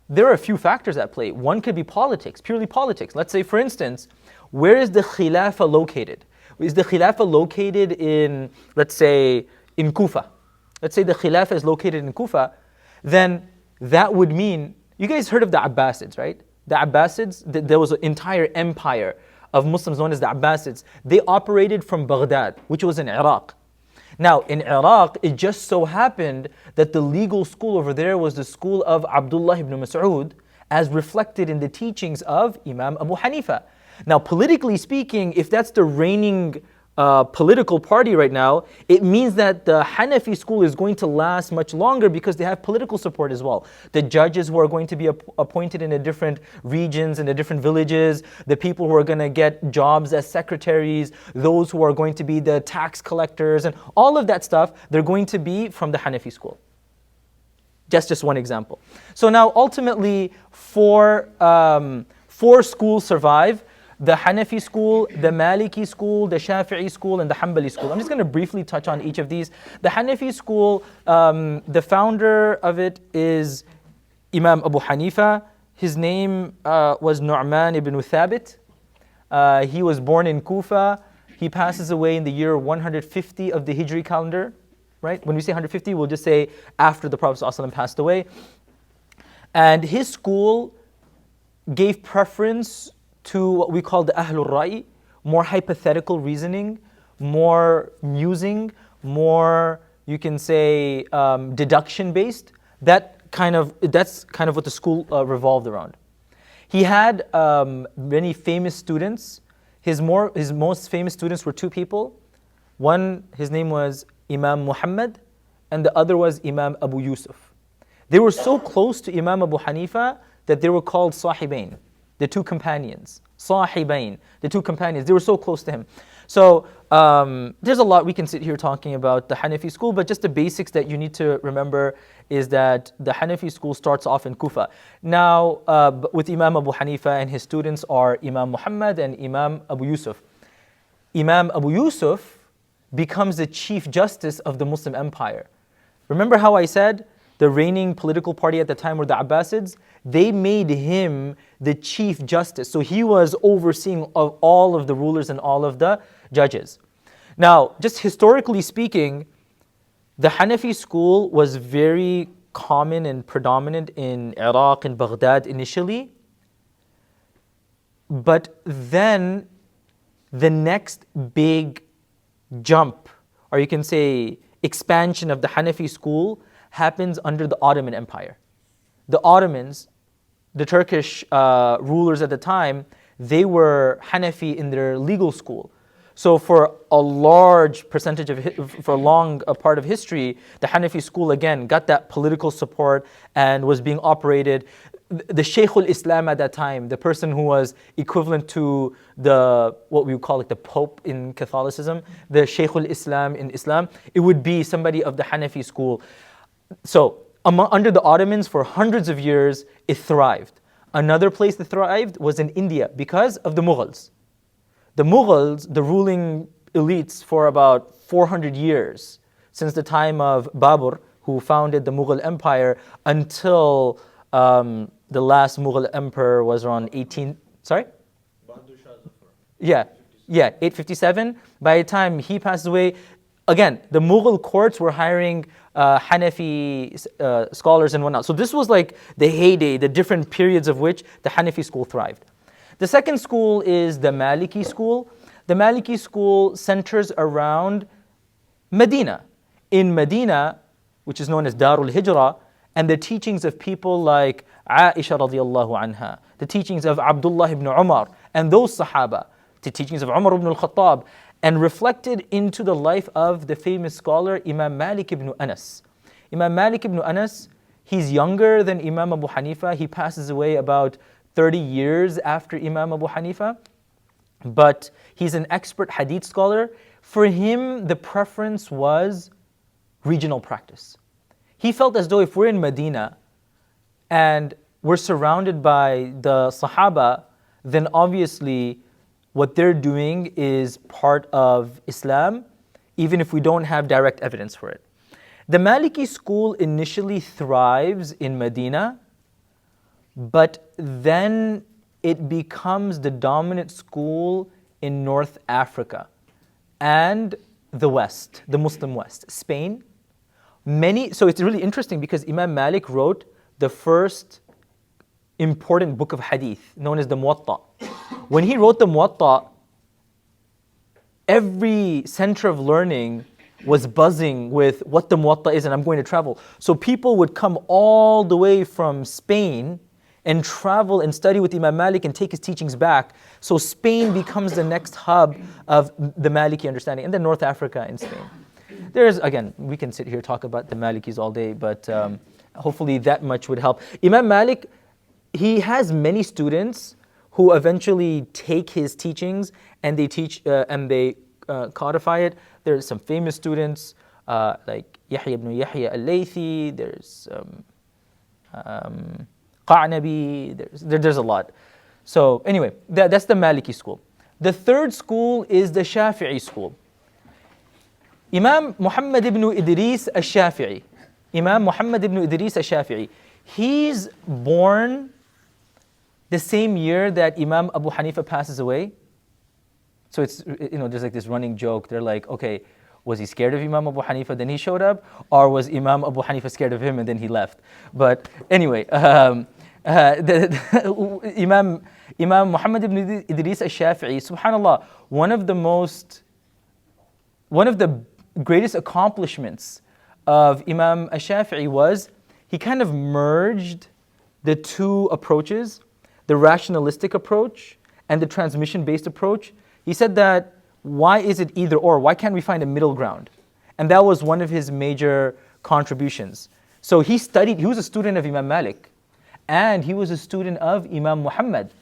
There are a few factors at play. One could be politics, purely politics. Let's say, for instance, where is the Khilafah located? Is the Khilafah located in, let's say, in Kufa? Let's say the Khilafah is located in Kufa, then that would mean, you guys heard of the Abbasids, right? The Abbasids, there was an entire empire of Muslims known as the Abbasids. They operated from Baghdad, which was in Iraq. Now, in Iraq, it just so happened that the legal school over there was the school of Abdullah ibn Mas'ud, as reflected in the teachings of Imam Abu Hanifa. Now, politically speaking, if that's the reigning political party right now, it means that the Hanafi school is going to last much longer because they have political support as well. The judges who are going to be appointed in the different regions, in the different villages, the people who are going to get jobs as secretaries, those who are going to be the tax collectors, and all of that stuff, they're going to be from the Hanafi school. That's just one example. So now ultimately four schools survive: the Hanafi school, the Maliki school, the Shafi'i school, and the Hanbali school. I'm just going to briefly touch on each of these. The Hanafi school, the founder of it is Imam Abu Hanifa. His name was Nu'man ibn Thabit. He was born in Kufa. He passes away in the year 150 of the Hijri calendar. Right? When we say 150, we'll just say after the Prophet ﷺ passed away. And his school gave preference to what we call the Ahlul Ra'i, more hypothetical reasoning, more musing, more, you can say, deduction based. That's kind of what the school revolved around. He had many famous students. His most famous students were two people. One, his name was Imam Muhammad, and the other was Imam Abu Yusuf. They were so close to Imam Abu Hanifa that they were called Sahibain, the two companions. Sahibain, the two companions. They were so close to him. So there's a lot we can sit here talking about the Hanafi school, but just the basics that you need to remember is that the Hanafi school starts off in Kufa. Now, with Imam Abu Hanifa and his students are Imam Muhammad and Imam Abu Yusuf. Imam Abu Yusuf becomes the chief justice of the Muslim empire. Remember how I said the reigning political party at the time were the Abbasids? They made him the chief justice. So he was overseeing of all of the rulers and all of the judges. Now, just historically speaking, the Hanafi school was very common and predominant in Iraq and Baghdad initially. But then the next big jump, or you can say expansion of the Hanafi school happens under the Ottoman Empire. The Ottomans, the Turkish rulers at the time, they were Hanafi in their legal school. So for a large percentage for a long part of history, the Hanafi school again got that political support and was being operated. The Sheikh al-Islam at that time, the person who was equivalent to what we would call the Pope in Catholicism, the Sheikh al-Islam in Islam, it would be somebody of the Hanafi school. So under the Ottomans for hundreds of years, it thrived. Another place that thrived was in India because of the Mughals. The Mughals, the ruling elites for about 400 years, since the time of Babur, who founded the Mughal Empire, until the last Mughal emperor was around 857. By the time he passed away, again, the Mughal courts were hiring Hanafi scholars and whatnot. So this was like the heyday, the different periods of which the Hanafi school thrived. The second school is the Maliki school. The Maliki school centers around Medina. In Medina, which is known as Darul Hijrah, and the teachings of people like Aisha radiallahu anha, the teachings of Abdullah ibn Umar, and those Sahabah, the teachings of Umar ibn al-Khattab, and reflected into the life of the famous scholar Imam Malik ibn Anas. Imam Malik ibn Anas, he's younger than Imam Abu Hanifa. He passes away about 30 years after Imam Abu Hanifa, but he's an expert hadith scholar. For him, the preference was regional practice. He felt as though if we're in Medina and we're surrounded by the Sahabah, then obviously what they're doing is part of Islam, even if we don't have direct evidence for it. The Maliki school initially thrives in Medina, but then it becomes the dominant school in North Africa and the West, the Muslim West, Spain. So it's really interesting because Imam Malik wrote the first important book of hadith known as the Muwatta. When he wrote the Muwatta, every center of learning was buzzing with what the Muwatta is and I'm going to travel. So people would come all the way from Spain and travel and study with Imam Malik and take his teachings back. So Spain becomes the next hub of the Maliki understanding, and then North Africa and Spain. Again, we can sit here talk about the Malikis all day, but hopefully that much would help. Imam Malik, he has many students who eventually take his teachings and they teach and they codify it. There's some famous students like Yahya ibn Yahya al-Laythi, there's Qa'nabi, there's a lot. So anyway, that's the Maliki school. The third school is the Shafi'i school. Imam Muhammad ibn Idris al-Shafi'i. Imam Muhammad ibn Idris al-Shafi'i. He's born the same year that Imam Abu Hanifa passes away. So it's, there's like this running joke. They're like, okay, was he scared of Imam Abu Hanifa, then he showed up? Or was Imam Abu Hanifa scared of him and then he left? But anyway, Imam Muhammad ibn Idris al-Shafi'i, subhanAllah, one of the greatest accomplishments of Imam al-Shafi'i was he kind of merged the two approaches, the rationalistic approach and the transmission-based approach. He said that, why is it either or? Why can't we find a middle ground? And that was one of his major contributions. So he was a student of Imam Malik, and he was a student of Imam Muhammad,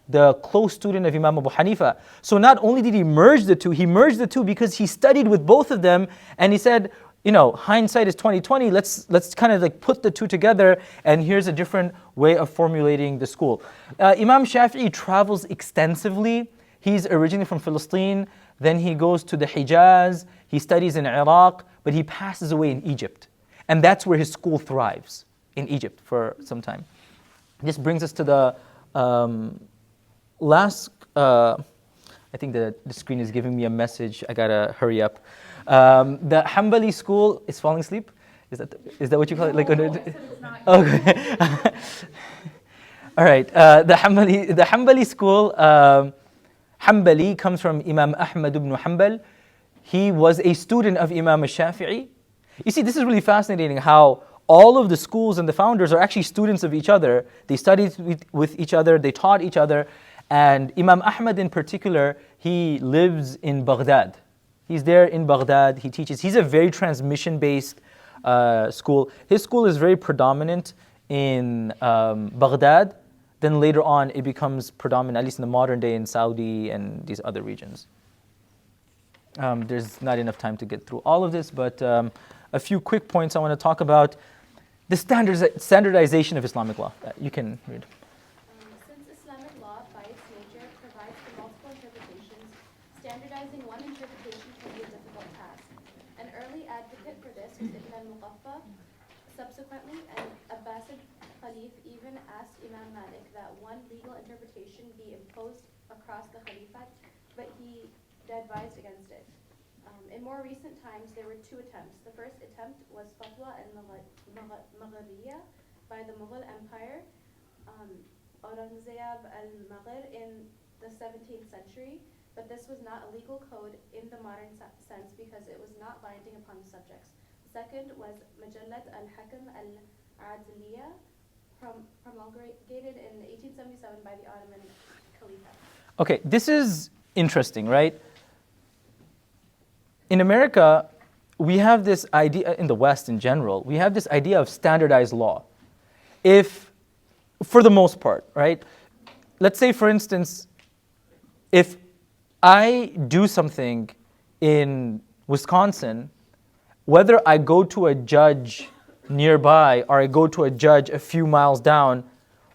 the close student of Imam Abu Hanifa. So not only did he merge the two because he studied with both of them, and he said, hindsight is 20/20. Let's kind of like put the two together, and here's a different way of formulating the school. Imam Shafi'i travels extensively. He's originally from Palestine. Then he goes to the Hijaz. He studies in Iraq, but he passes away in Egypt, and that's where his school thrives, in Egypt for some time. This brings us to the last. I think the screen is giving me a message. I gotta hurry up. The Hanbali school is falling asleep. Is that what you call it? Like, okay. All right. The Hanbali school. Hanbali comes from Imam Ahmad ibn Hanbal. He was a student of Imam al-Shafi'i. You see, this is really fascinating how all of the schools and the founders are actually students of each other. They studied with each other, they taught each other. And Imam Ahmad in particular, he lives in Baghdad. He's there in Baghdad, he teaches. He's a very transmission-based school. His school is very predominant in Baghdad. Then later on, it becomes predominant, at least in the modern day, in Saudi and these other regions. There's not enough time to get through all of this, but a few quick points I want to talk about. The standardization of Islamic law. You can read. Since Islamic law, by its nature, provides for multiple interpretations, standardizing one interpretation can be a difficult task. An early advocate for this was Ibn al-Muqaffa. Subsequently, an Abbasid Khalif even asked Imam Malik that one legal interpretation be imposed across the Khalifate, but he advised against it. In more recent times, there were two attempts. The first attempt was Fatwa al-Maghriya by the Mughal Empire, Aurangzeb al-Maghr in the 17th century, but this was not a legal code in the modern sense because it was not binding upon the subjects. The second was Majallat al-Hakam al-Adliya, promulgated in 1877 by the Ottoman Caliphate. Okay, this is interesting, right? In America, we have this idea, in the West in general, we have this idea of standardized law. For the most part, right? Let's say, for instance, if I do something in Wisconsin, whether I go to a judge nearby or I go to a judge a few miles down,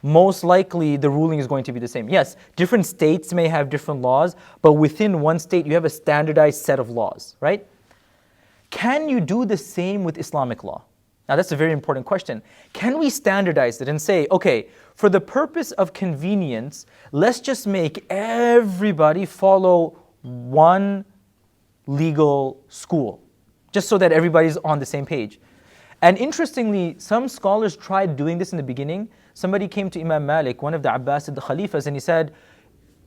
most likely the ruling is going to be the same. Yes, different states may have different laws, but within one state you have a standardized set of laws, right? Can you do the same with Islamic law? Now that's a very important question. Can we standardize it and say, okay, for the purpose of convenience, let's just make everybody follow one legal school, just so that everybody's on the same page? And interestingly, some scholars tried doing this in the beginning. Somebody came to Imam Malik, one of the Abbasid Khalifas, and he said,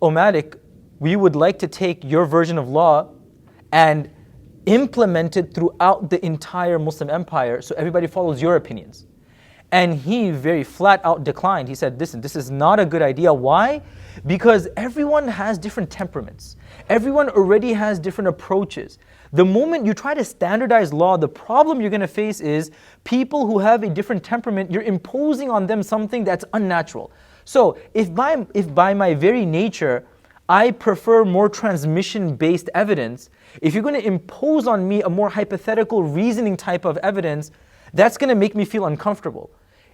"O Malik, we would like to take your version of law and implement it throughout the entire Muslim empire so everybody follows your opinions." And he very flat out declined. He said, listen, this is not a good idea. Why? Because everyone has different temperaments. Everyone already has different approaches. The moment you try to standardize law, the problem you're going to face is people who have a different temperament, you're imposing on them something that's unnatural. So if by my very nature, I prefer more transmission-based evidence, if you're going to impose on me a more hypothetical reasoning type of evidence, that's going to make me feel uncomfortable.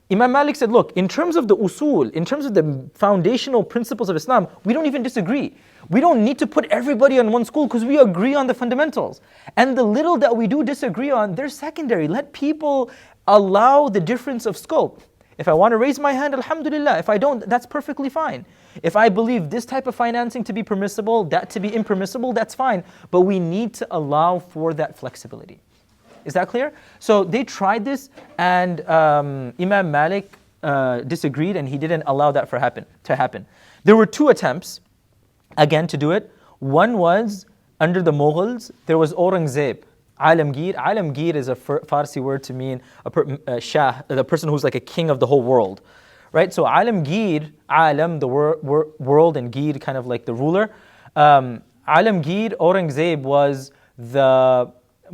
Imam Malik said, look, in terms of the usul, in terms of the foundational principles of Islam, we don't even disagree. We don't need to put everybody on one school because we agree on the fundamentals. And the little that we do disagree on, they're secondary. Let people allow the difference of scope. If I want to raise my hand, alhamdulillah. If I don't, that's perfectly fine. If I believe this type of financing to be permissible, that to be impermissible, that's fine. But we need to allow for that flexibility. Is that clear? So they tried this, and Imam Malik disagreed, and he didn't allow that to happen. There were two attempts, again, to do it. One was under the Mughals. There was Aurangzeb, Alamgir. Alamgir is a Farsi word to mean Shah, the person who's like a king of the whole world, right? So Alamgir, Alam, the world, and Gir, kind of like the ruler. Alamgir, Aurangzeb was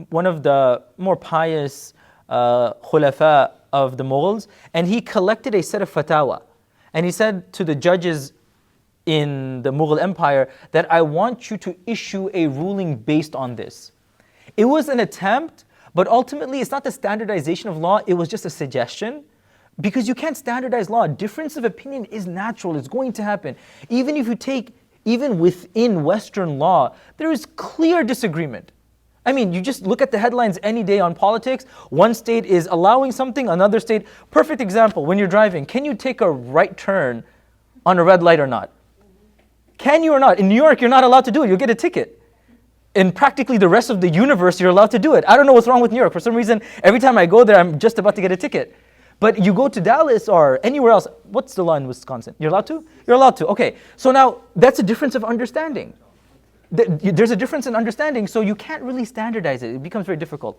one of the more pious khulafa of the Mughals, and he collected a set of fatwa. And he said to the judges in the Mughal Empire that I want you to issue a ruling based on this. It was an attempt, but ultimately it's not the standardization of law, it was just a suggestion. Because you can't standardize law. Difference of opinion is natural, it's going to happen. Even if you take, even within Western law, there is clear disagreement. I mean, you just look at the headlines any day on politics. One state is allowing something, another state. Perfect example, when you're driving, can you take a right turn on a red light or not? Can you or not? In New York, you're not allowed to do it. You'll get a ticket. In practically the rest of the universe, you're allowed to do it. I don't know what's wrong with New York. For some reason, every time I go there, I'm just about to get a ticket. But you go to Dallas or anywhere else, what's the law in Wisconsin? You're allowed to? You're allowed to. Okay, so now that's a difference of understanding. There's a difference in understanding, so you can't really standardize it. It becomes very difficult.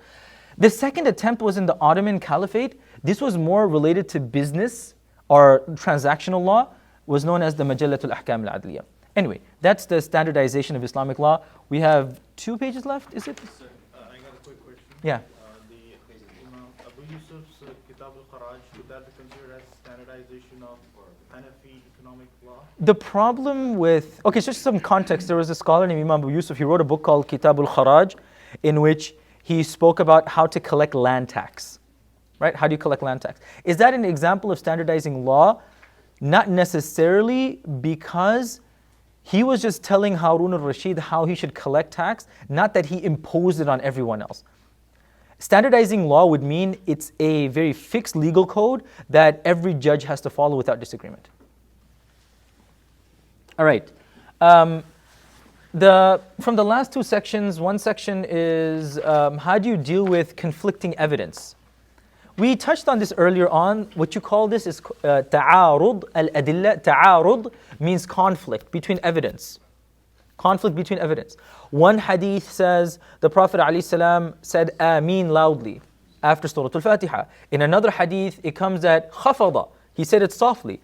The second attempt was in the Ottoman Caliphate. This was more related to business or transactional law, was known as the Majallatul Ahkam al-Adliya. Anyway, that's the standardization of Islamic law. We have 2 pages left, is it? Sir, I got a quick question. Yeah. The Imam Abu Yusuf's Kitab al-Kharaj, would that be considered as standardization of Hanafi economic law? The problem with, okay, so just some context. There was a scholar named Imam Abu Yusuf. He wrote a book called Kitab al-Kharaj, in which he spoke about how to collect land tax. Right? How do you collect land tax? Is that an example of standardizing law? Not necessarily, because he was just telling Harun al-Rashid how he should collect tax, not that he imposed it on everyone else. Standardizing law would mean it's a very fixed legal code that every judge has to follow without disagreement. All right. From the last 2 sections, one section is how do you deal with conflicting evidence? We touched on this earlier on. What you call this is ta'arud al-adilla. Ta'arud means conflict between evidence. Conflict between evidence. One hadith says the Prophet ﷺ said Ameen loudly after Surah Al-Fatiha. In another hadith, it comes that khafada. He said it softly.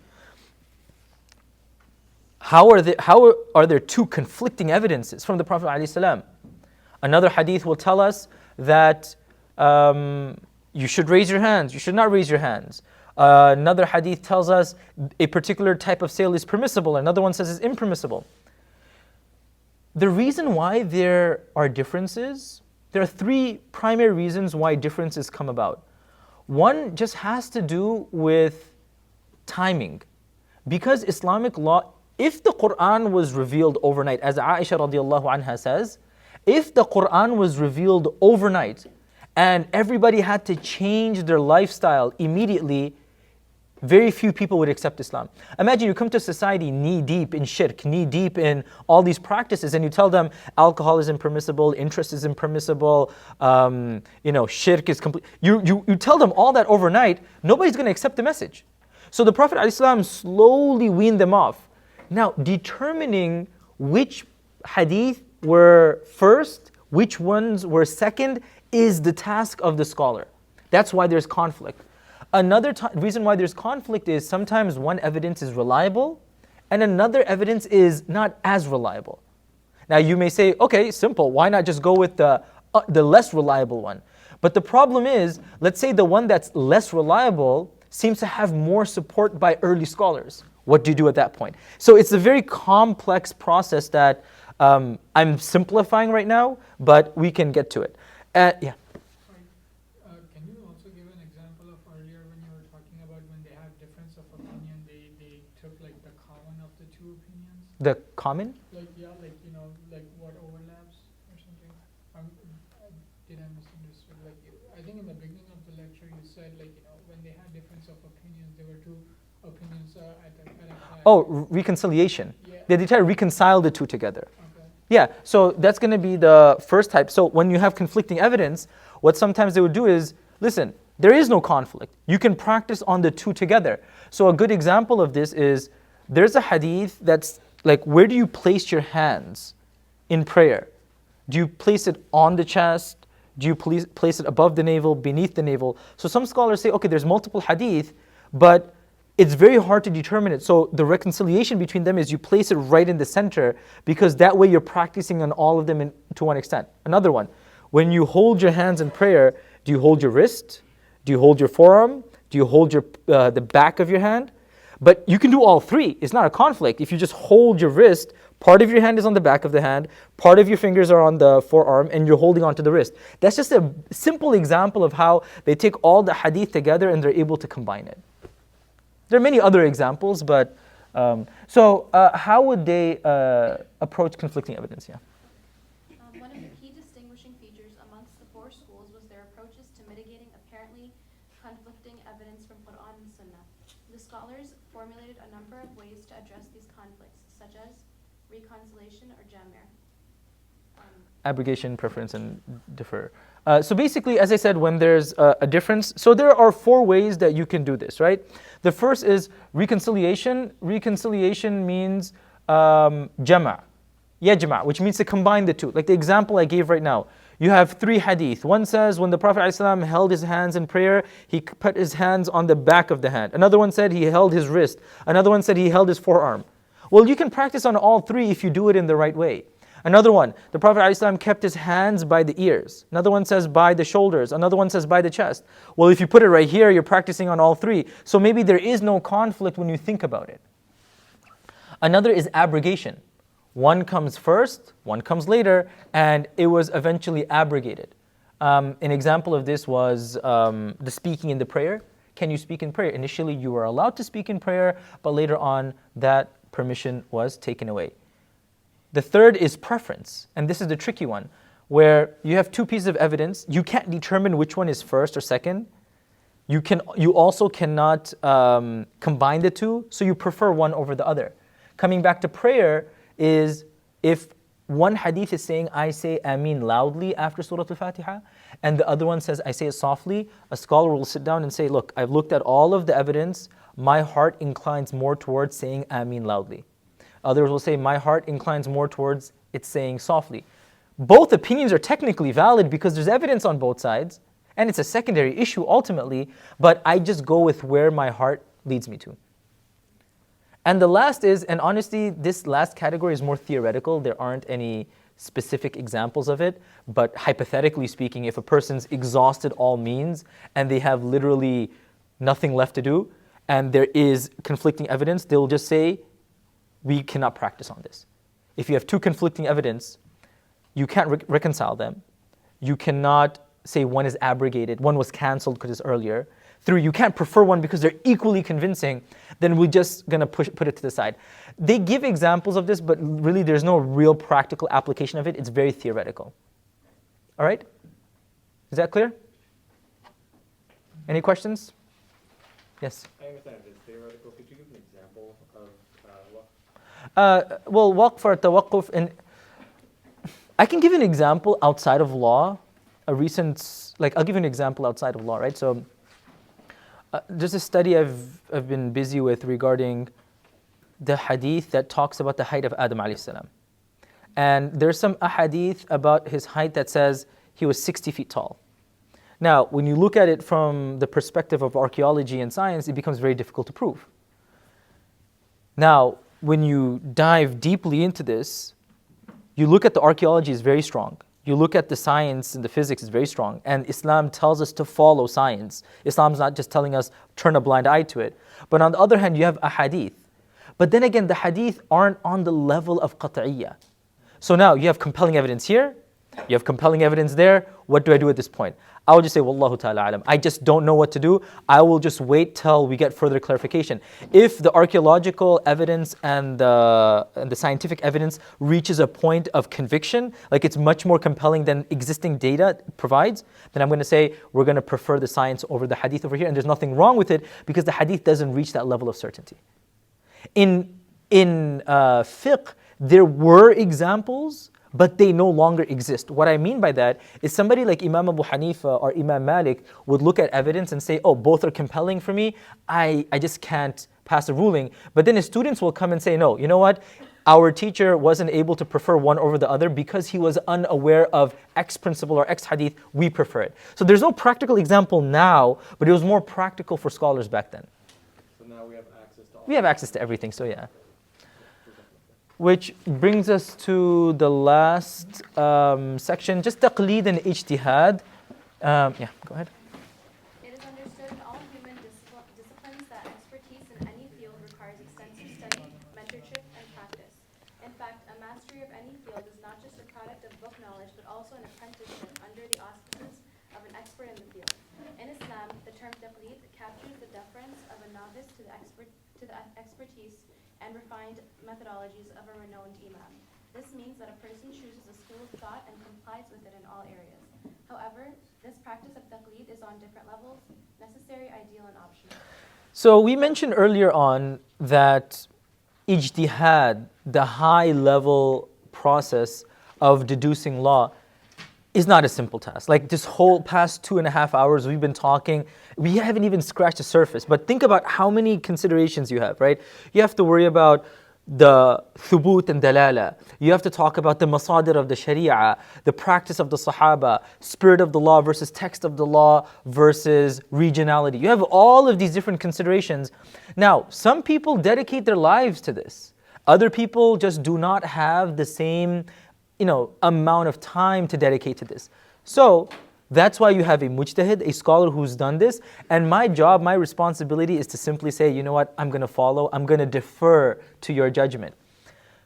How are there 2 conflicting evidences from the Prophet ﷺ? Another hadith will tell us that you should raise your hands, you should not raise your hands. Another hadith tells us a particular type of sale is permissible, another one says it's impermissible. The reason why there are differences, there are 3 primary reasons why differences come about. One just has to do with timing. Because Islamic law, if the Quran was revealed overnight, as Aisha radiallahu anha says, if the Quran was revealed overnight and everybody had to change their lifestyle immediately, very few people would accept Islam. Imagine you come to society knee deep in shirk, knee deep in all these practices, and you tell them alcohol is impermissible, interest is impermissible, shirk is complete. You tell them all that overnight, nobody's going to accept the message. So the Prophet ﷺ slowly weaned them off. Now, determining which hadith were first, which ones were second, is the task of the scholar. That's why there's conflict. Another reason why there's conflict is sometimes one evidence is reliable and another evidence is not as reliable. Now you may say, okay, simple, why not just go with the less reliable one? But the problem is, let's say the one that's less reliable seems to have more support by early scholars. What do you do at that point? So it's a very complex process that I'm simplifying right now, but we can get to it. Yeah. Can you also give an example of earlier when you were talking about when they have difference of opinion, they took like the common of the two opinions? The common? Like, yeah, like, you know, like what overlaps or something? Did I misunderstood? Like, I think in the beginning of the lecture you said, like, you know, when they had difference of opinions, there were two opinions at a time. Oh, reconciliation. Yeah. They try to reconcile the two together. Okay. Yeah, so that's going to be the first type. So when you have conflicting evidence, what sometimes they would do is, listen, there is no conflict. You can practice on the two together. So a good example of this is, there's a hadith that's like, where do you place your hands in prayer? Do you place it on the chest? Do you place it above the navel, beneath the navel? So some scholars say, okay, there's multiple hadith, but it's very hard to determine it. So the reconciliation between them is you place it right in the center, because that way you're practicing on all of them to one extent. Another one, when you hold your hands in prayer, do you hold your wrist? Do you hold your forearm? Do you hold your the back of your hand? But you can do all three. It's not a conflict. If you just hold your wrist, part of your hand is on the back of the hand, part of your fingers are on the forearm, and you're holding onto the wrist. That's just a simple example of how they take all the hadith together and they're able to combine it. There are many other examples, but how would they approach conflicting evidence? Yeah. One of the key distinguishing features amongst the four schools was their approaches to mitigating apparently conflicting evidence from Quran and Sunnah. The scholars formulated a number of ways to address these conflicts, such as reconciliation or jamir. Abrogation, preference, and defer. So basically, as I said, when there's a difference, so there are four ways that you can do this, right? The first is reconciliation. Reconciliation means jama', yajma', which means to combine the two. Like the example I gave right now. You have three hadith. One says when the Prophet ﷺ held his hands in prayer, he put his hands on the back of the hand. Another one said he held his wrist. Another one said he held his forearm. Well, you can practice on all three if you do it in the right way. Another one, the Prophet ﷺ kept his hands by the ears. Another one says by the shoulders. Another one says by the chest. Well, if you put it right here, you're practicing on all three. So maybe there is no conflict when you think about it. Another is abrogation. One comes first, one comes later, and it was eventually abrogated. An example of this was the speaking in the prayer. Can you speak in prayer? Initially, you were allowed to speak in prayer, but later on, that permission was taken away. The third is preference, and this is the tricky one, where you have two pieces of evidence. You can't determine which one is first or second. You also cannot combine the two, so you prefer one over the other. Coming back to prayer is if one hadith is saying, I say Ameen loudly after Surah Al-Fatiha, and the other one says, I say it softly, a scholar will sit down and say, look, I've looked at all of the evidence, my heart inclines more towards saying Ameen loudly. Others will say, my heart inclines more towards it saying softly. Both opinions are technically valid because there's evidence on both sides, and it's a secondary issue ultimately, but I just go with where my heart leads me to. And the last is, and honestly, this last category is more theoretical. There aren't any specific examples of it, but hypothetically speaking, if a person's exhausted all means and they have literally nothing left to do, and there is conflicting evidence, they'll just say, we cannot practice on this. If you have two conflicting evidence, you can't reconcile them. You cannot say one is abrogated, one was cancelled because it's earlier. Three, you can't prefer one because they're equally convincing, then we're just going to put it to the side. They give examples of this, but really there's no real practical application of it. It's very theoretical. All right? Is that clear? Any questions? Yes? I understand it's theoretical. Could you give an example of well, waqf or tawaqquf, and I can give an example outside of law. I'll give you an example outside of law, right? So there's a study I've been busy with regarding the hadith that talks about the height of Adam alayhi salam. And there's some ahadith about his height that says he was 60 feet tall. Now, when you look at it from the perspective of archaeology and science, it becomes very difficult to prove. Now, when you dive deeply into this, you look at the archaeology is very strong. You look at the science and the physics is very strong. And Islam tells us to follow science. Islam's not just telling us turn a blind eye to it. But on the other hand, you have a hadith. But then again, the hadith aren't on the level of qat'iyyah. So now you have compelling evidence here, you have compelling evidence there. what do I do at this point? I will just say, Wallahu ta'ala alam. I just don't know what to do. I will just wait till we get further clarification. If the archaeological evidence and the scientific evidence reaches a point of conviction, like it's much more compelling than existing data provides, then I'm going to say, we're going to prefer the science over the hadith over here. And there's nothing wrong with it because the hadith doesn't reach that level of certainty. In fiqh, there were examples, but they no longer exist. What I mean by that is somebody like Imam Abu Hanifa or Imam Malik would look at evidence and say, oh, both are compelling for me. I just can't pass a ruling. But then his students will come and say, no, you know what? Our teacher wasn't able to prefer one over the other because he was unaware of X principle or X hadith. We prefer it. So there's no practical example now, but it was more practical for scholars back then. So now we have access to all. We have access to everything, so yeah. Which brings us to the last section, just taqleed and ijtihad. Yeah, go ahead. It is understood in all human disciplines that expertise in any field requires extensive study, mentorship, and practice. In fact, a mastery of any field is not just a product of book knowledge, but also an apprenticeship under the auspices of an expert in the field. In Islam, the term taqleed captures the deference of a novice to the expertise and refined methodologies of a renowned imam. This means that a person chooses a school of thought and complies with it in all areas. However, this practice of taqleed is on different levels, necessary, ideal, and optional. So we mentioned earlier on that ijtihad, the high level process of deducing law, is not a simple task. Like this whole past 2.5 hours we've been talking, we haven't even scratched the surface. But think about how many considerations you have, right? You have to worry about the thubut and dalala. You have to talk about the masadir of the sharia, the practice of the Sahabah, spirit of the law versus text of the law versus regionality. You have all of these different considerations. Now, some people dedicate their lives to this. Other people just do not have the same amount of time to dedicate to this. So that's why you have a mujtahid, a scholar who's done this. And my job, my responsibility is to simply say, you know what, I'm going to follow, I'm going to defer to your judgment.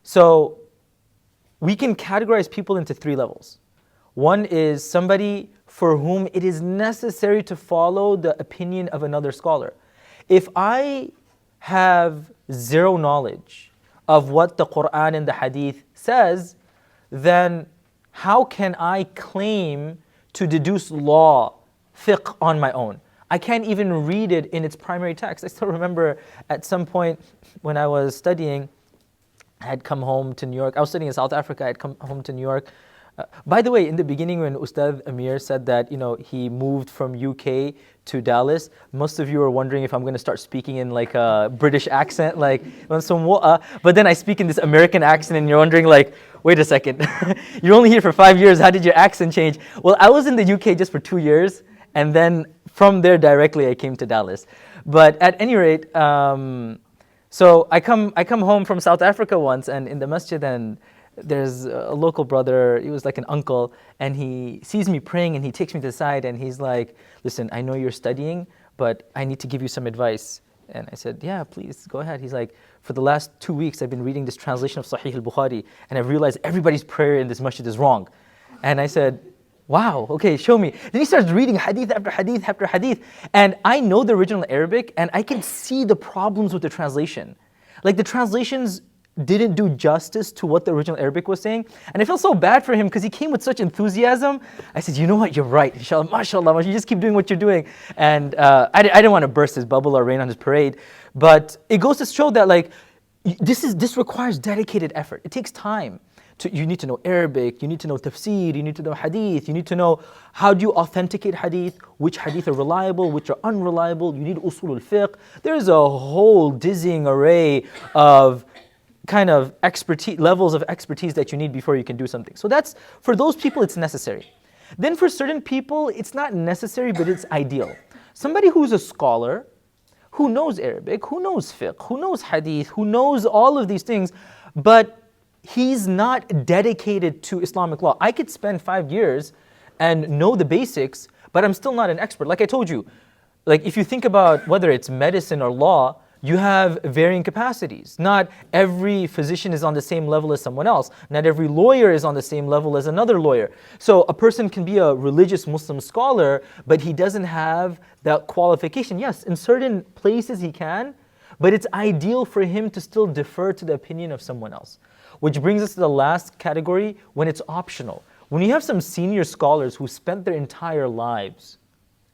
So we can categorize people into 3 levels. One is somebody for whom it is necessary to follow the opinion of another scholar. If I have zero knowledge of what the Quran and the Hadith says, then how can I claim to deduce law, fiqh on my own? I can't even read it in its primary text. I still remember at some point when I was studying, I had come home to New York. I was studying in South Africa. I had come home to New York. By the way, in the beginning when Ustad Amir said that he moved from UK to Dallas, most of you are wondering if I'm going to start speaking in like a British accent, like but then I speak in this American accent and you're wondering like, wait a second, you're only here for 5 years, how did your accent change? Well, I was in the UK just for 2 years and then from there directly I came to Dallas. But at any rate, so I come home from South Africa once and in the masjid and there's a local brother, he was like an uncle, and he sees me praying and he takes me to the side and he's like, listen, I know you're studying, but I need to give you some advice. And I said, yeah, please, go ahead. He's like, for the last 2 weeks, I've been reading this translation of Sahih al-Bukhari, and I've realized everybody's prayer in this masjid is wrong. And I said, wow, okay, show me. Then he starts reading hadith after hadith after hadith, and I know the original Arabic, and I can see the problems with the translation. Like the translations didn't do justice to what the original Arabic was saying. And I felt so bad for him because he came with such enthusiasm. I said, you know what, you're right. Inshallah, mashallah, you just keep doing what you're doing. And I didn't want to burst his bubble or rain on his parade. But it goes to show that like this requires dedicated effort. It takes time. You need to know Arabic, you need to know tafsir, you need to know hadith, you need to know how do you authenticate hadith, which hadith are reliable, which are unreliable. You need usul al-fiqh. There's a whole dizzying array of kind of expertise, levels of expertise that you need before you can do something. So that's, for those people, it's necessary. Then for certain people, it's not necessary, but it's ideal. Somebody who's a scholar, who knows Arabic, who knows fiqh, who knows hadith, who knows all of these things, but he's not dedicated to Islamic law. I could spend 5 years and know the basics, but I'm still not an expert. Like I told you, like if you think about whether it's medicine or law, you have varying capacities. Not every physician is on the same level as someone else. Not every lawyer is on the same level as another lawyer. So a person can be a religious Muslim scholar, but he doesn't have that qualification. Yes, in certain places he can, but it's ideal for him to still defer to the opinion of someone else. Which brings us to the last category, when it's optional. When you have some senior scholars who spent their entire lives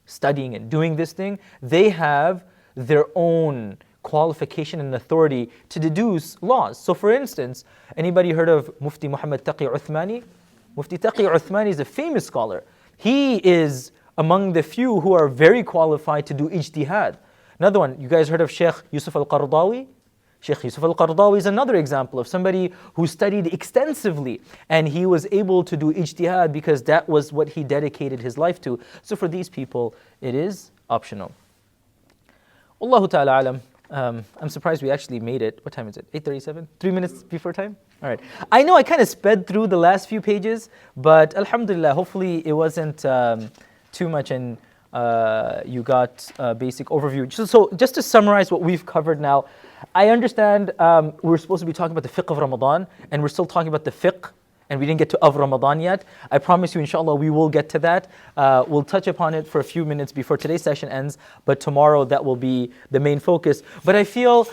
studying and doing this thing, they have their own qualification and authority to deduce laws. So for instance, anybody heard of Mufti Muhammad Taqi Uthmani? Mufti Taqi Uthmani is a famous scholar. He is among the few who are very qualified to do ijtihad. Another one, you guys heard of Sheikh Yusuf al-Qaradawi? Sheikh Yusuf al-Qaradawi is another example of somebody who studied extensively and he was able to do ijtihad because that was what he dedicated his life to. So for these people, it is optional. Allahu ta'ala alam. I'm surprised we actually made it. What time is it? 8:37? 3 minutes before time? All right. I know I kind of sped through the last few pages, but alhamdulillah, hopefully it wasn't too much and you got a basic overview. So just to summarize what we've covered now, I understand we're supposed to be talking about the Fiqh of Ramadan, and we're still talking about the fiqh, and we didn't get to of Ramadan yet. I promise you, inshallah, we will get to that. We'll touch upon it for a few minutes before today's session ends, but tomorrow that will be the main focus. But I feel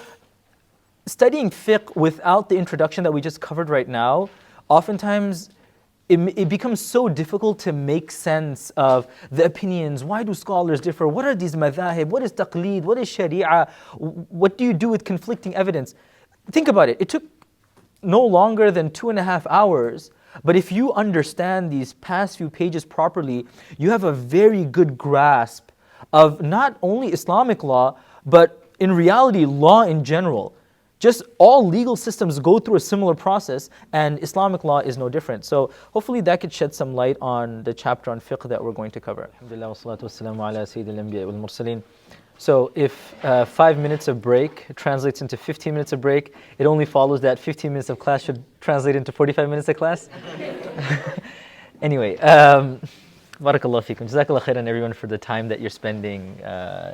studying fiqh without the introduction that we just covered right now, oftentimes it becomes so difficult to make sense of the opinions. Why do scholars differ? What are these madhahib? What is taqleed? What is sharia? What do you do with conflicting evidence? Think about it. It took no longer than 2.5 hours, but if you understand these past few pages properly, you have a very good grasp of not only Islamic law, but in reality, law in general. Just all legal systems go through a similar process, and Islamic law is no different. So hopefully that could shed some light on the chapter on fiqh that we're going to cover. Alhamdulillah, wassalatu wassalamu ala sayyidil anbiya wal mursaleen. So if 5 minutes of break translates into 15 minutes of break, it only follows that 15 minutes of class should translate into 45 minutes of class. Anyway, barakallahu feekum. Jazakallah khairan everyone for the time that you're spending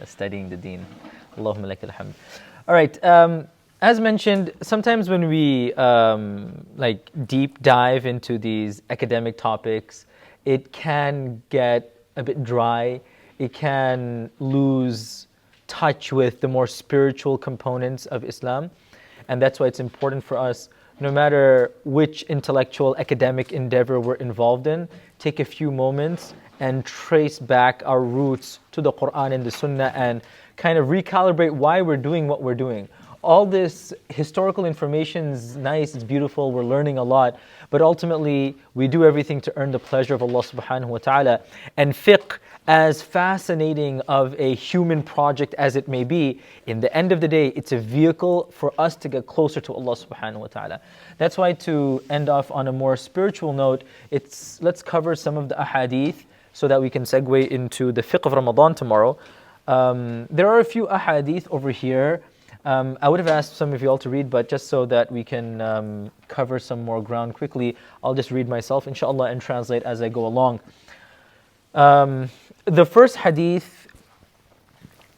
studying the deen. Allahumma lakal hamd. All right. As mentioned, sometimes when we like deep dive into these academic topics, it can get a bit dry. It can lose touch with the more spiritual components of Islam. And that's why it's important for us, no matter which intellectual academic endeavor we're involved in, take a few moments and trace back our roots to the Quran and the Sunnah and kind of recalibrate why we're doing what we're doing. All this historical information is nice, it's beautiful, we're learning a lot, but ultimately we do everything to earn the pleasure of Allah subhanahu wa ta'ala. And fiqh, as fascinating of a human project as it may be, in the end of the day, it's a vehicle for us to get closer to Allah subhanahu wa ta'ala. That's why, to end off on a more spiritual note, let's cover some of the ahadith so that we can segue into the fiqh of Ramadan tomorrow. There are a few ahadith over here. I would have asked some of you all to read, but just so that we can cover some more ground quickly, I'll just read myself, inshallah, and translate as I go along. The first hadith,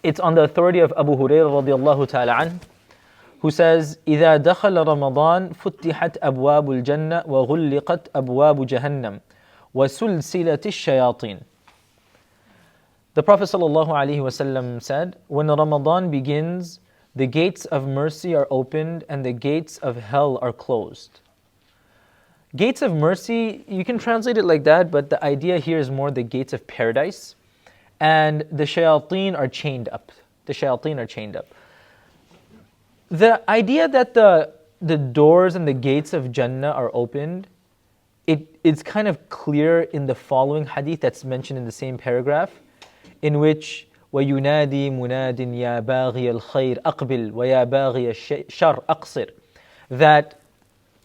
it's on the authority of Abu Hurairah radiallahu ta'ala anhu, who says, إِذَا دَخَلَ رَمَضَانَ فُتِّحَتْ أَبْوَابُ الْجَنَّةِ وَغُلِّقَتْ أَبْوَابُ جَهَنَّمَ وَسُلْسِلَةِ الشَّيَاطِينَ. The Prophet sallallahu alaihi wasallam said, when Ramadan begins, the gates of mercy are opened and the gates of hell are closed. Gates of mercy, you can translate it like that, but the idea here is more the gates of paradise. And the shayateen are chained up. The shayateen are chained up. The idea that the doors and the gates of Jannah are opened, it's kind of clear in the following hadith that's mentioned in the same paragraph, in which وَيُنَادِي مُنَادٍ يَا بَاغِيَ الْخَيْرِ أَقْبِلْ وَيَا بَاغِيَ الشَّرِّ أَقْصِرْ. That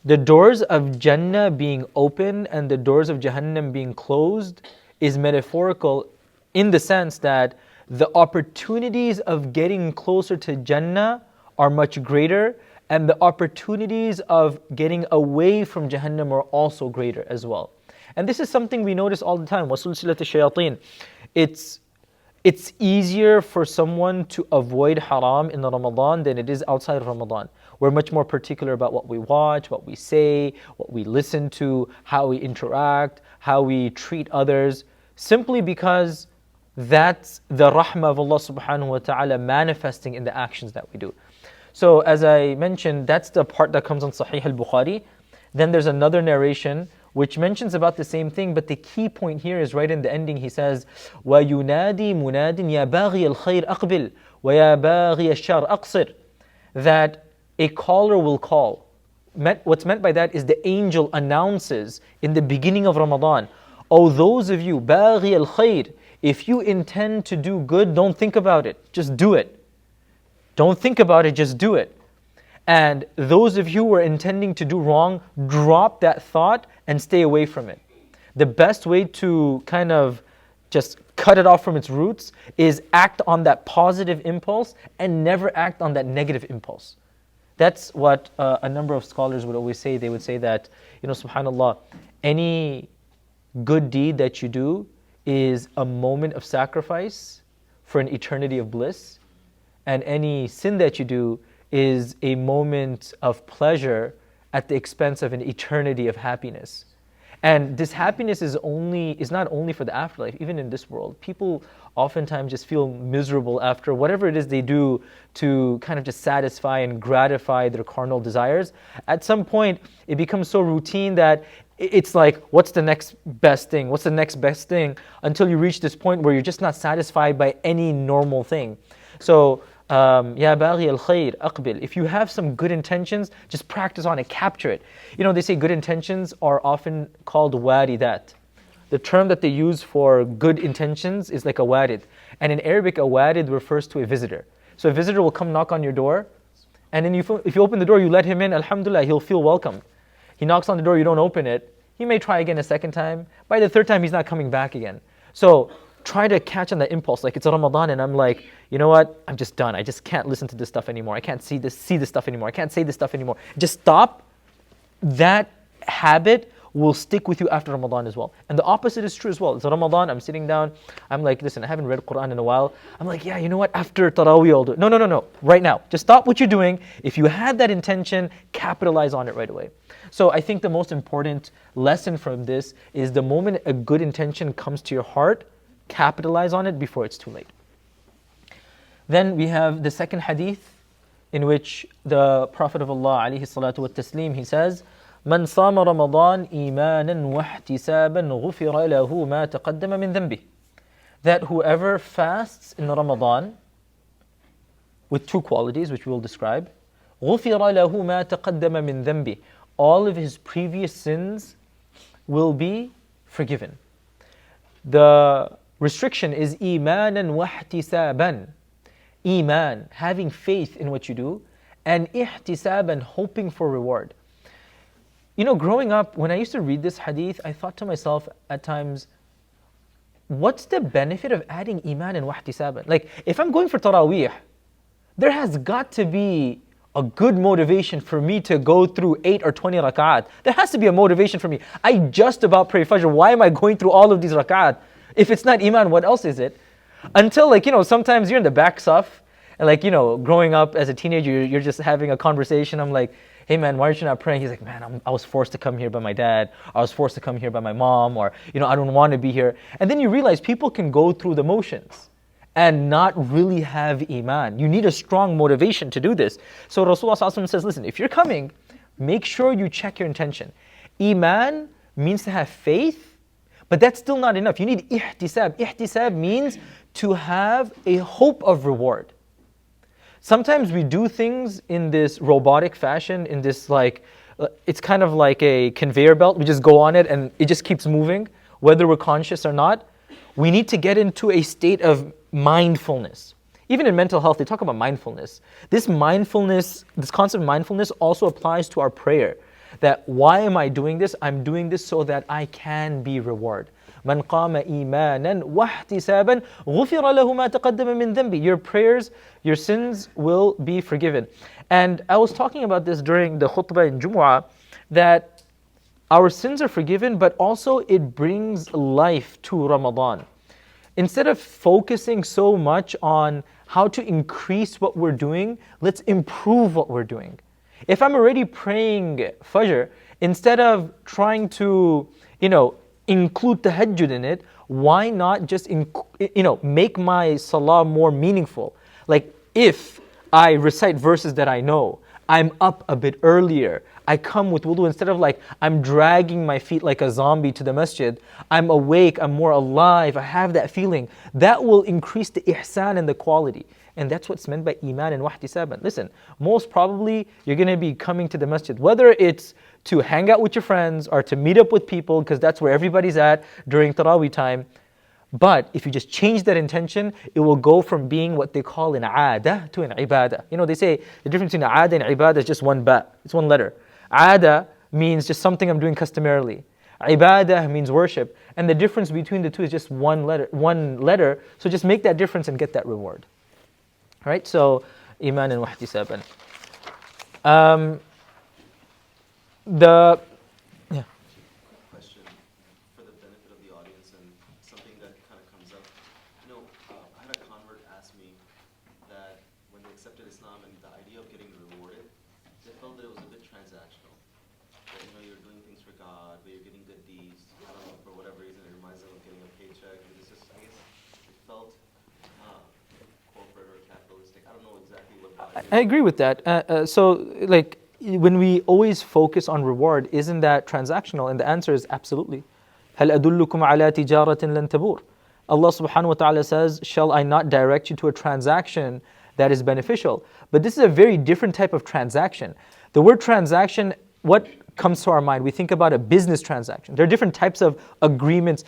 the doors of Jannah being open and the doors of Jahannam being closed is metaphorical in the sense that the opportunities of getting closer to Jannah are much greater, and the opportunities of getting away from Jahannam are also greater as well. And this is something we notice all the time. وَسُلْسِلَةِ الشَّيَاطِينَ. it's easier for someone to avoid haram in Ramadan than it is outside of Ramadan. We're much more particular about what we watch, what we say, what we listen to, how we interact, how we treat others, simply because that's the rahmah of Allah subhanahu wa ta'ala manifesting in the actions that we do. So as I mentioned, that's the part that comes on Sahih al-Bukhari. Then there's another narration which mentions about the same thing, but the key point here is right in the ending. He says, وَيُنَادِي مُنَادٍ يَا بَاغِيَ الْخَيْرِ أَقْبِلْ وَيَا بَاغِيَ الشَّرِّ أَقْصِرْ. That a caller will call. What's meant by that is the angel announces in the beginning of Ramadan, "Oh, those of you, بَاغِيَ الْخَيْرِ, if you intend to do good, don't think about it, just do it. Don't think about it, just do it. And those of you who are intending to do wrong, drop that thought and stay away from it." The best way to kind of just cut it off from its roots is act on that positive impulse and never act on that negative impulse. That's what a number of scholars would always say. They would say that, subhanAllah, any good deed that you do is a moment of sacrifice for an eternity of bliss, and any sin that you do is a moment of pleasure at the expense of an eternity of happiness. And this happiness is not only for the afterlife, even in this world. People oftentimes just feel miserable after whatever it is they do to kind of just satisfy and gratify their carnal desires. At some point, it becomes so routine that it's like, what's the next best thing? What's the next best thing? Until you reach this point where you're just not satisfied by any normal thing. So, Ya baghi al-khayr, aqbil. If you have some good intentions, just practice on it, capture it. They say good intentions are often called waridat. The term that they use for good intentions is like a warid. And in Arabic, a warid refers to a visitor. So a visitor will come knock on your door, and then if you open the door, you let him in, alhamdulillah, he'll feel welcome. He knocks on the door, you don't open it, he may try again a second time. By the third time, he's not coming back again. So try to catch on that impulse. Like, it's Ramadan and I'm like, you know what? I'm just done. I just can't listen to this stuff anymore. I can't see this stuff anymore. I can't say this stuff anymore. Just stop. That habit will stick with you after Ramadan as well. And the opposite is true as well. It's Ramadan, I'm sitting down, I'm like, listen, I haven't read Quran in a while. I'm like, yeah, you know what? After Taraweeh, I'll do it. No. Right now. Just stop what you're doing. If you had that intention, capitalize on it right away. So I think the most important lesson from this is the moment a good intention comes to your heart, capitalize on it before it's too late. Then we have the second hadith in which the Prophet of Allah alayhi salatu wa taslim, he says, من صام رمضان إيمانا واحتسابا غفر له ما تقدم من ذنبه. That whoever fasts in Ramadan with two qualities which we will describe, غفر له ما تقدم من ذنبه. All of his previous sins will be forgiven. The restriction is إيمانا واحتسابا. Iman, having faith in what you do, and ihtisaban, hoping for reward. Growing up, when I used to read this hadith, I thought to myself at times, what's the benefit of adding iman and wahtisaban? Like, if I'm going for Taraweeh, there has got to be a good motivation for me to go through 8 or 20 rak'at. There has to be a motivation for me. I just about pray Fajr. Why am I going through all of these rak'at? If it's not iman, what else is it? Until sometimes you're in the back saf, and growing up as a teenager, you're just having a conversation. I'm like, hey man, why aren't you not praying? He's like, man, I was forced to come here by my dad. I was forced to come here by my mom, or, I don't want to be here. And then you realize people can go through the motions and not really have iman. You need a strong motivation to do this. So Rasulullah ﷺ says, listen, if you're coming, make sure you check your intention. Iman means to have faith, but that's still not enough. You need ihtisab. Ihtisab means to have a hope of reward. Sometimes we do things in this robotic fashion, in this it's kind of like a conveyor belt. We just go on it and it just keeps moving, whether we're conscious or not. We need to get into a state of mindfulness. Even in mental health, they talk about mindfulness. This concept of mindfulness also applies to our prayer. That why am I doing this? I'm doing this so that I can be rewarded. من قام إيمانا واحتسابا غفر له ما تقدم من ذنبه. Your prayers, your sins will be forgiven. And I was talking about this during the khutbah in Jumu'ah, that our sins are forgiven, but also it brings life to Ramadan. Instead of focusing so much on how to increase what we're doing, let's improve what we're doing. If I'm already praying Fajr, instead of trying to, include tahajjud in it, why not just, make my salah more meaningful? Like if I recite verses that I know, I'm up a bit earlier, I come with wudu, instead of like I'm dragging my feet like a zombie to the masjid, I'm awake, I'm more alive, I have that feeling. That will increase the ihsan and the quality. And that's what's meant by iman and wahtisaban. Listen, most probably you're going to be coming to the masjid, whether it's to hang out with your friends or to meet up with people, because that's where everybody's at during Taraweeh time. But if you just change that intention, it will go from being what they call an aada to an ibadah. They say the difference between aada and ibadah is just one ba, it's one letter. Aada means just something I'm doing customarily. Ibadah means worship. And the difference between the two is just one letter. So just make that difference and get that reward. All right, so iman and wahtisaban. Question for the benefit of the audience and something that kind of comes up. I had a convert ask me that when they accepted Islam and the idea of getting rewarded, they felt that it was a bit transactional. That you're doing things for God, but you're getting good deeds. I don't know, for whatever reason, it reminds them of getting a paycheck. And this is, I guess, it felt corporate or capitalistic. I don't know exactly what. I agree with that. When we always focus on reward, isn't that transactional? And the answer is absolutely. هَلْ أَدُلُّكُمْ عَلَى تِجَارَةٍ لَن تَبُورٍ. Allah subhanahu wa ta'ala says, shall I not direct you to a transaction that is beneficial? But this is a very different type of transaction. The word transaction, what comes to our mind? We think about a business transaction. There are different types of agreements.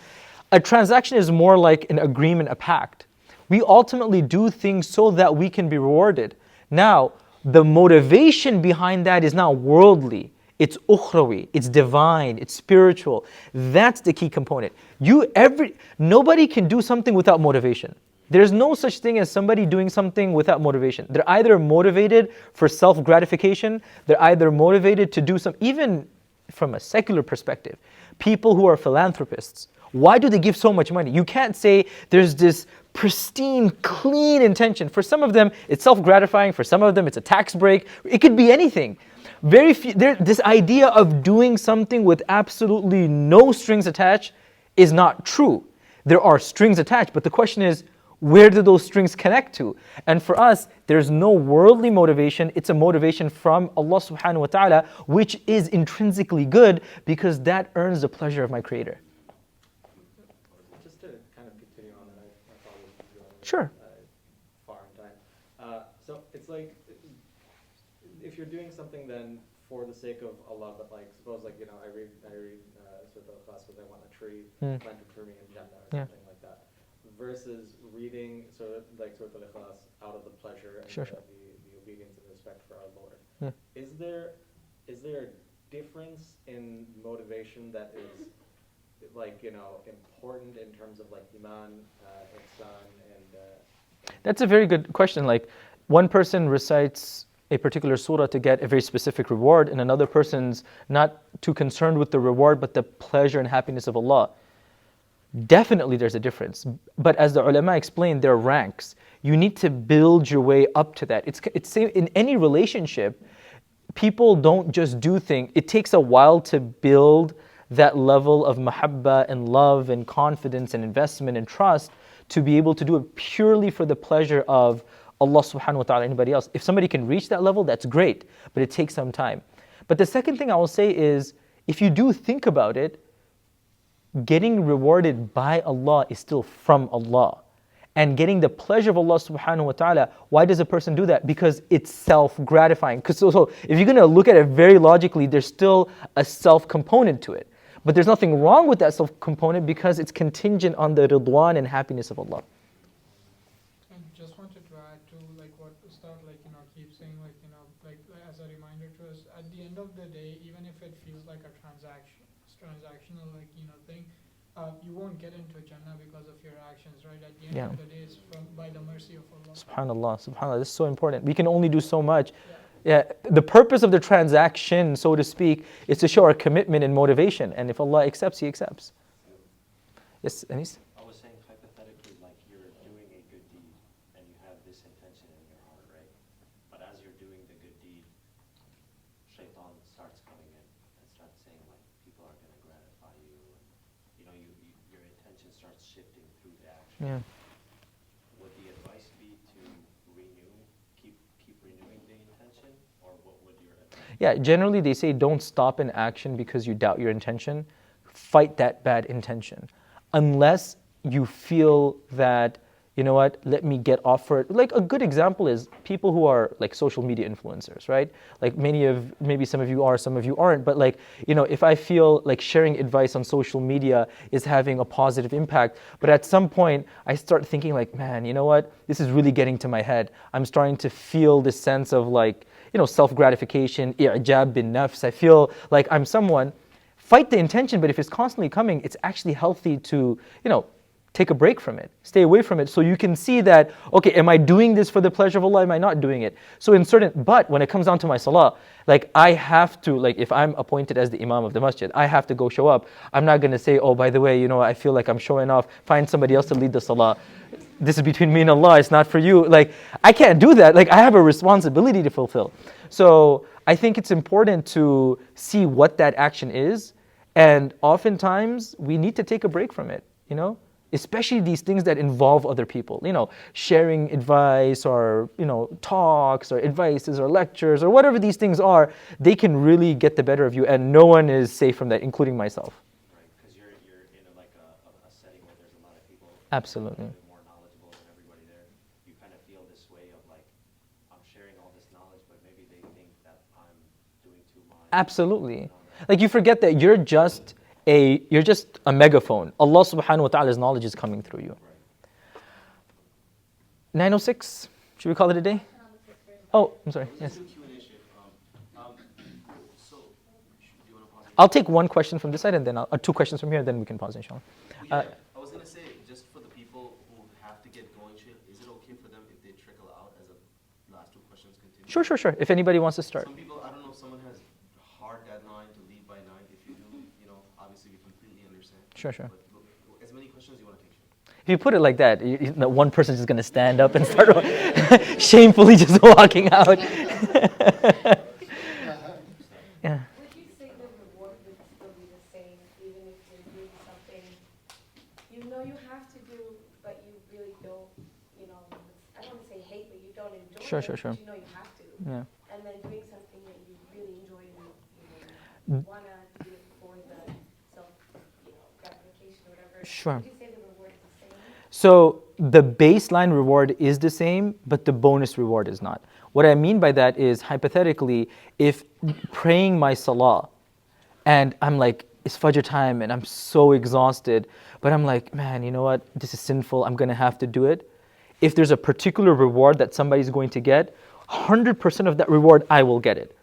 A transaction is more like an agreement, a pact. We ultimately do things so that we can be rewarded. Now, the motivation behind that is not worldly. It's ukhrawi, it's divine, it's spiritual. That's the key component. Nobody can do something without motivation. There's no such thing as somebody doing something without motivation. They're either motivated for self-gratification, they're either motivated to do even from a secular perspective. People who are philanthropists, why do they give so much money? You can't say there's this pristine, clean intention. For some of them, it's self-gratifying. For some of them, it's a tax break. It could be anything. Very few. This idea of doing something with absolutely no strings attached is not true. There are strings attached, but the question is, where do those strings connect to? And for us, there's no worldly motivation. It's a motivation from Allah subhanahu wa ta'ala, which is intrinsically good because that earns the pleasure of my Creator. Just to kind of continue on that, I probably Sure. Far in time. So it's like, if you're doing something then for the sake of Allah, but like suppose I read Surah Al-Ikhlas because I want a tree planted for me in Jannah or something like that, versus reading Surah Al-Ikhlas out of the pleasure and the obedience and respect for our Lord. Yeah. Is there a difference in motivation that is important in terms of like iman, ihsan, and That's a very good question. Like one person recites a particular surah to get a very specific reward, and another person's not too concerned with the reward but the pleasure and happiness of Allah. Definitely there's a difference. But as the ulama explained, there are ranks. You need to build your way up to that. It's same in any relationship. People don't just do things. It takes a while to build that level of mahabbah and love and confidence and investment and trust to be able to do it purely for the pleasure of Allah subhanahu wa ta'ala, anybody else. If somebody can reach that level, that's great, but it takes some time. But the second thing I will say is, if you do think about it, getting rewarded by Allah is still from Allah. And getting the pleasure of Allah subhanahu wa ta'ala, why does a person do that? Because it's self-gratifying. So if you're going to look at it very logically, there's still a self-component to it. But there's nothing wrong with that self-component because it's contingent on the ridwan and happiness of Allah. And just wanted to add to what Ustad keeps saying, as a reminder to us, at the end of the day, even if it feels like a transactional thing, you won't get into Jannah because of your actions, right? At the end of the day, it's by the mercy of Allah. Subhanallah, this is so important. We can only do so much. Yeah, the purpose of the transaction, so to speak, is to show our commitment and motivation. And if Allah accepts, He accepts. Yes, Anis? I was saying hypothetically, this intention in your heart, right? But as you're doing the good deed, shaitan starts coming in and starts saying like people are going to gratify you, and your intention starts shifting through the action. Yeah. Would the advice be to keep renewing the intention, or what would your advice? Yeah, generally they say don't stop an action because you doubt your intention. Fight that bad intention. Unless you feel that, you know what, let me get off for it. Like a good example is people who are like social media influencers, right? Like maybe some of you are, some of you aren't, but like, if I feel like sharing advice on social media is having a positive impact, but at some point I start thinking like, man, you know what, this is really getting to my head. I'm starting to feel this sense of like, self-gratification, i'jab bin nafs. I feel like I'm someone. Fight the intention, but if it's constantly coming, it's actually healthy to, take a break from it, stay away from it, so you can see that, okay, am I doing this for the pleasure of Allah, am I not doing it? So but when it comes down to my salah, like I have to, like if I'm appointed as the imam of the masjid, I have to go show up. I'm not going to say, oh, by the way, I feel like I'm showing off, find somebody else to lead the salah. This is between me and Allah, it's not for you. Like, I can't do that. Like, I have a responsibility to fulfill. So I think it's important to see what that action is, and oftentimes we need to take a break from it, especially these things that involve other people, sharing advice or, talks or advices or lectures or whatever these things are, they can really get the better of you, and no one is safe from that, including myself. Right, because you're in a setting where there's a lot of people. Absolutely. More knowledgeable than everybody there. You kind of feel this way of like, I'm sharing all this knowledge, but maybe they think that I'm doing too much. Absolutely. Like you forget that you're just a megaphone. Allah subhanahu wa ta'ala's knowledge is coming through you. 9:06. Should we call it a day? Oh, I'm sorry. Yes. I'll take one question from this side and then two questions from here, then we can pause inshallah. I was going to say, just for the people who have to get going, Sheikh, is it okay for them if they trickle out as the last two questions continue? Sure. If anybody wants to start. Some people, I don't know if someone has hard deadline to leave by 9. If you do, obviously we completely understand. Sure. But as many questions you want to take, Sheikh. If you put it like that, one person's just going to stand up and start shamefully just walking out. Yeah. Would you say the reward would still be the same, even if you're doing something you know you have to do, but you really don't, I don't want to say hate, but you don't enjoy Sure. it, but you know you have to. Yeah. And then doing something that you really enjoy and you want to do it for the self, gratification or whatever. Sure. Would you say the reward is the same? So the baseline reward is the same, but the bonus reward is not. What I mean by that is, hypothetically, if praying my salah and I'm like, it's Fajr time and I'm so exhausted, but I'm like, man, you know what? This is sinful. I'm going to have to do it. If there's a particular reward that somebody's going to get, 100% of that reward, I will get it.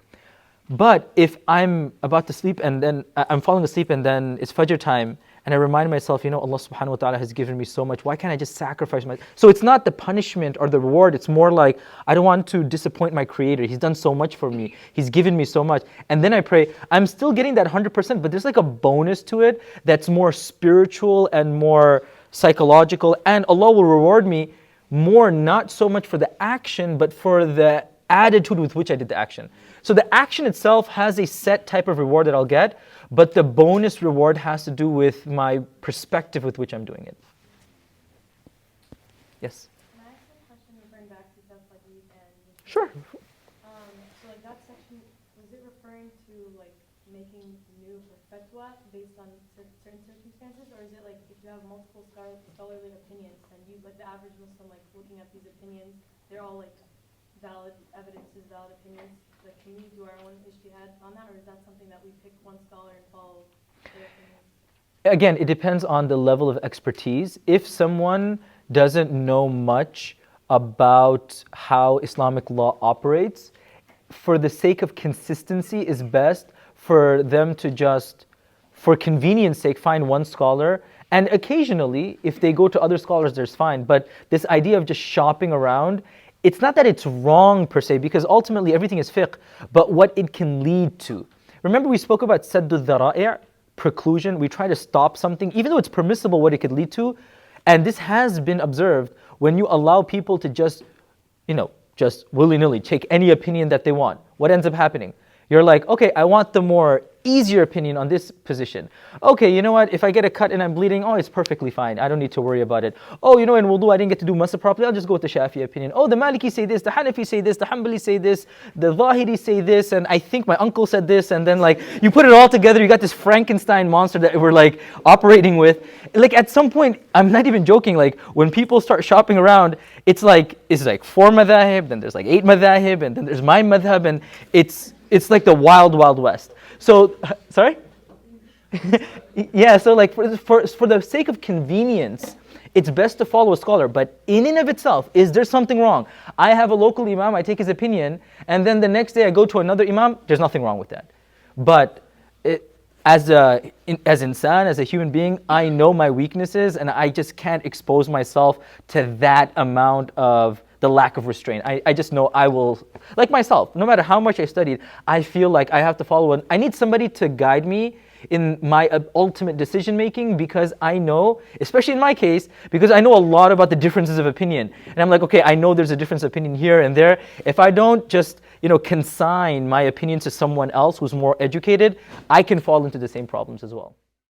But if I'm about to sleep and then I'm falling asleep and then it's Fajr time, and I remind myself, Allah subhanahu wa ta'ala has given me so much, why can't I just sacrifice my... So it's not the punishment or the reward, it's more like, I don't want to disappoint my Creator. He's done so much for me. He's given me so much. And then I pray, I'm still getting that 100%, but there's like a bonus to it that's more spiritual and more psychological, and Allah will reward me more, not so much for the action, but for the attitude with which I did the action. So the action itself has a set type of reward that I'll get, but the bonus reward has to do with my perspective with which I'm doing it. Yes? Can I ask a question referring back to Tafaqih and... Sure. So like that section, was it referring to like making new fatwa based on certain circumstances, or is it like if you have multiple scholarly opinions and you, like the average Muslim, like looking at these opinions, they're all like valid evidences, valid opinions? Like, can we do our own ijtihad on that, or is that something that we pick one scholar and follow their opinions? Again, it depends on the level of expertise. If someone doesn't know much about how Islamic law operates, for the sake of consistency, it's best for them to just, for convenience sake, find one scholar. And occasionally, if they go to other scholars, there's fine. But this idea of just shopping around, it's not that it's wrong per se, because ultimately everything is fiqh, but what it can lead to. Remember we spoke about saddu dhara'i', preclusion. We try to stop something, even though it's permissible, what it could lead to. And this has been observed when you allow people to just just willy-nilly take any opinion that they want, what ends up happening? You're like, okay, I want the more easier opinion on this position. Okay, you know what? If I get a cut and I'm bleeding, oh, it's perfectly fine. I don't need to worry about it. Oh, in wudu, I didn't get to do masa properly. I'll just go with the Shafi'i opinion. Oh, the Maliki say this, the Hanafi say this, the Hanbali say this, the Zahiri say this, and I think my uncle said this. And then you put it all together, you got this Frankenstein monster that we're operating with. At some point, I'm not even joking, when people start shopping around, it's 4 madhahib, then there's 8 madhahib, and then there's my madhab, and it's like the wild, wild west. So, sorry? Yeah, so for the sake of convenience, it's best to follow a scholar. But in and of itself, is there something wrong? I have a local imam, I take his opinion, and then the next day I go to another imam, there's nothing wrong with that. But as insan, as a human being, I know my weaknesses, and I just can't expose myself to that amount of the lack of restraint. I just know I will, like myself, no matter how much I studied, I feel like I have to follow I need somebody to guide me in my ultimate decision making, because I know, especially in my case, because I know a lot about the differences of opinion. And I'm like, okay, I know there's a difference of opinion here and there. If I don't just, consign my opinion to someone else who's more educated, I can fall into the same problems as well.